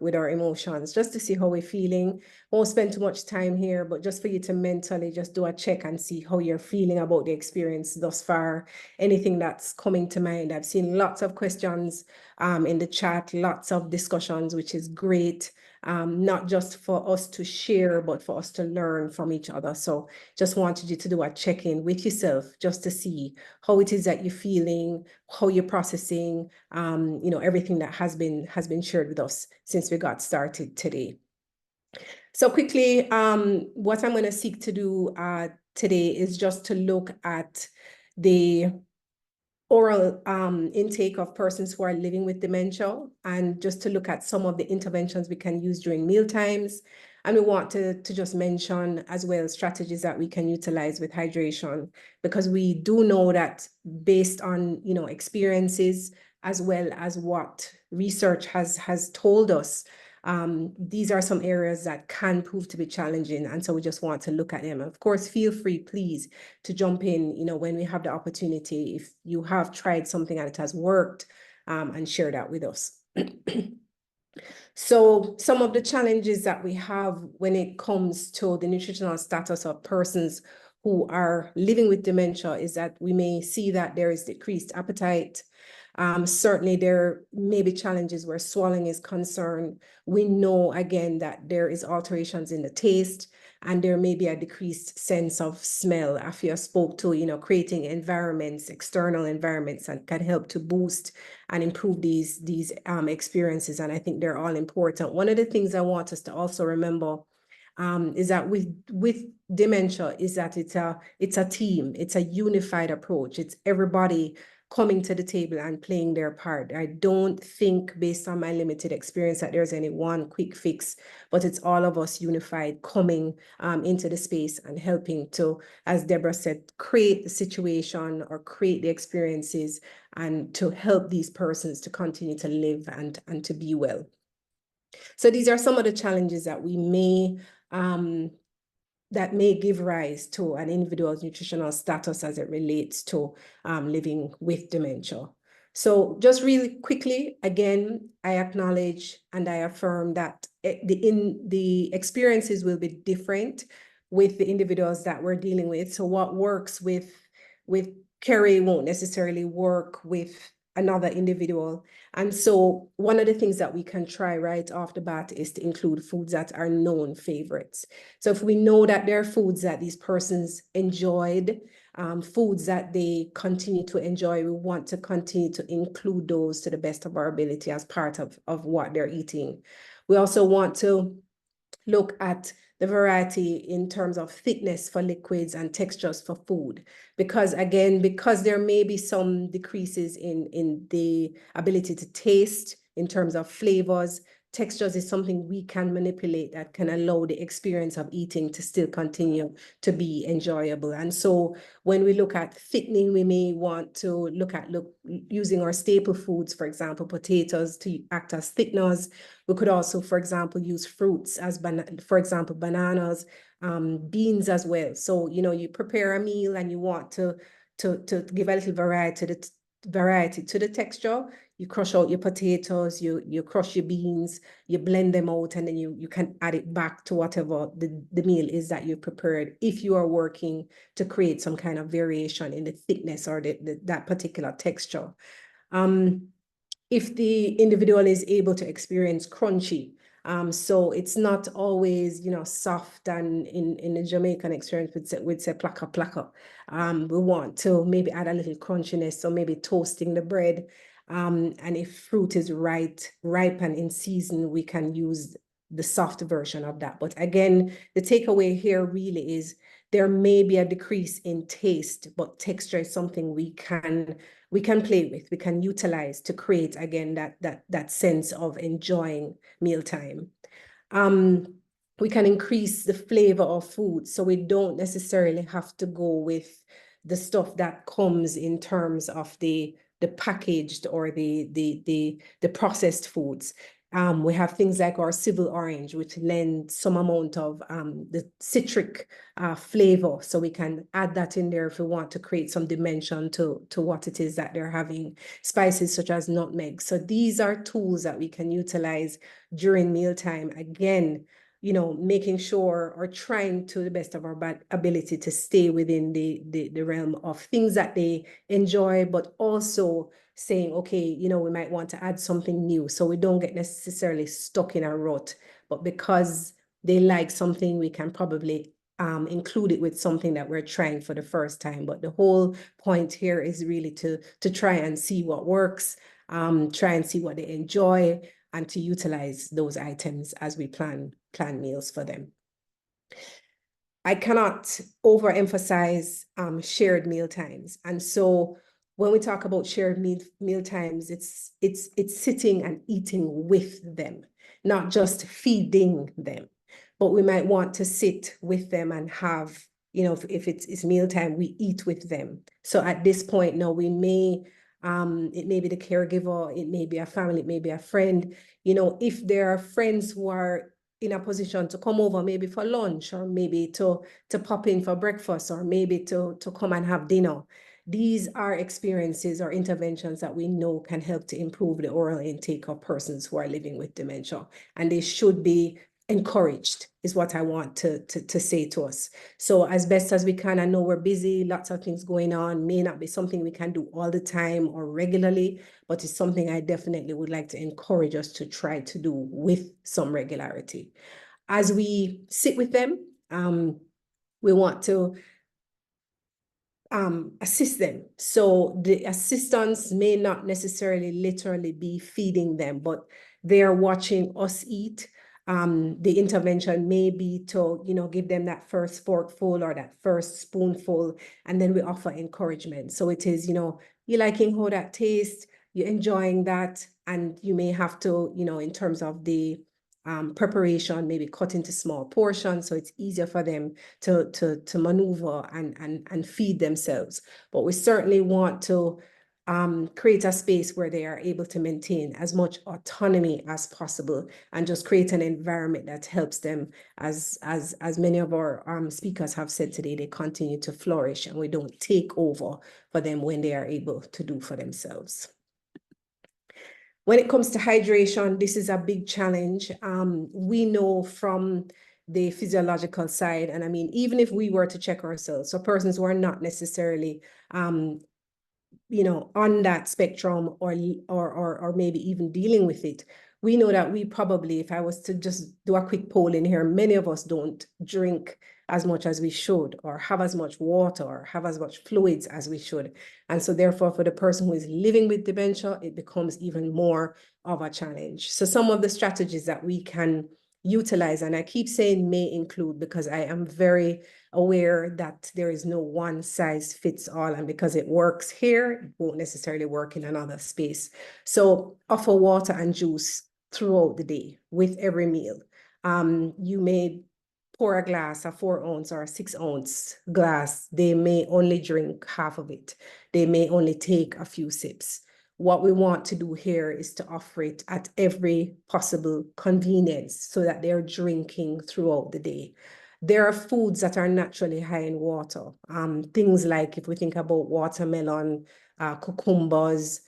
[SPEAKER 5] emotions, just to see how we're feeling. Won't spend too much time here, but just for you to mentally just do a check and see how you're feeling about the experience thus far. Anything that's coming to mind. I've seen lots of questions in the chat, lots of discussions, which is great. Not just for us to share, but for us to learn from each other. So just wanted you to do a check-in with yourself, just to see how it is that you're feeling, how you're processing, you know, everything that has been shared with us since we got started today. So quickly, what I'm going to seek to do today is just to look at the oral intake of persons who are living with dementia, and just to look at some of the interventions we can use during meal times. And we want to just mention as well strategies that we can utilize with hydration, because we do know that based on, you know, experiences as well as what research has told us, these are some areas that can prove to be challenging. And so we just want to look at them. Of course, feel free, please, to jump in, you know, when we have the opportunity, if you have tried something and it has worked, and share that with us. So some of the challenges that we have when it comes to the nutritional status of persons who are living with dementia is that we may see that there is decreased appetite. Certainly there may be challenges where swallowing is concerned. We know again that there is alterations in the taste, and there may be a decreased sense of smell. Afia spoke to, you know, creating environments, external environments that can help to boost and improve these experiences. And I think they're all important. One of the things I want us to also remember is that with dementia is that it's a team, it's a unified approach. It's everybody coming to the table and playing their part. I don't think, based on my limited experience, that there's any one quick fix, but it's all of us unified coming into the space and helping to, as Debra said, create the situation or create the experiences and to help these persons to continue to live and to be well. So these are some of the challenges that we may give rise to an individual's nutritional status as it relates to living with dementia. So just really quickly, again, I acknowledge and I affirm that the experiences will be different with the individuals that we're dealing with. So what works with Kerry won't necessarily work with another individual. And so one of the things that we can try right off the bat is to include foods that are known favorites. So if we know that there are foods that these persons enjoyed, foods that they continue to enjoy, we want to continue to include those to the best of our ability as part of what they're eating. We also want to look at the variety in terms of thickness for liquids and textures for food. Because again, because there may be some decreases in the ability to taste in terms of flavors, textures is something we can manipulate that can allow the experience of eating to still continue to be enjoyable. And so when we look at thickening, we may want to look at using our staple foods, for example, potatoes to act as thickeners. We could also, for example, use fruits as, for example, bananas, beans as well. So, you know, you prepare a meal and you want to give a little variety to the texture. You crush out your potatoes, you crush your beans, you blend them out, and then you can add it back to whatever the meal is that you prepared, if you are working to create some kind of variation in the thickness or that particular texture. If the individual is able to experience crunchy, so it's not always, you know, soft, and in the Jamaican experience we'd say plaka plaka. We want to maybe add a little crunchiness, so maybe toasting the bread. And if fruit is ripe and in season, we can use the soft version of that. But again, the takeaway here really is there may be a decrease in taste, but texture is something we can play with, we can utilize to create, again, that sense of enjoying mealtime. We can increase the flavor of food, so we don't necessarily have to go with the stuff that comes in terms of the packaged or the processed foods. We have things like our civil orange, which lend some amount of the citric flavor. So we can add that in there if we want to create some dimension to what it is that they're having. Spices such as nutmeg. So these are tools that we can utilize during mealtime. Again, you know, making sure or trying to the best of our ability to stay within the realm of things that they enjoy, but also saying, okay, you know, we might want to add something new, so we don't get necessarily stuck in a rut. But because they like something, we can probably include it with something that we're trying for the first time. But the whole point here is really to try and see what works, try and see what they enjoy, and to utilize those items as we plan meals for them. I cannot overemphasize shared meal times. And so when we talk about shared meal times, it's sitting and eating with them, not just feeding them. But we might want to sit with them and have, you know, if it's mealtime, we eat with them. So at this point now, we may, it may be the caregiver, it may be a family, it may be a friend. You know, if there are friends who are in a position to come over, maybe for lunch, or maybe to pop in for breakfast, or maybe to come and have dinner. These are experiences or interventions that we know can help to improve the oral intake of persons who are living with dementia. And they should be encouraged, is what I want to say to us. So as best as we can, I know we're busy, lots of things going on, may not be something we can do all the time or regularly, but it's something I definitely would like to encourage us to try to do with some regularity. As we sit with them, we want to assist them. So the assistance may not necessarily literally be feeding them, but they're watching us eat. The intervention may be to, you know, give them that first forkful or that first spoonful, and then we offer encouragement. So it is, you know, you liking how that tastes, you're enjoying that, and you may have to, you know, in terms of the preparation, maybe cut into small portions so it's easier for them to maneuver and feed themselves. But we certainly want to create a space where they are able to maintain as much autonomy as possible and just create an environment that helps them, as many of our speakers have said today, they continue to flourish and we don't take over for them when they are able to do for themselves. When it comes to hydration, this is a big challenge. We know from the physiological side, and I mean, even if we were to check ourselves, so persons who are not necessarily you know, on that spectrum or maybe even dealing with it, we know that we probably, if I was to just do a quick poll in here, many of us don't drink as much as we should, or have as much water, or have as much fluids as we should. And so therefore, for the person who is living with dementia, it becomes even more of a challenge. So some of the strategies that we can utilize, and I keep saying may include, because I am very aware that there is no one size fits all, and because it works here, it won't necessarily work in another space. So offer water and juice throughout the day with every meal. You may pour a glass, a 4-ounce or a 6-ounce glass. They may only drink half of it. They may only take a few sips. What we want to do here is to offer it at every possible convenience so that they're drinking throughout the day. There are foods that are naturally high in water. Things like, if we think about watermelon, cucumbers,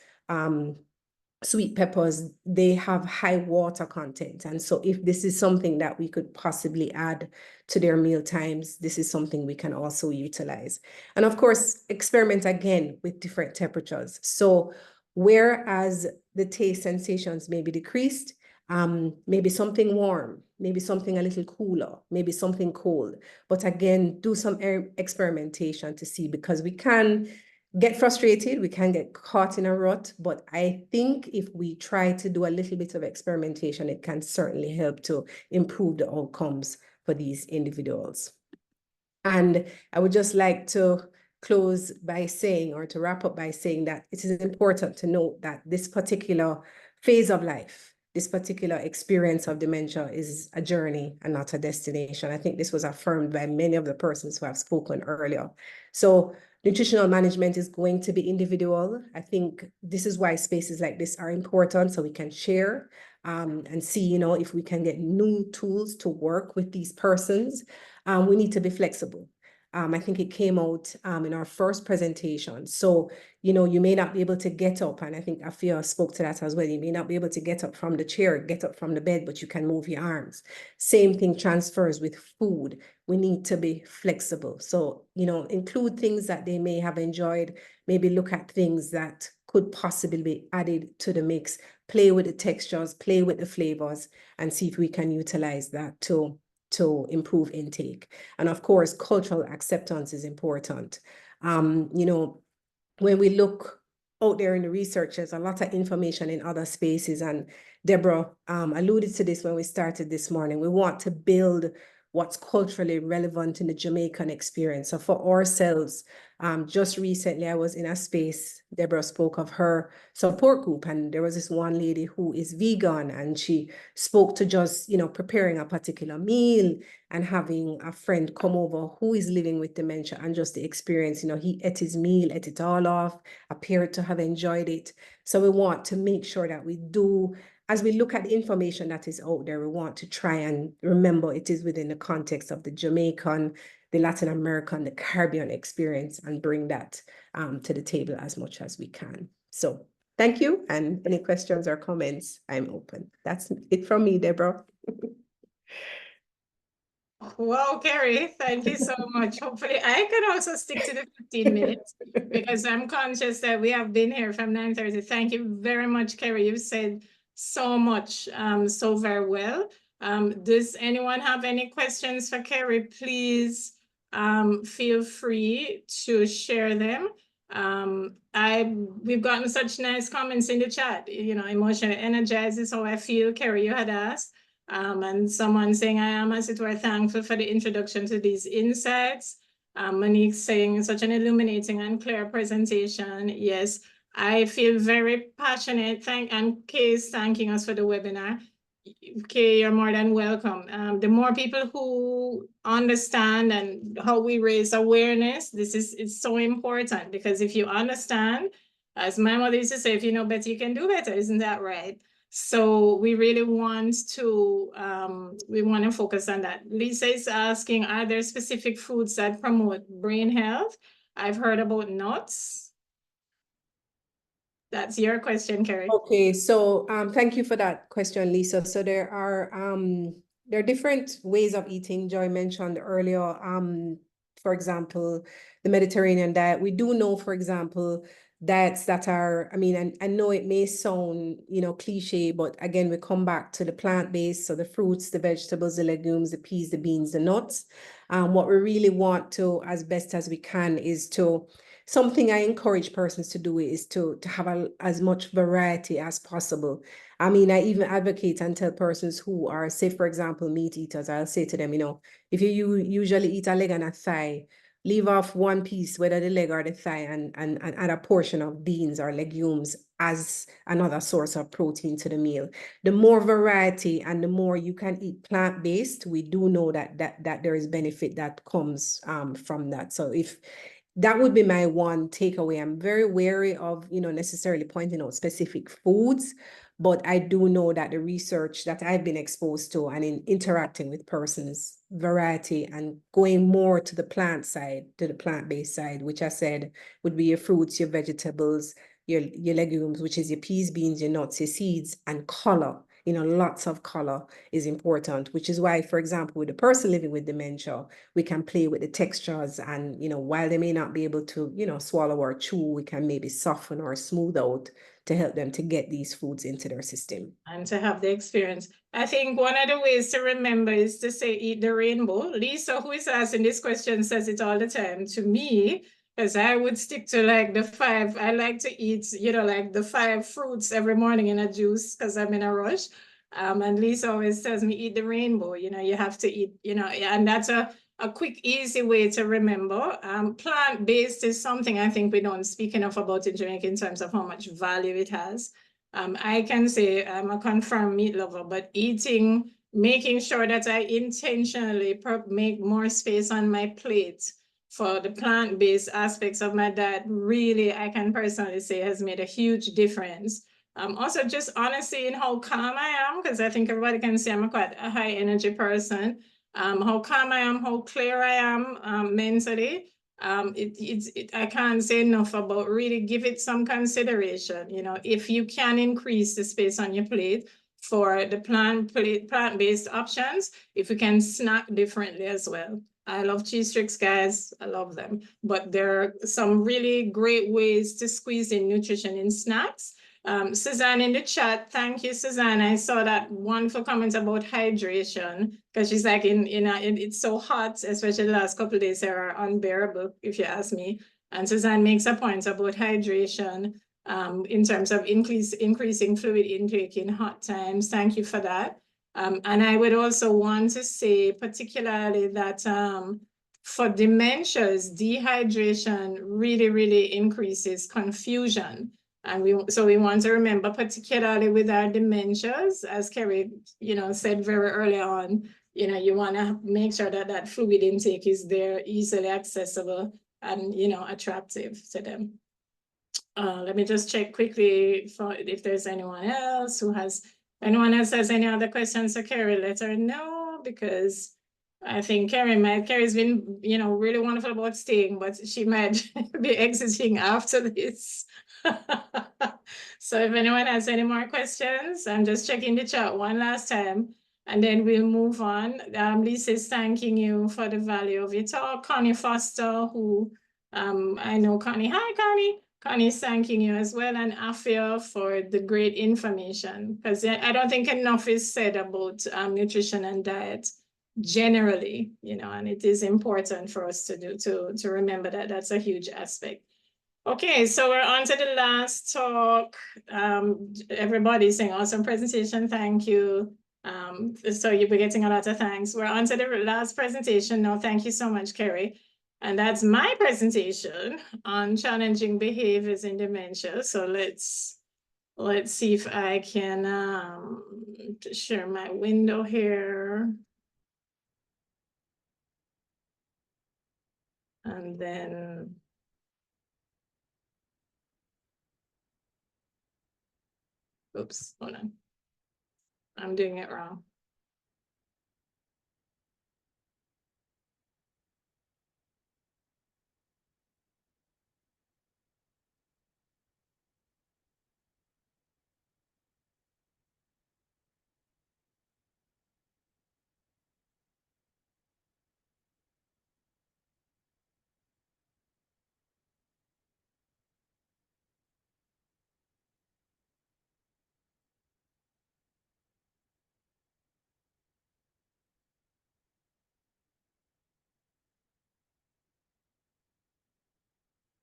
[SPEAKER 5] sweet peppers, they have high water content. And so if this is something that we could possibly add to their meal times, this is something we can also utilize. And of course, experiment again with different temperatures. So whereas the taste sensations may be decreased, maybe something warm, maybe something a little cooler, maybe something cold. But again, do some experimentation to see, because we can get frustrated, we can get caught in a rut, but I think if we try to do a little bit of experimentation, it can certainly help to improve the outcomes for these individuals. And I would just like to close by saying, or to wrap up by saying, that it is important to note that this particular phase of life, this particular experience of dementia, is a journey and not a destination. I think this was affirmed by many of the persons who have spoken earlier. So nutritional management is going to be individual. I think this is why spaces like this are important, so we can share and see, you know, if we can get new tools to work with these persons. We need to be flexible. I think it came out in our first presentation. So, you know, you may not be able to get up, and I think Afia spoke to that as well. You may not be able to get up from the chair, get up from the bed, but you can move your arms. Same thing transfers with food. We need to be flexible. So, you know, include things that they may have enjoyed, maybe look at things that could possibly be added to the mix, play with the textures, play with the flavors, and see if we can utilize that to improve intake. And of course, cultural acceptance is important. You know, when we look out there in the research, there's a lot of information in other spaces, and Debra alluded to this when we started this morning. We want to build what's culturally relevant in the Jamaican experience. So for ourselves, just recently I was in a space, Debra spoke of her support group, and there was this one lady who is vegan, and she spoke to just, you know, preparing a particular meal and having a friend come over who is living with dementia, and just the experience, you know, he ate his meal, ate it all off, appeared to have enjoyed it. So we want to make sure that we do, as we look at the information that is out there, we want to try and remember it is within the context of the Jamaican, the Latin American, the Caribbean experience, and bring that to the table as much as we can. So thank you. And any questions or comments, I'm open. That's it from me, Debra.
[SPEAKER 1] Wow, Kerry, thank you so much. Hopefully I can also stick to the 15 minutes, because I'm conscious that we have been here from 9:30. Thank you very much, Kerry. You've said so much, so very well. Does anyone have any questions for Kerry? Please feel free to share them. We've gotten such nice comments in the chat. You know, emotionally energized is how I feel, Kerry, you had asked. And someone saying, I am, as it were, thankful for the introduction to these insights. Monique saying such an illuminating and clear presentation. Yes, I feel very passionate. And Kay is thanking us for the webinar. Kay, you're more than welcome. The more people who understand and how we raise awareness, it's so important, because if you understand, as my mother used to say, if you know better, you can do better. Isn't that right? So we really want to focus on that. Lisa is asking, are there specific foods that promote brain health? I've heard about nuts. That's your question, Kerry.
[SPEAKER 5] Okay, so thank you for that question, Lisa. So there are different ways of eating. Joy mentioned earlier, for example, the Mediterranean diet. We do know, for example, diets that are, I mean, and I know it may sound, you know, cliche, but again, we come back to the plant-based, so the fruits, the vegetables, the legumes, the peas, the beans, the nuts. What we really want to, as best as we can, is to, something I encourage persons to do is to have as much variety as possible. I mean, I even advocate and tell persons who are, say, for example, meat eaters, I'll say to them, you know, if you usually eat a leg and a thigh, leave off one piece, whether the leg or the thigh, and add a portion of beans or legumes as another source of protein to the meal. The more variety and the more you can eat plant-based, we do know that there is benefit that comes from that. So if that would be my one takeaway. I'm very wary of, you know, necessarily pointing out specific foods, but I do know that the research that I've been exposed to and in interacting with persons, variety and going more to the plant side, to the plant-based side, which I said would be your fruits, your vegetables, your legumes, which is your peas, beans, your nuts, your seeds, and color. You know, lots of color is important, which is why, for example, with a person living with dementia, we can play with the textures, and, you know, while they may not be able to, you know, swallow or chew, we can maybe soften or smooth out to help them to get these foods into their system.
[SPEAKER 1] And to have the experience. I think one of the ways to remember is to say, eat the rainbow. Lisa, who is asking this question, says it all the time to me, because I would stick to like the 5. I like to eat, you know, like the 5 fruits every morning in a juice because I'm in a rush. And Lisa always tells me, eat the rainbow. You know, you have to eat, you know, and that's a quick, easy way to remember. Plant-based is something I think we don't speak enough about in Jamaica in terms of how much value it has. I can say I'm a confirmed meat lover, but making sure that I intentionally make more space on my plate for the plant-based aspects of my diet, really, I can personally say has made a huge difference. Also just honestly in how calm I am, because I think everybody can say I'm quite a high energy person. How calm I am, how clear I am mentally. I can't say enough about really give it some consideration. You know, if you can increase the space on your plate for the plant-based options, if you can snack differently as well. I love cheese tricks, guys. I love them. But there are some really great ways to squeeze in nutrition in snacks. Suzanne in the chat, thank you, Suzanne. I saw that wonderful comment about hydration, because she's like, it's so hot, especially the last couple of days are unbearable, if you ask me. And Suzanne makes a point about hydration in terms of increasing fluid intake in hot times. Thank you for that. And I would also want to say particularly that for dementias, dehydration really, really increases confusion. And we want to remember, particularly with our dementias, as Kerry, you know, said very early on, you know, you want to make sure that that fluid intake is there, easily accessible and, you know, attractive to them. Let me just check quickly for if there's anyone else has any other questions for Kerry, let her know, because I think Kerry's been, you know, really wonderful about staying, but she might be exiting after this. So if anyone has any more questions, I'm just checking the chat one last time, and then we'll move on. Lisa is thanking you for the value of your talk. Connie Foster, who I know Connie. Hi, Connie. Connie's thanking you as well, and Afia for the great information, because I don't think enough is said about nutrition and diet generally, you know, and it is important for us to remember that that's a huge aspect. Okay, so we're on to the last talk. Everybody's saying awesome presentation, thank you. So you'll be getting a lot of thanks. We're on to the last presentation now. Thank you so much, Kerry. And that's my presentation on challenging behaviors in dementia. So let's see if I can share my window here. And then oops, hold on. I'm doing it wrong.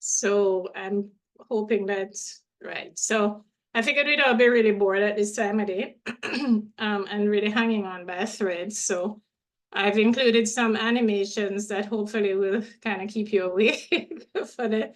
[SPEAKER 1] So I'm hoping that's right. So I figured we'd all be really bored at this time of day and really hanging on by a thread. So I've included some animations that hopefully will kind of keep you awake for the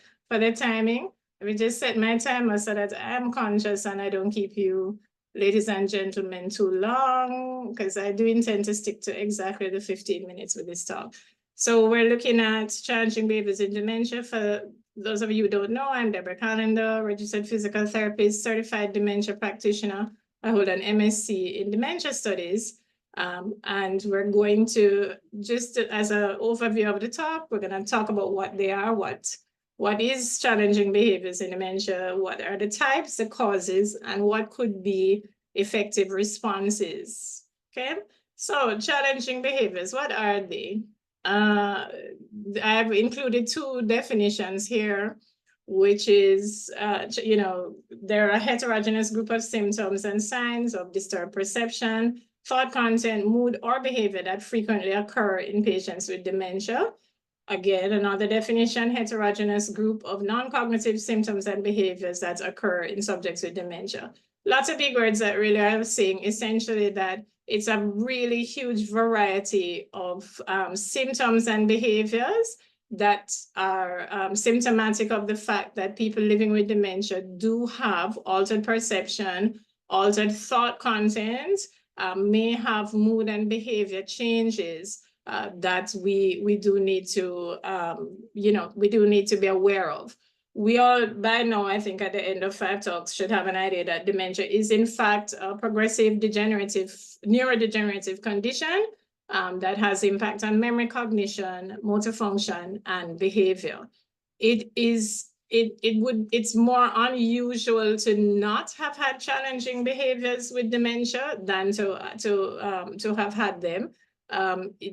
[SPEAKER 1] timing. Let me just set my timer so that I'm conscious and I don't keep you, ladies and gentlemen, too long, because I do intend to stick to exactly the 15 minutes with this talk. So we're looking at challenging behaviors in dementia. For those of you who don't know, I'm Debra Callender, registered physical therapist, certified dementia practitioner. I hold an MSc in dementia studies. And we're going to, just as an overview of the talk, we're going to talk about what they are, what is challenging behaviors in dementia, what are the types, the causes, and what could be effective responses. Okay, so challenging behaviors, what are they? I've included two definitions here, which is, there are a heterogeneous group of symptoms and signs of disturbed perception, thought content, mood, or behavior that frequently occur in patients with dementia. Again, another definition, heterogeneous group of non-cognitive symptoms and behaviors that occur in subjects with dementia. Lots of big words that really are saying essentially that it's a really huge variety of symptoms and behaviors that are symptomatic of the fact that people living with dementia do have altered perception, altered thought content, may have mood and behavior changes that we do need to, we do need to be aware of. We all, by now, I think at the end of 5 talks, should have an idea that dementia is in fact a progressive neurodegenerative condition that has impact on memory, cognition, motor function, and behavior. It's more unusual to not have had challenging behaviors with dementia than to have had them.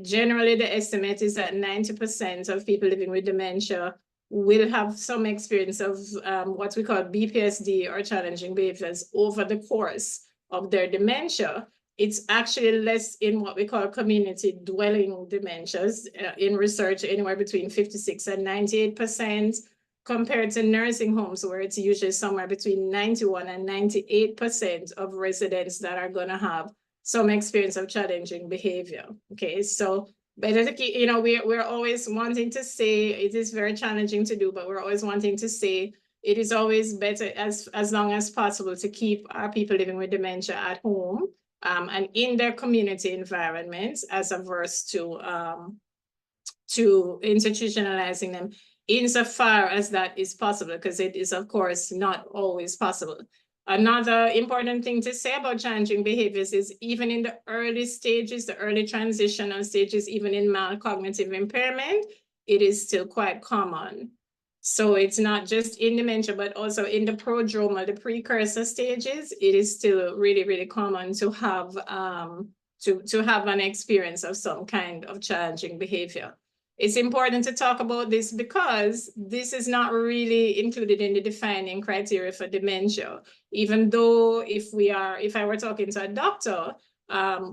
[SPEAKER 1] Generally, the estimate is that 90% of people living with dementia will have some experience of what we call BPSD or challenging behaviors over the course of their dementia. It's actually less in what we call community dwelling dementias. In research, anywhere between 56 and 98%, compared to nursing homes, where it's usually somewhere between 91 and 98% of residents that are going to have some experience of challenging behavior. Okay, so better to keep, we're always wanting to say it is very challenging to do, but we're always wanting to say it is always better as long as possible to keep our people living with dementia at home and in their community environments as averse to institutionalizing them insofar as that is possible, because it is of course not always possible. Another important thing to say about challenging behaviors is even in the early stages, the early transitional stages, even in mild cognitive impairment, it is still quite common. So it's not just in dementia, but also in the prodromal, the precursor stages, it is still really, really common to have to have an experience of some kind of challenging behavior. It's important to talk about this because this is not really included in the defining criteria for dementia. Even though if I were talking to a doctor,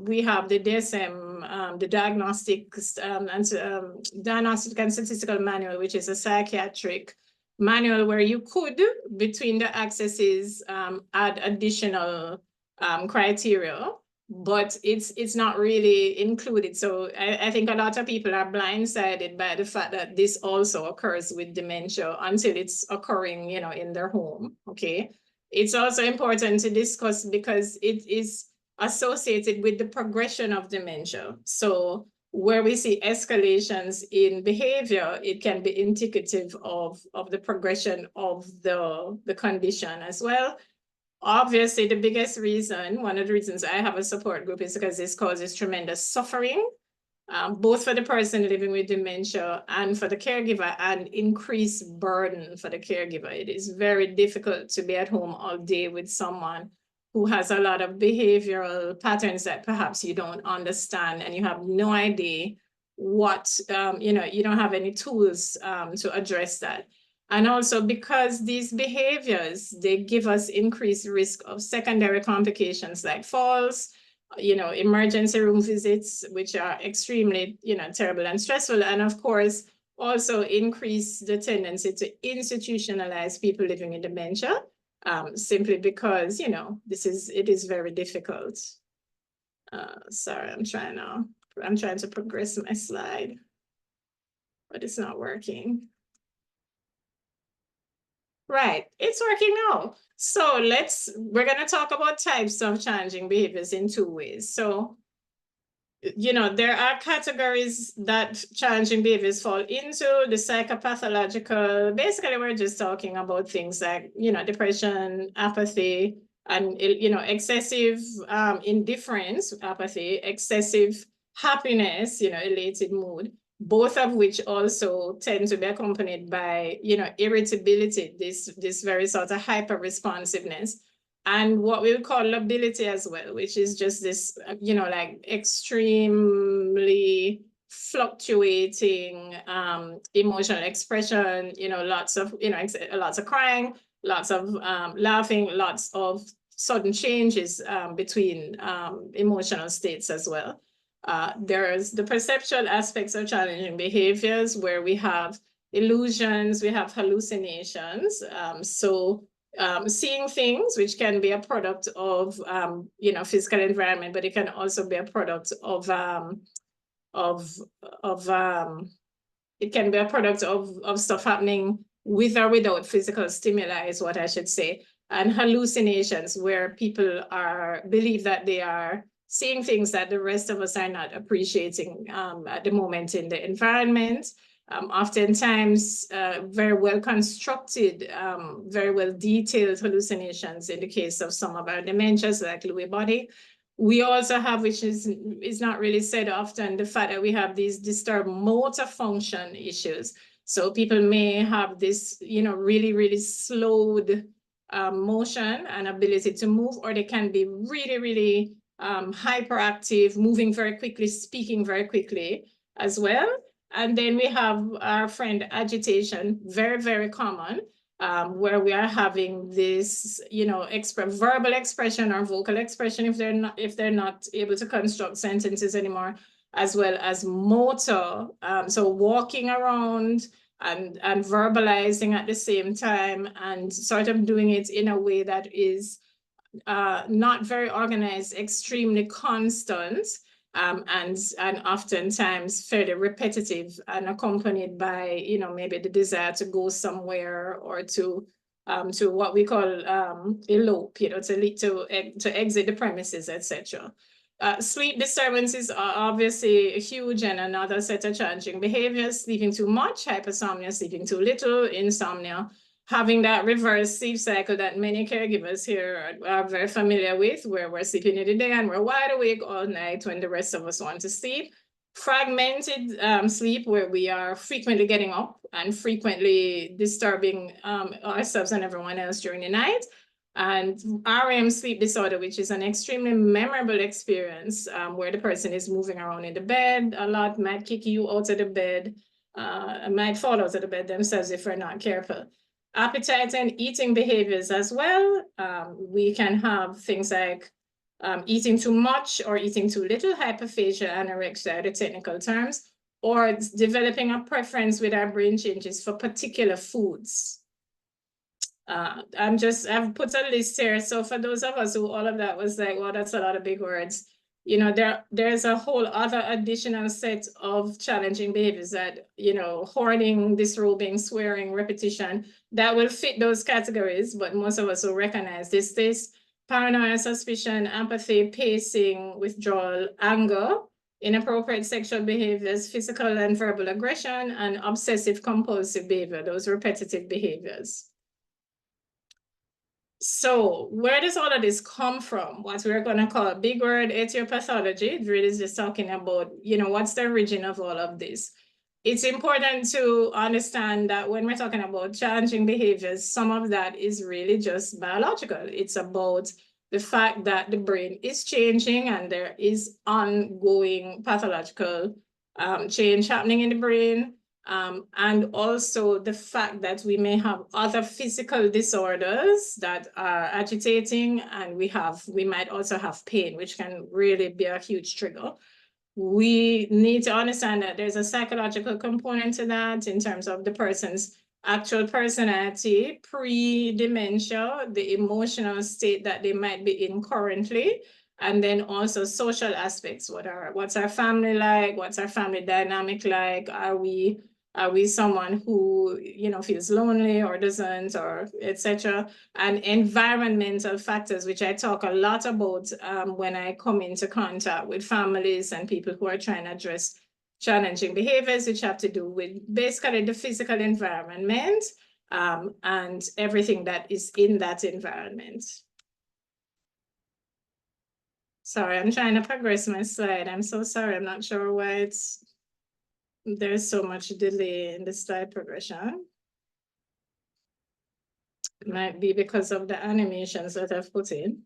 [SPEAKER 1] we have the DSM, the Diagnostic and Statistical Manual, which is a psychiatric manual where you could, between the accesses, add additional criteria. but it's not really included. So I think a lot of people are blindsided by the fact that this also occurs with dementia until it's occurring, you know, in their home. Okay. It's also important to discuss because it is associated with the progression of dementia. So where we see escalations in behavior, it can be indicative of the progression of the condition as well. Obviously, the biggest reason, one of the reasons I have a support group is because this causes tremendous suffering, both for the person living with dementia and for the caregiver, and increased burden for the caregiver. It is very difficult to be at home all day with someone who has a lot of behavioral patterns that perhaps you don't understand, and you have no idea what, you know, you don't have any tools to address that. And also because these behaviors, they give us increased risk of secondary complications like falls, you know, emergency room visits, which are extremely, you know, terrible and stressful. And of course, also increase the tendency to institutionalize people living with dementia, simply because, you know, it is very difficult. Sorry, I'm trying to progress my slide, but it's not working. Right, it's working now. So we're going to talk about types of challenging behaviors in two ways. So, you know, there are categories that challenging behaviors fall into, the psychopathological. Basically, we're just talking about things like, you know, depression, apathy, and, you know, excessive indifference, apathy, excessive happiness, you know, elated mood, both of which also tend to be accompanied by, you know, irritability, this very sort of hyper responsiveness, and what we would call lability as well, which is just this, you know, like extremely fluctuating emotional expression, you know, lots of crying, lots of laughing, lots of sudden changes between emotional states as well. There's the perceptual aspects of challenging behaviors where we have illusions, we have hallucinations. Seeing things, which can be a product of, you know, physical environment, but it can also be a product of it can be a product of stuff happening with or without physical stimuli is what I should say. And hallucinations, where people believe that they are seeing things that the rest of us are not appreciating at the moment in the environment. Oftentimes very well constructed, very well detailed hallucinations in the case of some of our dementias like Lewy body. We also have, which is not really said often, the fact that we have these disturbed motor function issues. So people may have this, you know, really, really slowed motion and ability to move, or they can be really, really hyperactive, moving very quickly, speaking very quickly as well. And then we have our friend agitation, very, very common, where we are having this, you know, verbal expression or vocal expression if they're not able to construct sentences anymore, as well as motor, so walking around and verbalizing at the same time, and sort of doing it in a way that is not very organized, extremely constant. And oftentimes fairly repetitive, and accompanied by, you know, maybe the desire to go somewhere or to what we call elope, you know, to exit the premises, etc. Sleep disturbances are obviously huge, and another set of challenging behaviors: sleeping too much, hypersomnia; sleeping too little, insomnia; having that reverse sleep cycle that many caregivers here are very familiar with, where we're sleeping in the day and we're wide awake all night when the rest of us want to sleep. Fragmented sleep, where we are frequently getting up and frequently disturbing ourselves and everyone else during the night. And REM sleep disorder, which is an extremely memorable experience, where the person is moving around in the bed a lot, might kick you out of the bed, might fall out of the bed themselves if we're not careful. Appetite and eating behaviors as well. We can have things like eating too much or eating too little, hyperphagia, anorexia are the technical terms, or developing a preference with our brain changes for particular foods. I've put a list here. So for those of us who all of that was like, well, that's a lot of big words. you know, there's a whole other additional set of challenging behaviors that, you know, hoarding, disrobing, swearing, repetition, that will fit those categories, but most of us will recognize this paranoia, suspicion, apathy, pacing, withdrawal, anger, inappropriate sexual behaviors, physical and verbal aggression, and obsessive compulsive behavior, those repetitive behaviors. So where does all of this come from? What we're going to call a big word, ethiopathology. It really is just talking about, you know, what's the origin of all of this. It's important to understand that when we're talking about challenging behaviors, some of that is really just biological. It's about the fact that the brain is changing and there is ongoing pathological change happening in the brain. And also the fact that we may have other physical disorders that are agitating, and we might also have pain, which can really be a huge trigger. We need to understand that there's a psychological component to that in terms of the person's actual personality, pre-dementia, the emotional state that they might be in currently, and then also social aspects. What's our family like? What's our family dynamic like? Are we someone who, you know, feels lonely or doesn't, or etc.? And environmental factors, which I talk a lot about when I come into contact with families and people who are trying to address challenging behaviors, which have to do with basically the physical environment and everything that is in that environment. Sorry, I'm trying to progress my slide. I'm so sorry. I'm not sure why there's so much delay in the slide progression. It might be because of the animations that I've put in.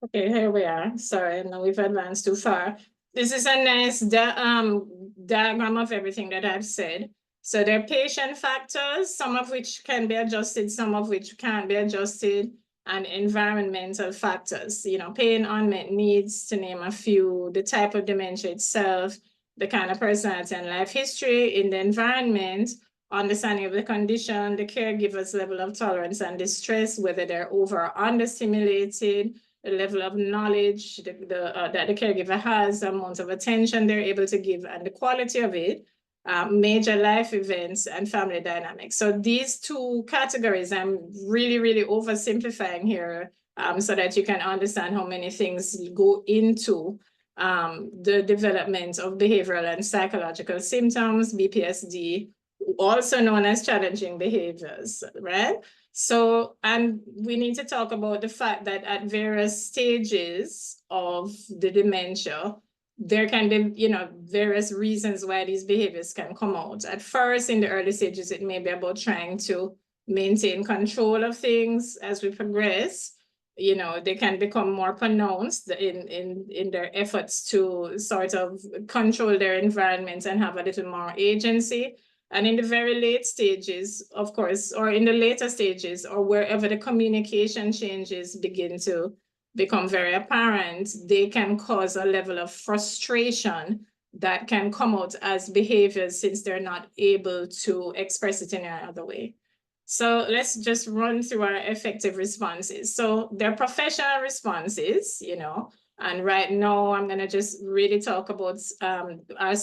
[SPEAKER 1] Okay, here we are. Sorry, now we've advanced too far. This is a nice diagram of everything that I've said. So there are patient factors, some of which can be adjusted, some of which can't be adjusted, and environmental factors, you know, pain, unmet needs, to name a few, the type of dementia itself, the kind of personality and life history in the environment, understanding of the condition, the caregiver's level of tolerance and distress, whether they're over or understimulated, the level of knowledge that the caregiver has, the amount of attention they're able to give, and the quality of it, major life events, and family dynamics. So these two categories, I'm really oversimplifying here so that you can understand how many things go into the development of behavioral and psychological symptoms, BPSD, also known as challenging behaviors, right? So, and we need to talk about the fact that at various stages of the dementia, there can be, you know, various reasons why these behaviors can come out. At first, in the early stages, it may be about trying to maintain control of things. As we progress, you know, they can become more pronounced in their efforts to sort of control their environment and have a little more agency. And in the very late stages, of course, or in the later stages, or wherever the communication changes begin to become very apparent, they can cause a level of frustration that can come out as behaviors since they're not able to express it in any other way. So let's just run through our effective responses. So they're professional responses, you know, and right now I'm going to just really talk about our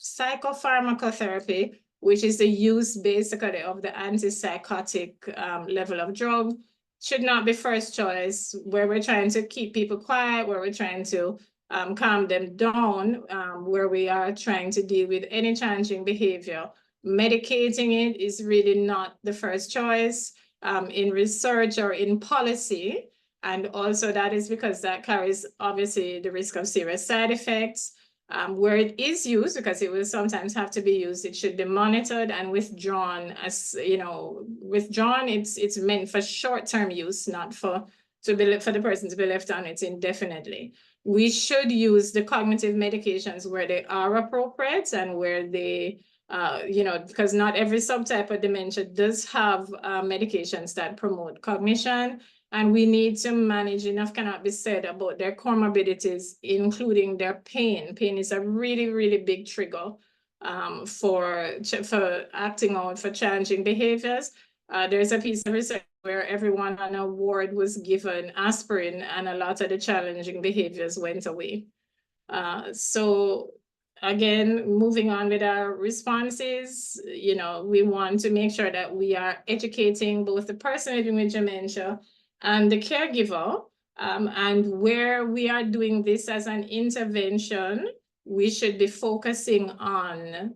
[SPEAKER 1] psychopharmacotherapy, which is the use basically of the antipsychotic level of drug. Should not be first choice, where we're trying to keep people quiet, where we're trying to calm them down, where we are trying to deal with any challenging behavior. Medicating it is really not the first choice in research or in policy. And also that is because that carries obviously the risk of serious side effects. Where it is used, because it will sometimes have to be used, it should be monitored and withdrawn. As you know, withdrawn, it's meant for short-term use, not for the person to be left on it indefinitely. We should use the cognitive medications where they are appropriate and where they, you know, because not every subtype of dementia does have medications that promote cognition. And we need to manage, enough cannot be said about their comorbidities, including their pain. Pain is a really, really big trigger for acting out for challenging behaviors. There's a piece of research where everyone on a ward was given aspirin and a lot of the challenging behaviors went away. So again, moving on with our responses, you know, we want to make sure that we are educating both the person living with dementia and the caregiver. And where we are doing this as an intervention, we should be focusing on,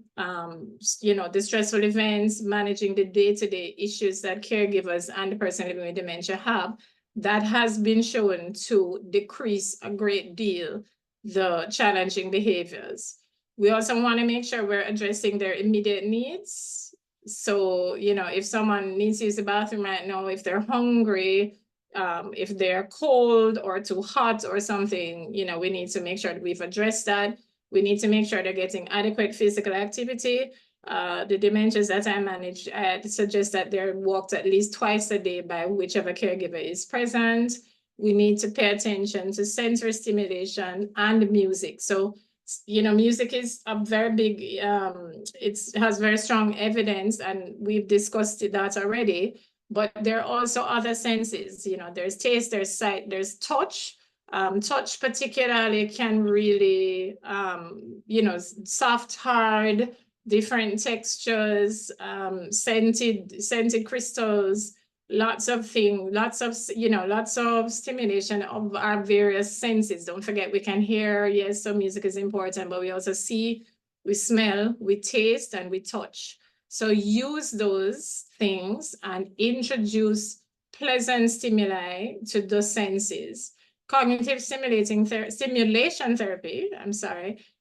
[SPEAKER 1] you know, the stressful events, managing the day-to-day issues that caregivers and the person living with dementia have. That has been shown to decrease a great deal the challenging behaviors. We also want to make sure we're addressing their immediate needs. So, you know, if someone needs to use the bathroom right now, if they're hungry, if they're cold or too hot or something, you know, we need to make sure that we've addressed that. We need to make sure they're getting adequate physical activity. The dementias that I manage, I suggest that they're walked at least twice a day by whichever caregiver is present. We need to pay attention to sensory stimulation and music. So, you know, music is a very big, it has very strong evidence, and we've discussed that already, but there are also other senses, you know, there's taste, there's sight, there's touch. Touch particularly can really, you know, soft, hard, different textures, scented crystals, lots of things, lots of, you know, lots of stimulation of our various senses. Don't forget, we can hear, yes, so music is important, but we also see, we smell, we taste, and we touch. So use those things and introduce pleasant stimuli to the senses. Cognitive stimulation therapy,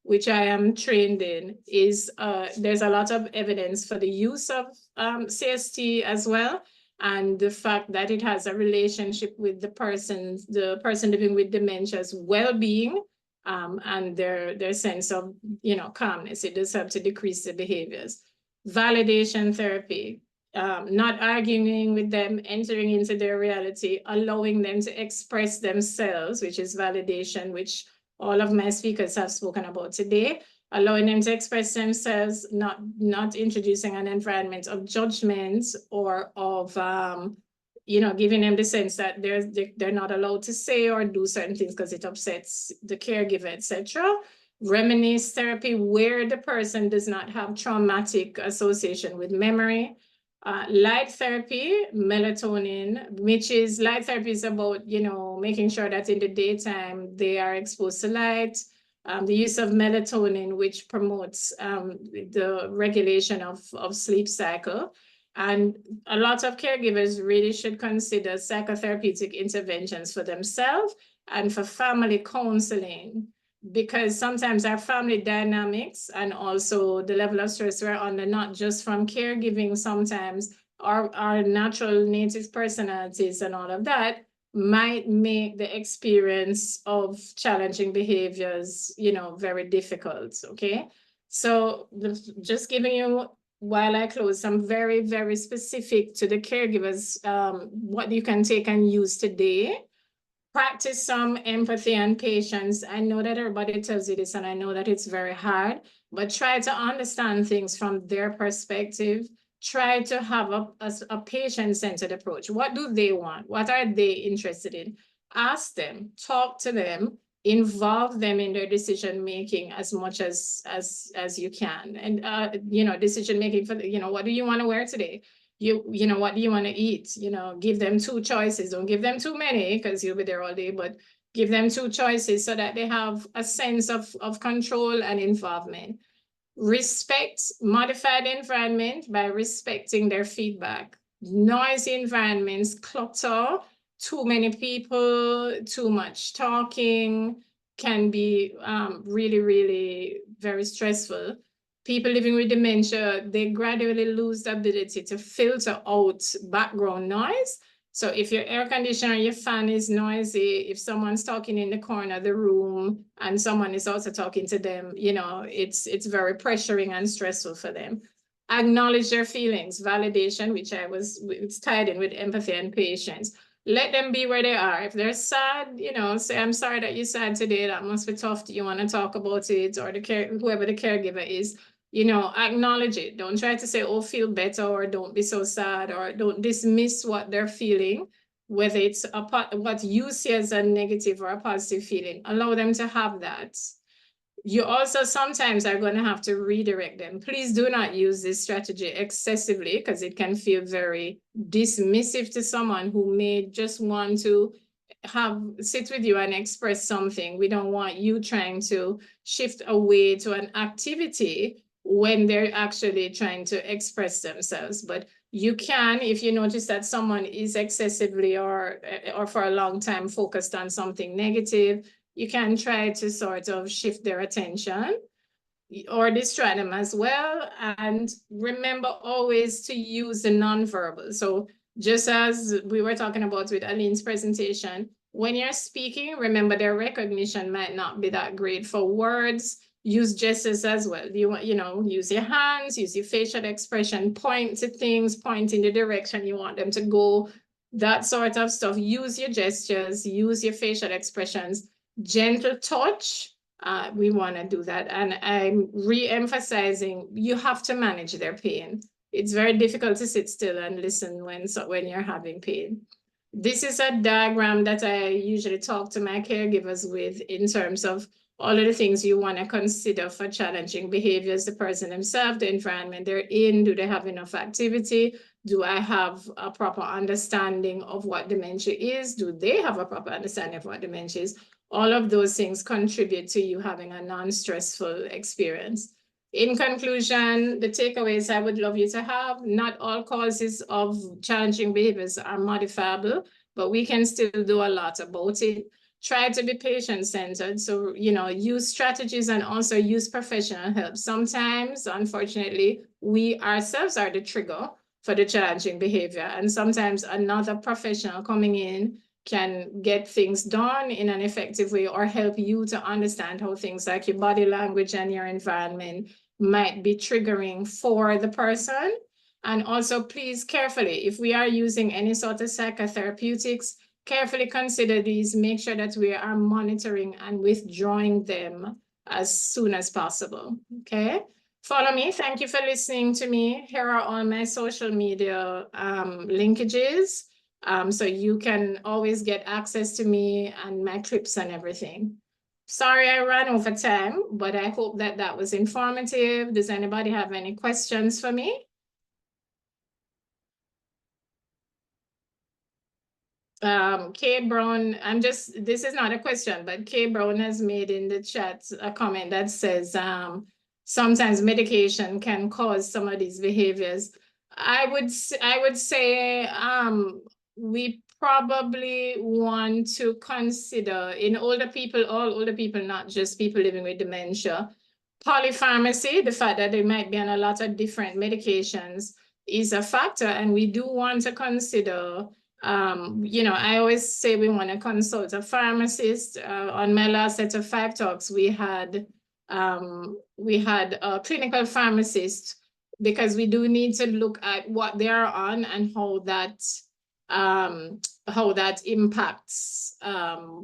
[SPEAKER 1] which I am trained in, is there's a lot of evidence for the use of CST as well, and the fact that it has a relationship with the person living with dementia's well-being and their sense of, you know, calmness. It does help to decrease the behaviors. Validation therapy. Not arguing with them, entering into their reality, allowing them to express themselves, which is validation, which all of my speakers have spoken about today, allowing them to express themselves, not introducing an environment of judgment or of, you know, giving them the sense that they're not allowed to say or do certain things because it upsets the caregiver, etc. Reminisce therapy, where the person does not have traumatic association with memory. Light therapy, melatonin, which is, light therapy is about, you know, making sure that in the daytime they are exposed to light. The use of melatonin, which promotes the regulation of sleep cycle. And a lot of caregivers really should consider psychotherapeutic interventions for themselves and for family counseling, because sometimes our family dynamics and also the level of stress we're under, not just from caregiving, sometimes our natural native personalities and all of that might make the experience of challenging behaviors, you know, very difficult, okay? So just giving you, while I close, some very, very specific to the caregivers, what you can take and use today. Practice some empathy and patience. I know that everybody tells you this, and I know that it's very hard, but try to understand things from their perspective. Try to have a patient-centered approach. What do they want? What are they interested in? Ask them, talk to them, involve them in their decision-making as much as you can. And, you know, decision-making for, you know, what do you want to wear today? You know, what do you want to eat? You know, give them 2 choices. Don't give them too many because you'll be there all day, but give them 2 choices so that they have a sense of control and involvement. Respect modified environment by respecting their feedback. Noisy environments, clutter, too many people, too much talking can be really, really very stressful. People living with dementia, they gradually lose the ability to filter out background noise. So if your air conditioner, your fan is noisy, if someone's talking in the corner of the room and someone is also talking to them, you know, it's very pressuring and stressful for them. Acknowledge their feelings, validation, which it's tied in with empathy and patience. let them be where they are. If they're sad, you know, say, I'm sorry that you're sad today. That must be tough. Do you want to talk about it? Or whoever the caregiver is, you know, acknowledge it. Don't try to say, oh, feel better, or don't be so sad, or don't dismiss what they're feeling, whether it's what you see as a negative or a positive feeling. Allow them to have that. You also sometimes are going to have to redirect them. Please do not use this strategy excessively, because it can feel very dismissive to someone who may just want to sit with you and express something. We don't want you trying to shift away to an activity when they're actually trying to express themselves. But you can, if you notice that someone is excessively or for a long time focused on something negative, you can try to sort of shift their attention or distract them as well. And remember always to use the nonverbal. So just as we were talking about with Aline's presentation, when you're speaking, remember their recognition might not be that great for words. Use gestures as well. You know, use your hands, use your facial expression, point to things, point in the direction you want them to go, that sort of stuff. Use your gestures, use your facial expressions, gentle touch. We want to do that. And I'm re-emphasizing, you have to manage their pain. It's very difficult to sit still and listen when you're having pain. This is a diagram that I usually talk to my caregivers with in terms of all of the things you want to consider for challenging behaviors, the person themselves, the environment they're in, do they have enough activity? Do I have a proper understanding of what dementia is? Do they have a proper understanding of what dementia is? All of those things contribute to you having a non-stressful experience. In conclusion, the takeaways I would love you to have: not all causes of challenging behaviors are modifiable, but we can still do a lot about it. Try to be patient-centered. So, you know, use strategies and also use professional help. Sometimes, unfortunately, we ourselves are the trigger for the challenging behavior. And sometimes another professional coming in can get things done in an effective way or help you to understand how things like your body language and your environment might be triggering for the person. And also, please carefully, if we are using any sort of psychotherapeutics, carefully consider these. Make sure that we are monitoring and withdrawing them as soon as possible, okay? Follow me. Thank you for listening to me. Here are all my social media linkages. So you can always get access to me and my clips and everything. Sorry I ran over time, but I hope that that was informative. Does anybody have any questions for me? Kay Brown, this is not a question, but Kay Brown has made in the chat a comment that says, sometimes medication can cause some of these behaviors. I would say we probably want to consider in older people, all older people, not just people living with dementia, polypharmacy, the fact that they might be on a lot of different medications is a factor. And we do want to consider, you know, I always say we want to consult a pharmacist. On my last set of 5 talks, we had a clinical pharmacist, because we do need to look at what they are on and how that impacts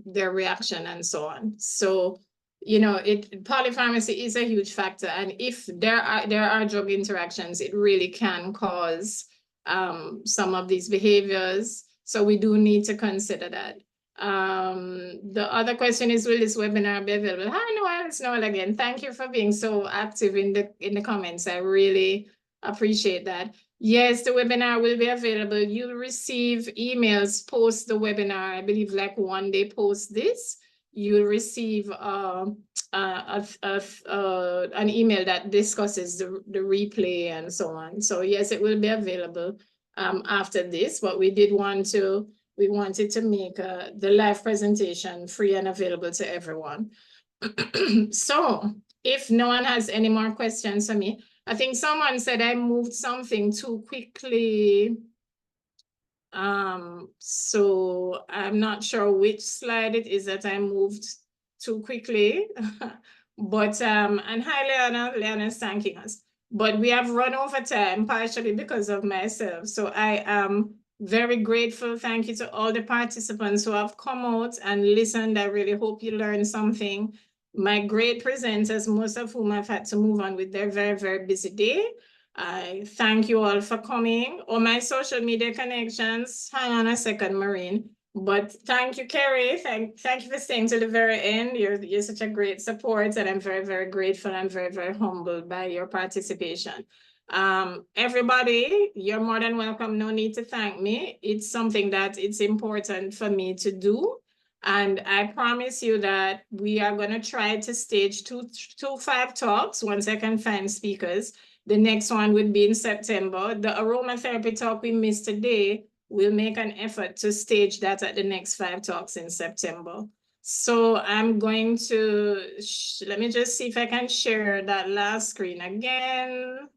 [SPEAKER 1] their reaction and so on. So, you know, polypharmacy is a huge factor, and if there are drug interactions, it really can cause some of these behaviors. So we do need to consider that. The other question is, will this webinar be available? Hi, Noel, it's Noel again. Thank you for being so active in the comments. I really appreciate that. Yes, the webinar will be available. You'll receive emails post the webinar. I believe like one day post this, you'll receive an email that discusses the replay and so on. So yes, it will be available after this, but we wanted to make the live presentation free and available to everyone. So if no one has any more questions for me, I think someone said I moved something too quickly. So I'm not sure which slide it is that I moved too quickly. But and hi Leonna's thanking us. But we have run over time partially because of myself. So I am Very grateful. Thank you to all the participants who have come out and listened. I really hope you learned something. My great presenters, most of whom I've had to move on with their very, very busy day. I thank you all for coming. All my social media connections, hang on a second, Maureen. But thank you, Kerry. Thank you for staying to the very end. You're such a great support, and I'm very, very grateful. I'm very, very humbled by your participation. Everybody, you're more than welcome. No need to thank me. It's something that it's important for me to do. And I promise you that we are going to try to stage two 5 talks once I can find speakers. The next one would be in September. The aromatherapy talk we missed today, we'll make an effort to stage that at the next 5 talks in September. So I'm going to, let me just see if I can share that last screen again.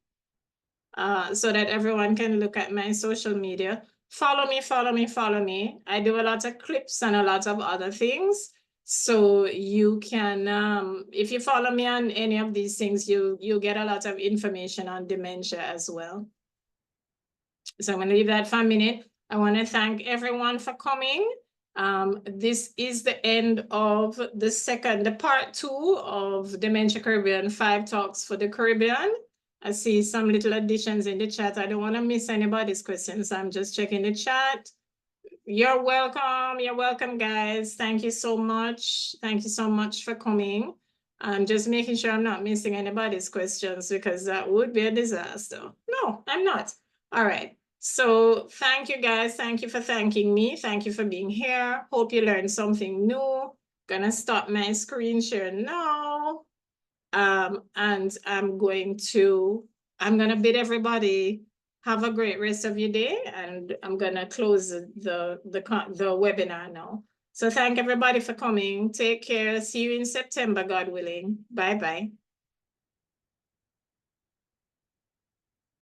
[SPEAKER 1] So that everyone can look at my social media. Follow me, follow me, follow me. I do a lot of clips and a lot of other things. So you can, if you follow me on any of these things, you'll get a lot of information on dementia as well. So I'm going to leave that for a minute. I want to thank everyone for coming. This is the end of the part 2 of Dementia Caribbean 5 Talks for the Caribbean. I see some little additions in the chat. I don't want to miss anybody's questions. So I'm just checking the chat. You're welcome. You're welcome, guys. Thank you so much. Thank you so much for coming. I'm just making sure I'm not missing anybody's questions because that would be a disaster. No, I'm not. All right. So thank you, guys. Thank you for thanking me. Thank you for being here. Hope you learned something new. Gonna stop my screen share now. And I'm gonna bid everybody have a great rest of your day, and I'm gonna close the webinar now. So thank everybody for coming. Take care. See you in September, God willing. Bye-bye.